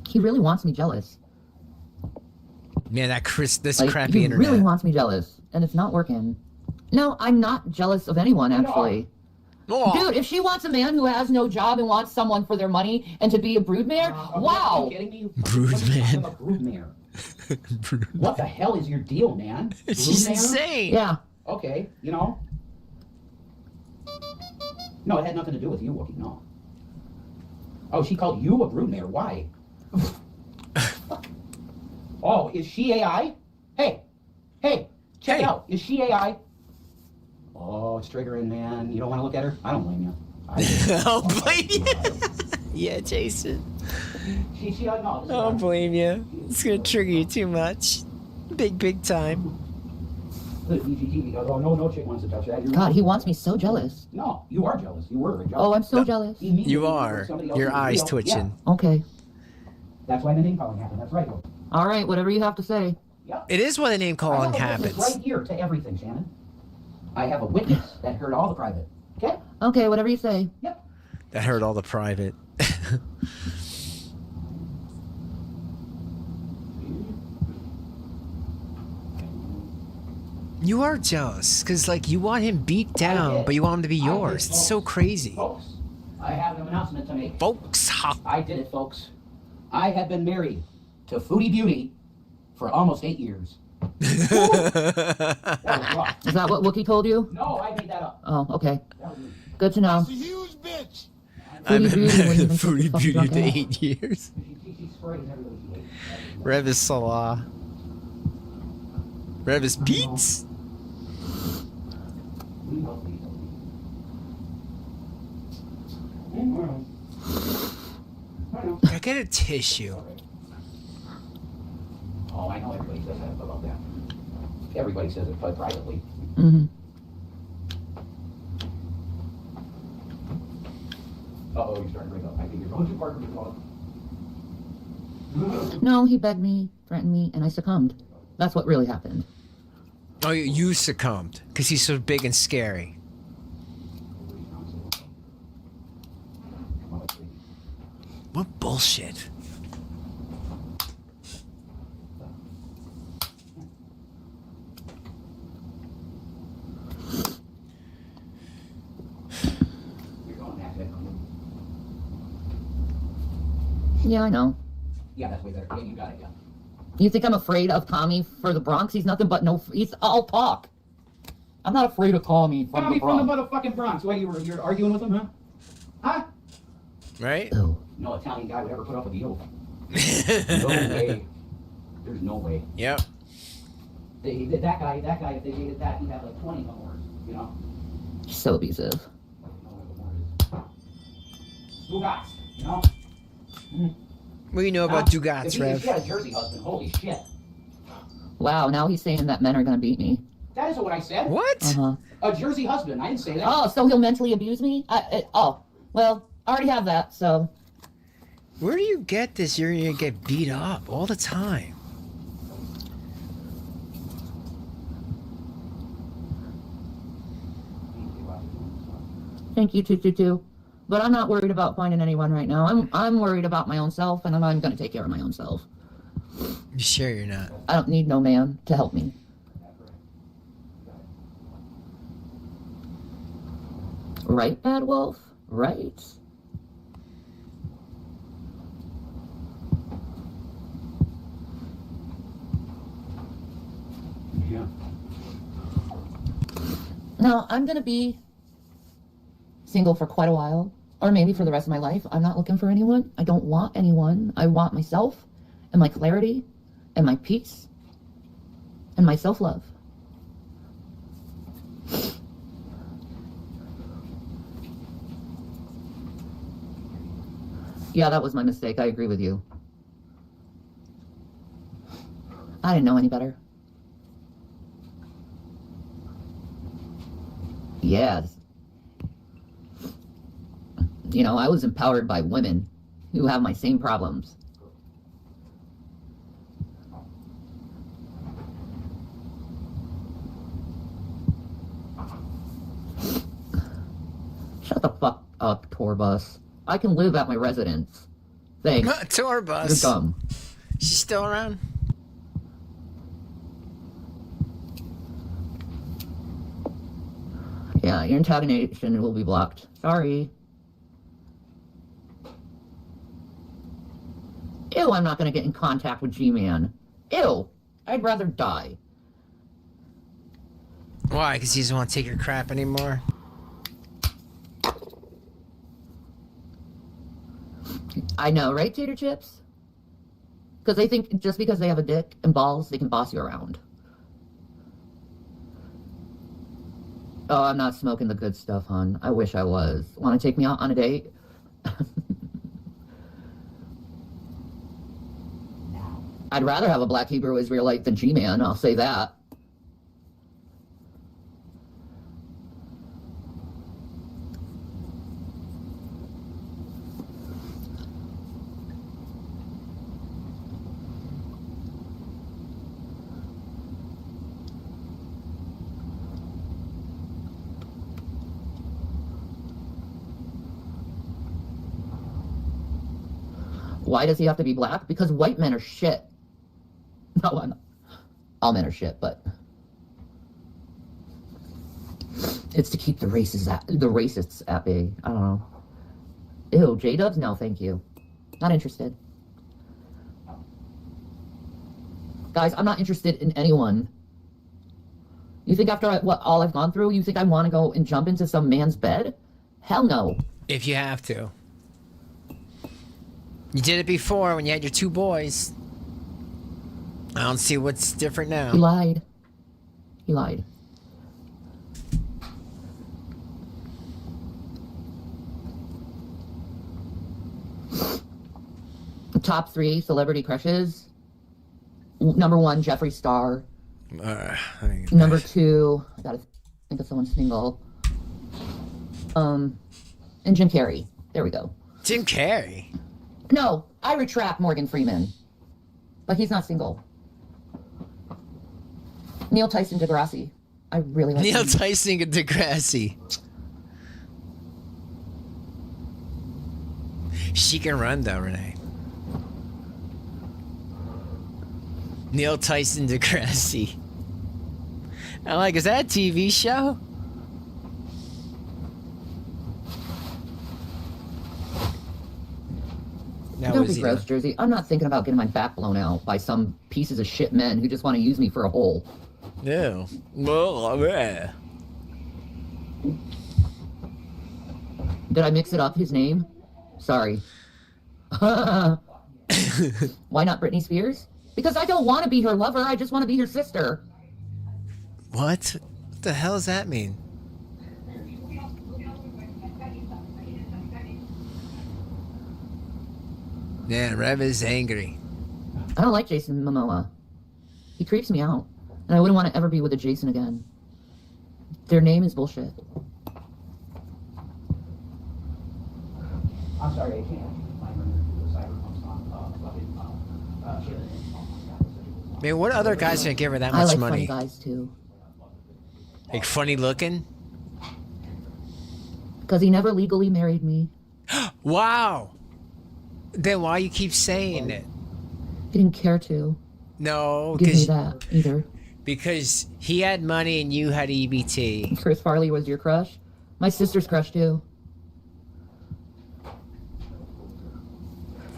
He really wants me jealous. Man, this Like, crappy he internet. really wants me jealous, and it's not working. No, I'm not jealous of anyone, actually. Oh. Dude, if she wants a man who has no job and wants someone for their money and to be a broodmare, wow. Are you kidding me? Broodman. I'm a broodmare. What the hell is your deal, man? She's Broodmare? insane. Yeah. Okay, No, it had nothing to do with you, Wookie, no. Oh, she called you a broodmare. Why? Oh, is she AI? Hey, check it out. Is she AI? Oh, it's triggering, man. You don't want to look at her? I don't blame you. I don't blame you. Yeah, Jason. No, I don't blame you. It's going to trigger you too much. Big time. Oh, no chick wants to touch that. God, he wants me so jealous. No, you are jealous. You were jealous. Oh, I'm so jealous. You are. Your eyes twitching. Okay. That's why the name calling happened. That's right. All right, whatever you have to say. Yeah. It is why the name calling I have a witness happens. right here to everything, Shannon. I have a witness that heard all the private. Okay? Okay, whatever you say. Yep. That heard all the private. You are jealous because, like, you want him beat down, but you want him to be yours. It's so crazy. Folks, I have an announcement to make. Folks, I did it, folks. I have been married to Foodie Beauty for almost 8 years. Is that what Wookie told you? No, I made that up. Oh, okay. That was me. Good to know. That's a huge bitch. I've been Beauty, married when to you Foodie fucking Beauty drunk to ass. 8 years. She sprays everybody she hates. Revis Salah. Revis Beats. I get a tissue. Oh, I know everybody says that about that. Everybody says it, but privately. Mm-hmm. Uh-oh, you're starting to break up. I think you're going too far from the phone. No, he begged me, threatened me, and I succumbed. That's what really happened. Oh, you succumbed because he's so big and scary. What bullshit. You're going that way. Yeah, I know. Yeah, that's way better. Yeah, you got it, yeah. You think I'm afraid of Tommy for the Bronx? He's nothing but no... He's all talk. I'm not afraid of Tommy from Tommy the Bronx. from the motherfucking Bronx. What, you're arguing with him, huh? Huh? Right? Ew. No Italian guy would ever put up with you. No way. There's no way. Yep. That guy, if they dated that, he'd have like 20 more, you know? He's so abusive. Bugats, you know? What do you know about If Dugats, he Rev? had a Jersey husband, holy shit. Wow, now he's saying that men are gonna beat me. That isn't what I said. What? Uh-huh. A Jersey husband, I didn't say that. Oh, so he'll mentally abuse me? Oh, well, I already have that, so... Where do you get this? You're gonna get beat up all the time. Thank you, 222. But I'm not worried about finding anyone right now. I'm worried about my own self, and I'm gonna take care of my own self. You sure you're not? I don't need no man to help me. Right, Bad Wolf? Right. Yeah. Now, I'm gonna be single for quite a while, or maybe for the rest of my life. I'm not looking for anyone. I don't want anyone. I want myself, and my clarity, and my peace, and my self-love. Yeah, that was my mistake. I agree with you. I didn't know any better. Yes. You know, I was empowered by women who have my same problems. Shut the fuck up, tour bus. I can live at my residence. Thanks. Tour You're bus. dumb. She's still around? Yeah, your antagonization will be blocked. Sorry. Ew, I'm not gonna get in contact with G-Man. Ew, I'd rather die. Why? Because he doesn't want to take your crap anymore? I know, right, Tater Chips? Because they think just because they have a dick and balls, they can boss you around. Oh, I'm not smoking the good stuff, hon. I wish I was. Want to take me out on a date? I'd rather have a black Hebrew Israelite than G-Man, I'll say that. Why does he have to be black? Because white men are shit. No, all men are shit, but it's to keep the racists at bay. I don't know. Ew, J-Dubs? No, thank you. Not interested. Guys, I'm not interested in anyone. You think after what all I've gone through, you think I want to go and jump into some man's bed? Hell no. If you have to. You did it before when you had your two boys. I don't see what's different now. He lied. He lied. Top 3 celebrity crushes. Number 1, Jeffree Star. Number 2, I gotta think of someone single. And Jim Carrey. There we go. Jim Carrey? No, I retract Morgan Freeman. But he's not single. Neil Tyson Degrassi. I really like Neil him. Tyson and Degrassi. She can run though, Renee. Neil Tyson Degrassi. I'm like, is that a TV show? Now Don't what is be he gross, doing? Jersey. I'm not thinking about getting my back blown out by some pieces of shit men who just want to use me for a hole. No. Well, yeah. Did I mix it up, his name? Sorry. Why not Britney Spears? Because I don't want to be her lover, I just want to be her sister. What? What the hell does that mean? Yeah, Rev is angry. I don't like Jason Momoa. He creeps me out. And I wouldn't want to ever be with a Jason again. Their name is bullshit. I'm sorry, I can't. I mean, what other guys gonna give her that I much like money? funny guys too. Like funny looking? Because he never legally married me. Wow. Then why you keep saying it? He didn't care to No, give me that either. because he had money and you had EBT. Chris Farley was your crush? My sister's crush too.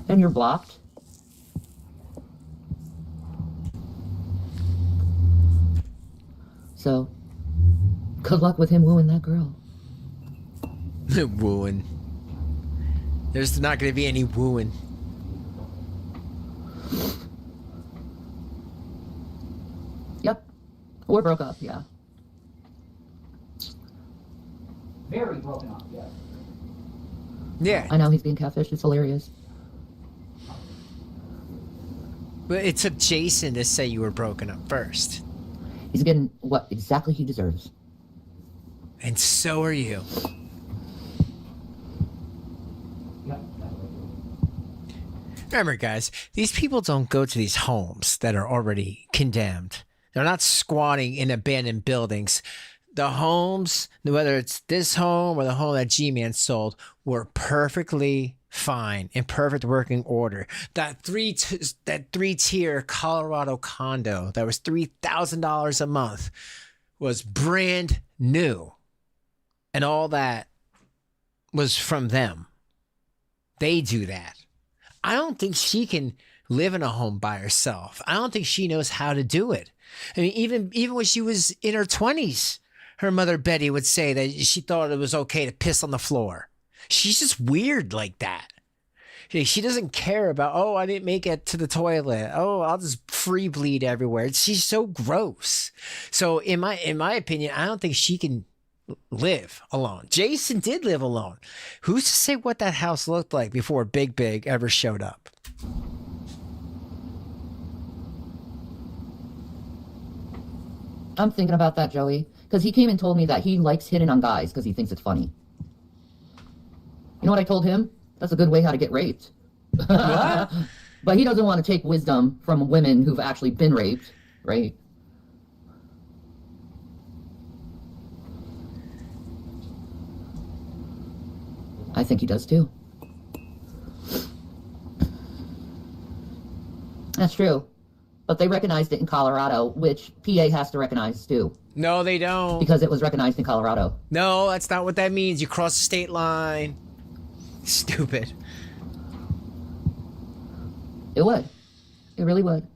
And you're blocked? So, good luck with him wooing that girl. Wooing. There's not gonna be any wooing. Yep. We're broke up, yeah. Very broken up, yes. Yeah, I know he's being catfished. It's hilarious. but it took Jason to say you were broken up first. He's getting what exactly he deserves. And so are you. Remember, guys, these people don't go to these homes that are already condemned. They're not squatting in abandoned buildings. The homes, whether it's this home or the home that G-Man sold, were perfectly fine, in perfect working order. That three-tier Colorado condo that was $3,000 a month was brand new. And all that was from them. They do that. I don't think she can live in a home by herself. I don't think she knows how to do it. I mean, even when she was in her 20s, her mother Betty would say that she thought it was okay to piss on the floor. She's just weird like that. She doesn't care about, oh, I didn't make it to the toilet. Oh, I'll just free bleed everywhere. She's so gross. So in my opinion, I don't think she can live alone. Jason did live alone. Who's to say what that house looked like before Big Big ever showed up? I'm thinking about that, Joey, because he came and told me that he likes hitting on guys because he thinks it's funny. You know what I told him? That's a good way how to get raped. What? But he doesn't want to take wisdom from women who've actually been raped, right? I think he does too. That's true. But they recognized it in Colorado, which PA has to recognize too. No, they don't. Because it was recognized in Colorado. No, that's not what that means. You cross the state line. Stupid. It would. It really would.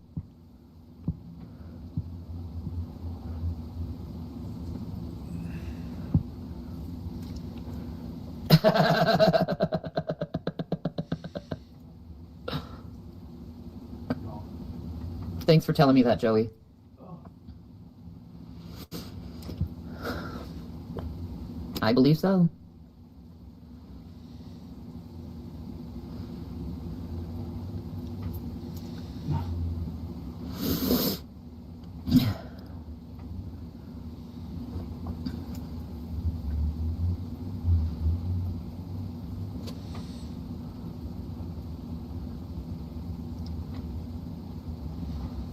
Thanks for telling me that, Joey. I believe so.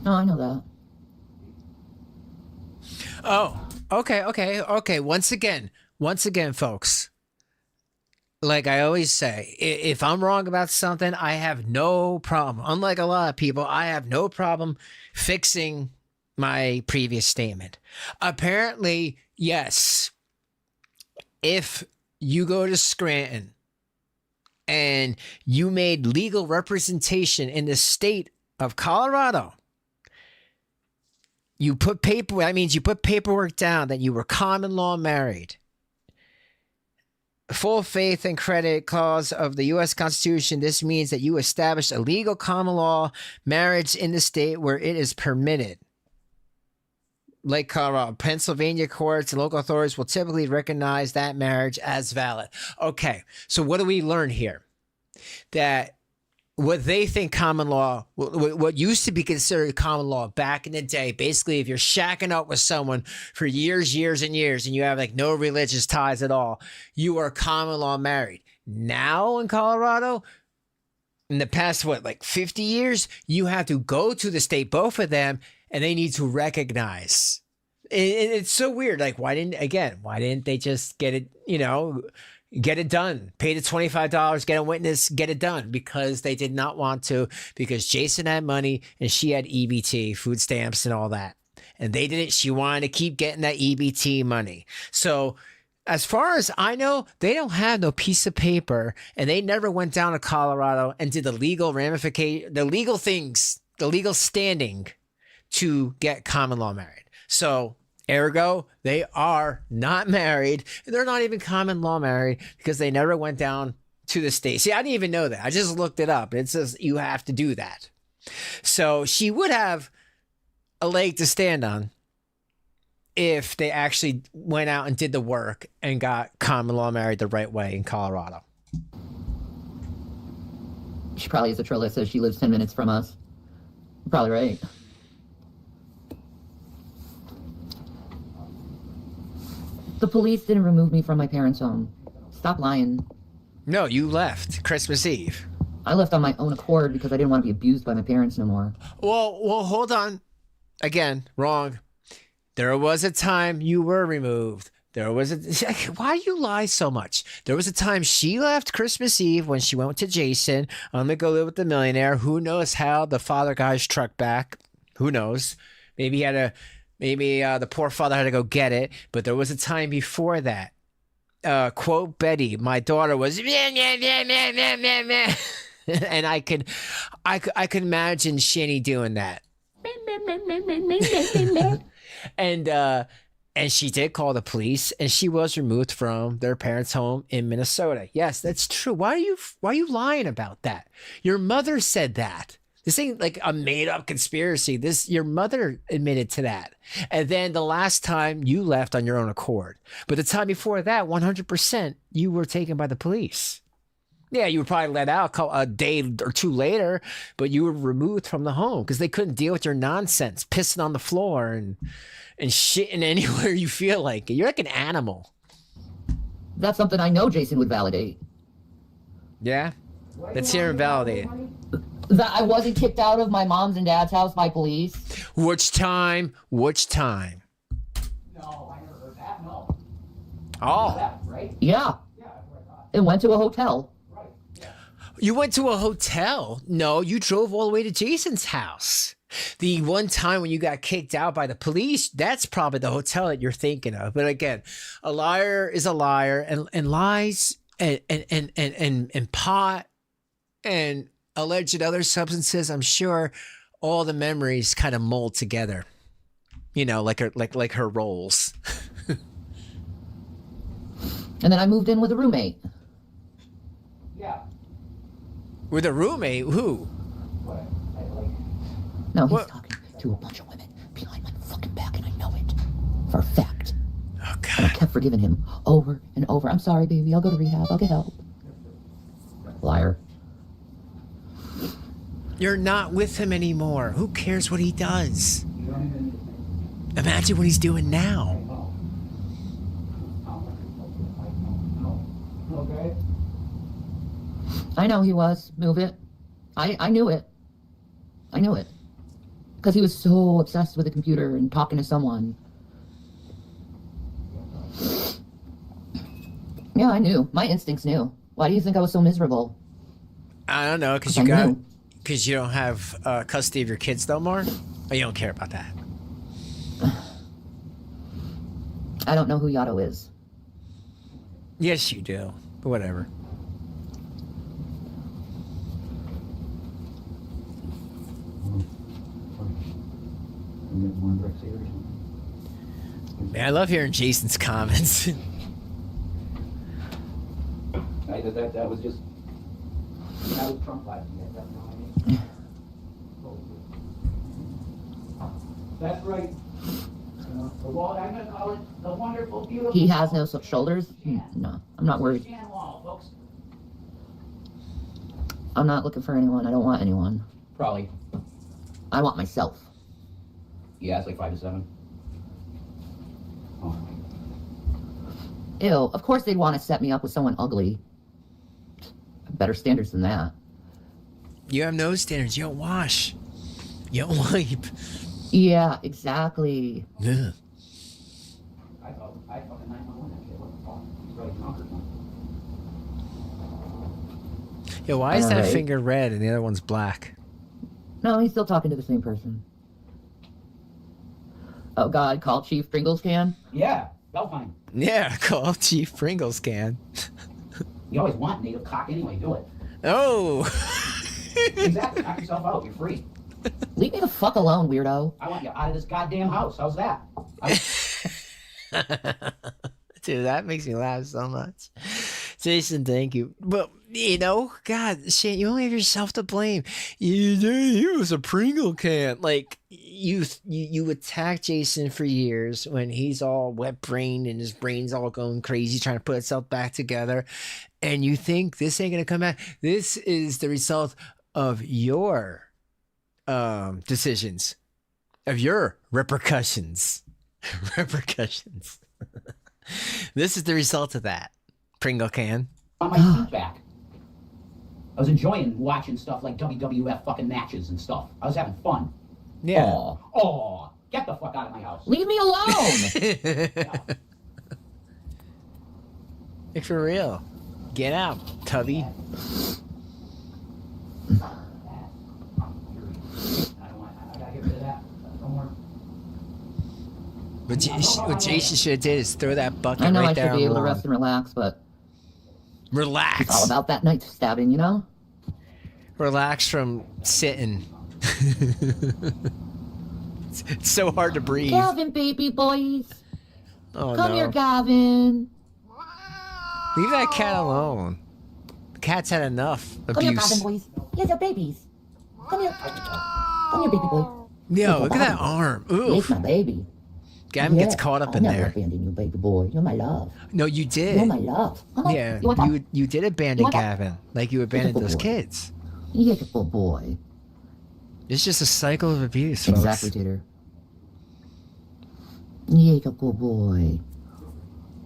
No, I know that. Oh, okay. Once again, folks. Like I always say, if I'm wrong about something, I have no problem. Unlike a lot of people, I have no problem fixing my previous statement. Apparently, yes, if you go to Scranton and you made legal representation in the state of Colorado, you put paperwork down that you were common law married. Full faith and credit clause of the U.S. Constitution. This means that you established a legal common law marriage in the state where it is permitted. Like Colorado, Pennsylvania courts and local authorities will typically recognize that marriage as valid. Okay, so what do we learn here? That what they think common law, what used to be considered common law back in the day, basically if you're shacking up with someone for years and you have like no religious ties at all, you are common law married. Now in Colorado, in the past, 50 years, you have to go to the state, both of them, and they need to recognize. It's so weird. Like, why didn't they just get it, get it done? Pay the $25, get a witness, get it done, because they did not want to, because Jason had money and she had EBT, food stamps and all that. And they didn't, she wanted to keep getting that EBT money. So as far as I know, they don't have no piece of paper, and they never went down to Colorado and did the legal ramification, the legal things, the legal standing to get common law married. So ergo, they are not married. They're not even common law married because they never went down to the state. See, I didn't even know that. I just looked it up. It says you have to do that. So she would have a leg to stand on if they actually went out and did the work and got common law married the right way in Colorado. She probably is a troll that says she lives 10 minutes from us. You're probably right. The police didn't remove me from my parents' home. Stop lying. No, you left Christmas Eve. I left on my own accord because I didn't want to be abused by my parents no more. Well, hold on. Again, wrong. There was a time you were removed. Why do you lie so much? There was a time she left Christmas Eve when she went to Jason. I'm going to go live with the millionaire. Who knows how the father got his truck back? Who knows? Maybe the poor father had to go get it. But there was a time before that. Quote Betty, my daughter was and I could imagine Shanny doing that. And she did call the police, and she was removed from their parents' home in Minnesota. Yes, that's true. Why are you lying about that? Your mother said that. This ain't like a made-up conspiracy. Your mother admitted to that. And then the last time you left on your own accord. But the time before that, 100%, you were taken by the police. Yeah, you were probably let out a day or two later, but you were removed from the home because they couldn't deal with your nonsense, pissing on the floor and shitting anywhere you feel like it. You're like an animal. That's something I know Jason would validate. Yeah? Let's hear him validate it. That I wasn't kicked out of my mom's and dad's house by police. Which time? No, I never heard that. No. Oh. That, right? Yeah. Yeah, that's what I thought. It went to a hotel. Right. Yeah. You went to a hotel? No, you drove all the way to Jason's house. The one time when you got kicked out by the police, that's probably the hotel that you're thinking of. But again, a liar is a liar, and lies and pot and alleged other substances, I'm sure all the memories kind of mold together. Like her roles. And then I moved in with a roommate. Yeah. With a roommate? Who? What? No, he's What? talking to a bunch of women behind my fucking back, and I know it. For a fact. Oh, And I God. kept forgiving him over and over. I'm sorry, baby. I'll go to rehab. I'll get help. Liar. You're not with him anymore. Who cares what he does? Imagine what he's doing now. Okay. I know he was. Move it. I knew it. I knew it. Because he was so obsessed with the computer and talking to someone. Yeah, I knew. My instincts knew. Why do you think I was so miserable? I don't know, because I knew. because you don't have custody of your kids no more? Or you don't care about that? I don't know who Yato is. Yes, you do. But whatever. More bricks here or something. Man, I love hearing Jason's comments. That was just... That was Trump vibes. That's right. The wall, I'm going to call it the wonderful, beautiful... He has no shoulders? No, I'm not worried. Wall, folks. I'm not looking for anyone. I don't want anyone. Probably. I want myself. Yeah, it's like 5 to 7. Oh. Ew, of course they'd want to set me up with someone ugly. Better standards than that. You have no standards. You don't wash. You don't wipe. Yeah, exactly. Yeah. I fucking 911 that shit. What the fuck? He's probably drunk or something. Yo, why is that Alright. finger red and the other one's black? No, he's still talking to the same person. Oh God, call Chief Pringles can? Yeah, Belfine. Yeah, call Chief Pringles can. You always want native cock anyway, do it. Oh! Exactly, knock yourself out, you're free. Leave me the fuck alone, weirdo. I want you out of this goddamn house, how's that? Dude, that makes me laugh so much. Jason, thank you. But, you know, God, shit, you only have yourself to blame. He was a Pringle can. Like, you attack Jason for years when he's all wet-brained and his brain's all going crazy trying to put itself back together. And you think this ain't going to come back. This is the result of your decisions, of your repercussions. Repercussions. This is the result of that. Pringle can. On my feet back. I was enjoying watching stuff like WWF fucking matches and stuff. I was having fun. Yeah. Oh, get the fuck out of my house. Leave me alone. Like, for real. Get out, Tubby. I gotta get rid of that. No more. What Jason should have did is throw that bucket I know right I there should on be the able to lawn. rest and relax, but it's all Relax. about that night stabbing, you know? Relax from sitting. It's so hard to breathe. Gavin, baby boys. Oh, Come no. here, Gavin. Leave that cat alone. The cat's had enough Come here, Gavin, abuse. boys. Here's your babies. Come here. Come here, baby boy. Yo, look at that arm. Here's my Oof. baby. Gavin gets caught up in I'll never there. abandon you, baby boy. You're my love. No, you You're did. my love. Come on. Yeah, You want that? you did abandon want that? Gavin. Like you abandoned good those boy. kids. You're a good boy. It's just a cycle of abuse, folks. Exactly, Tater. You're a good boy.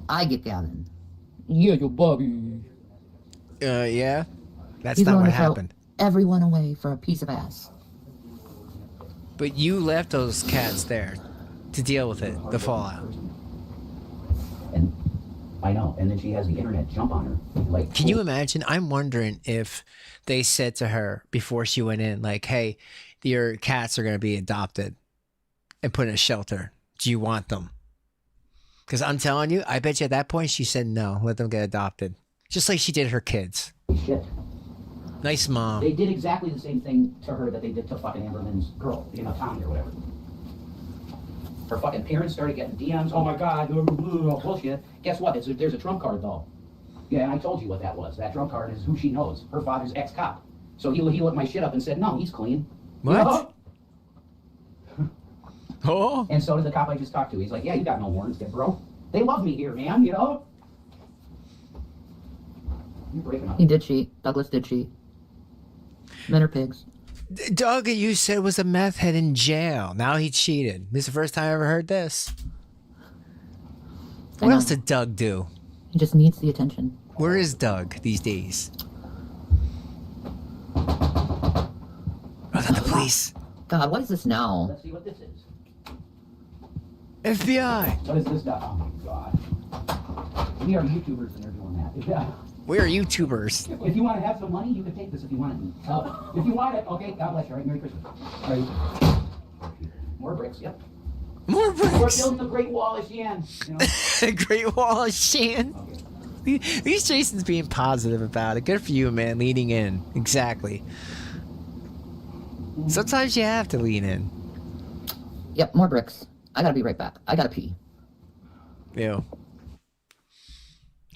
I get Gavin. Yeah, your Bobby. Yeah? That's He's not willing what to throw happened. everyone away for a piece of ass. But you left those cats there to deal with it, the fallout. And I know. And then she has the internet jump on her. Like, Can you imagine? I'm wondering if they said to her before she went in, like, hey, your cats are going to be adopted and put in a shelter. Do you want them? Because I'm telling you, I bet you at that point she said no, let them get adopted. Just like she did her kids. shit. Nice mom. They did exactly the same thing to her that they did to fucking Amberman's girl, you know, Tommy or whatever. Her fucking parents started getting DMs. Oh my God, bullshit. Guess what? There's a trump card though. Yeah, and I told you what that was. That trump card is who she knows. Her father's ex-cop. So he looked my shit up and said, no, he's clean. What? You know? Oh. And so did the cop I just talked to. He's like, yeah, you got no warrants, bro. They love me here, man, you know? You're breaking up. He did cheat. Douglas did cheat. Men are pigs. Doug, you said was a meth head in jail. Now he cheated. This is the first time I ever heard this. I What know. else did Doug do? He just needs the attention. Where is Doug these days? Oh, is that the police? God, what is this now? Let's see what this is. FBI. What is this now? Oh my God. We are YouTubers and they're doing that. Yeah. We are YouTubers. If you want to have some money, you can take this if you want it. If you want it, okay, God bless you. All right, Merry Christmas. All right. More bricks, yep. More We're bricks. building the Great Wall of Shan. You know? Great Wall of Shan. Okay. At least Jason's being positive about it. Good for you, man. Leaning in. Exactly. Sometimes you have to lean in. Yep, more bricks. I gotta be right back. I gotta pee. Ew.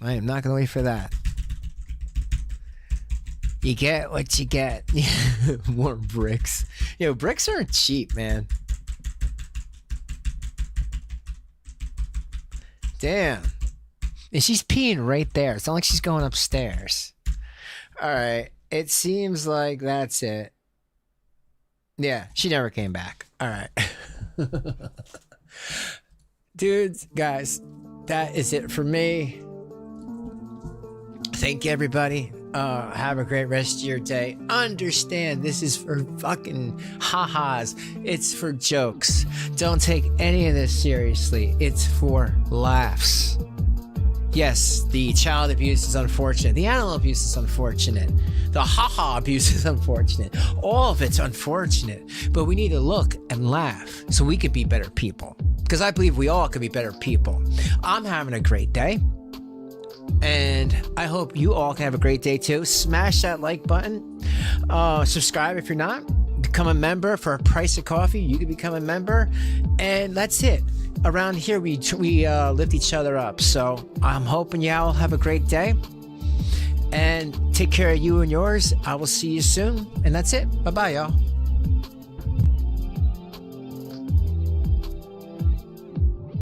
I am not gonna wait for that. You get what you get. More bricks. Yo, bricks aren't cheap, man. Damn. And she's peeing right there. It's not like she's going upstairs. Alright. It seems like that's it. Yeah, she never came back. Alright. Dudes, guys, that is it for me. Thank you, everybody. Have a great rest of your day. Understand, this is for fucking ha-has. It's for jokes. Don't take any of this seriously. It's for laughs. Yes, the child abuse is unfortunate. The animal abuse is unfortunate. The ha-ha abuse is unfortunate. All of it's unfortunate. But we need to look and laugh so we could be better people. Because I believe we all could be better people. I'm having a great day. And I hope you all can have a great day too. Smash that like button. Subscribe if you're not. Become a member for a price of coffee. You can become a member. And that's it. Around here, we lift each other up. So I'm hoping y'all have a great day. And take care of you and yours. I will see you soon. And that's it. Bye-bye, y'all.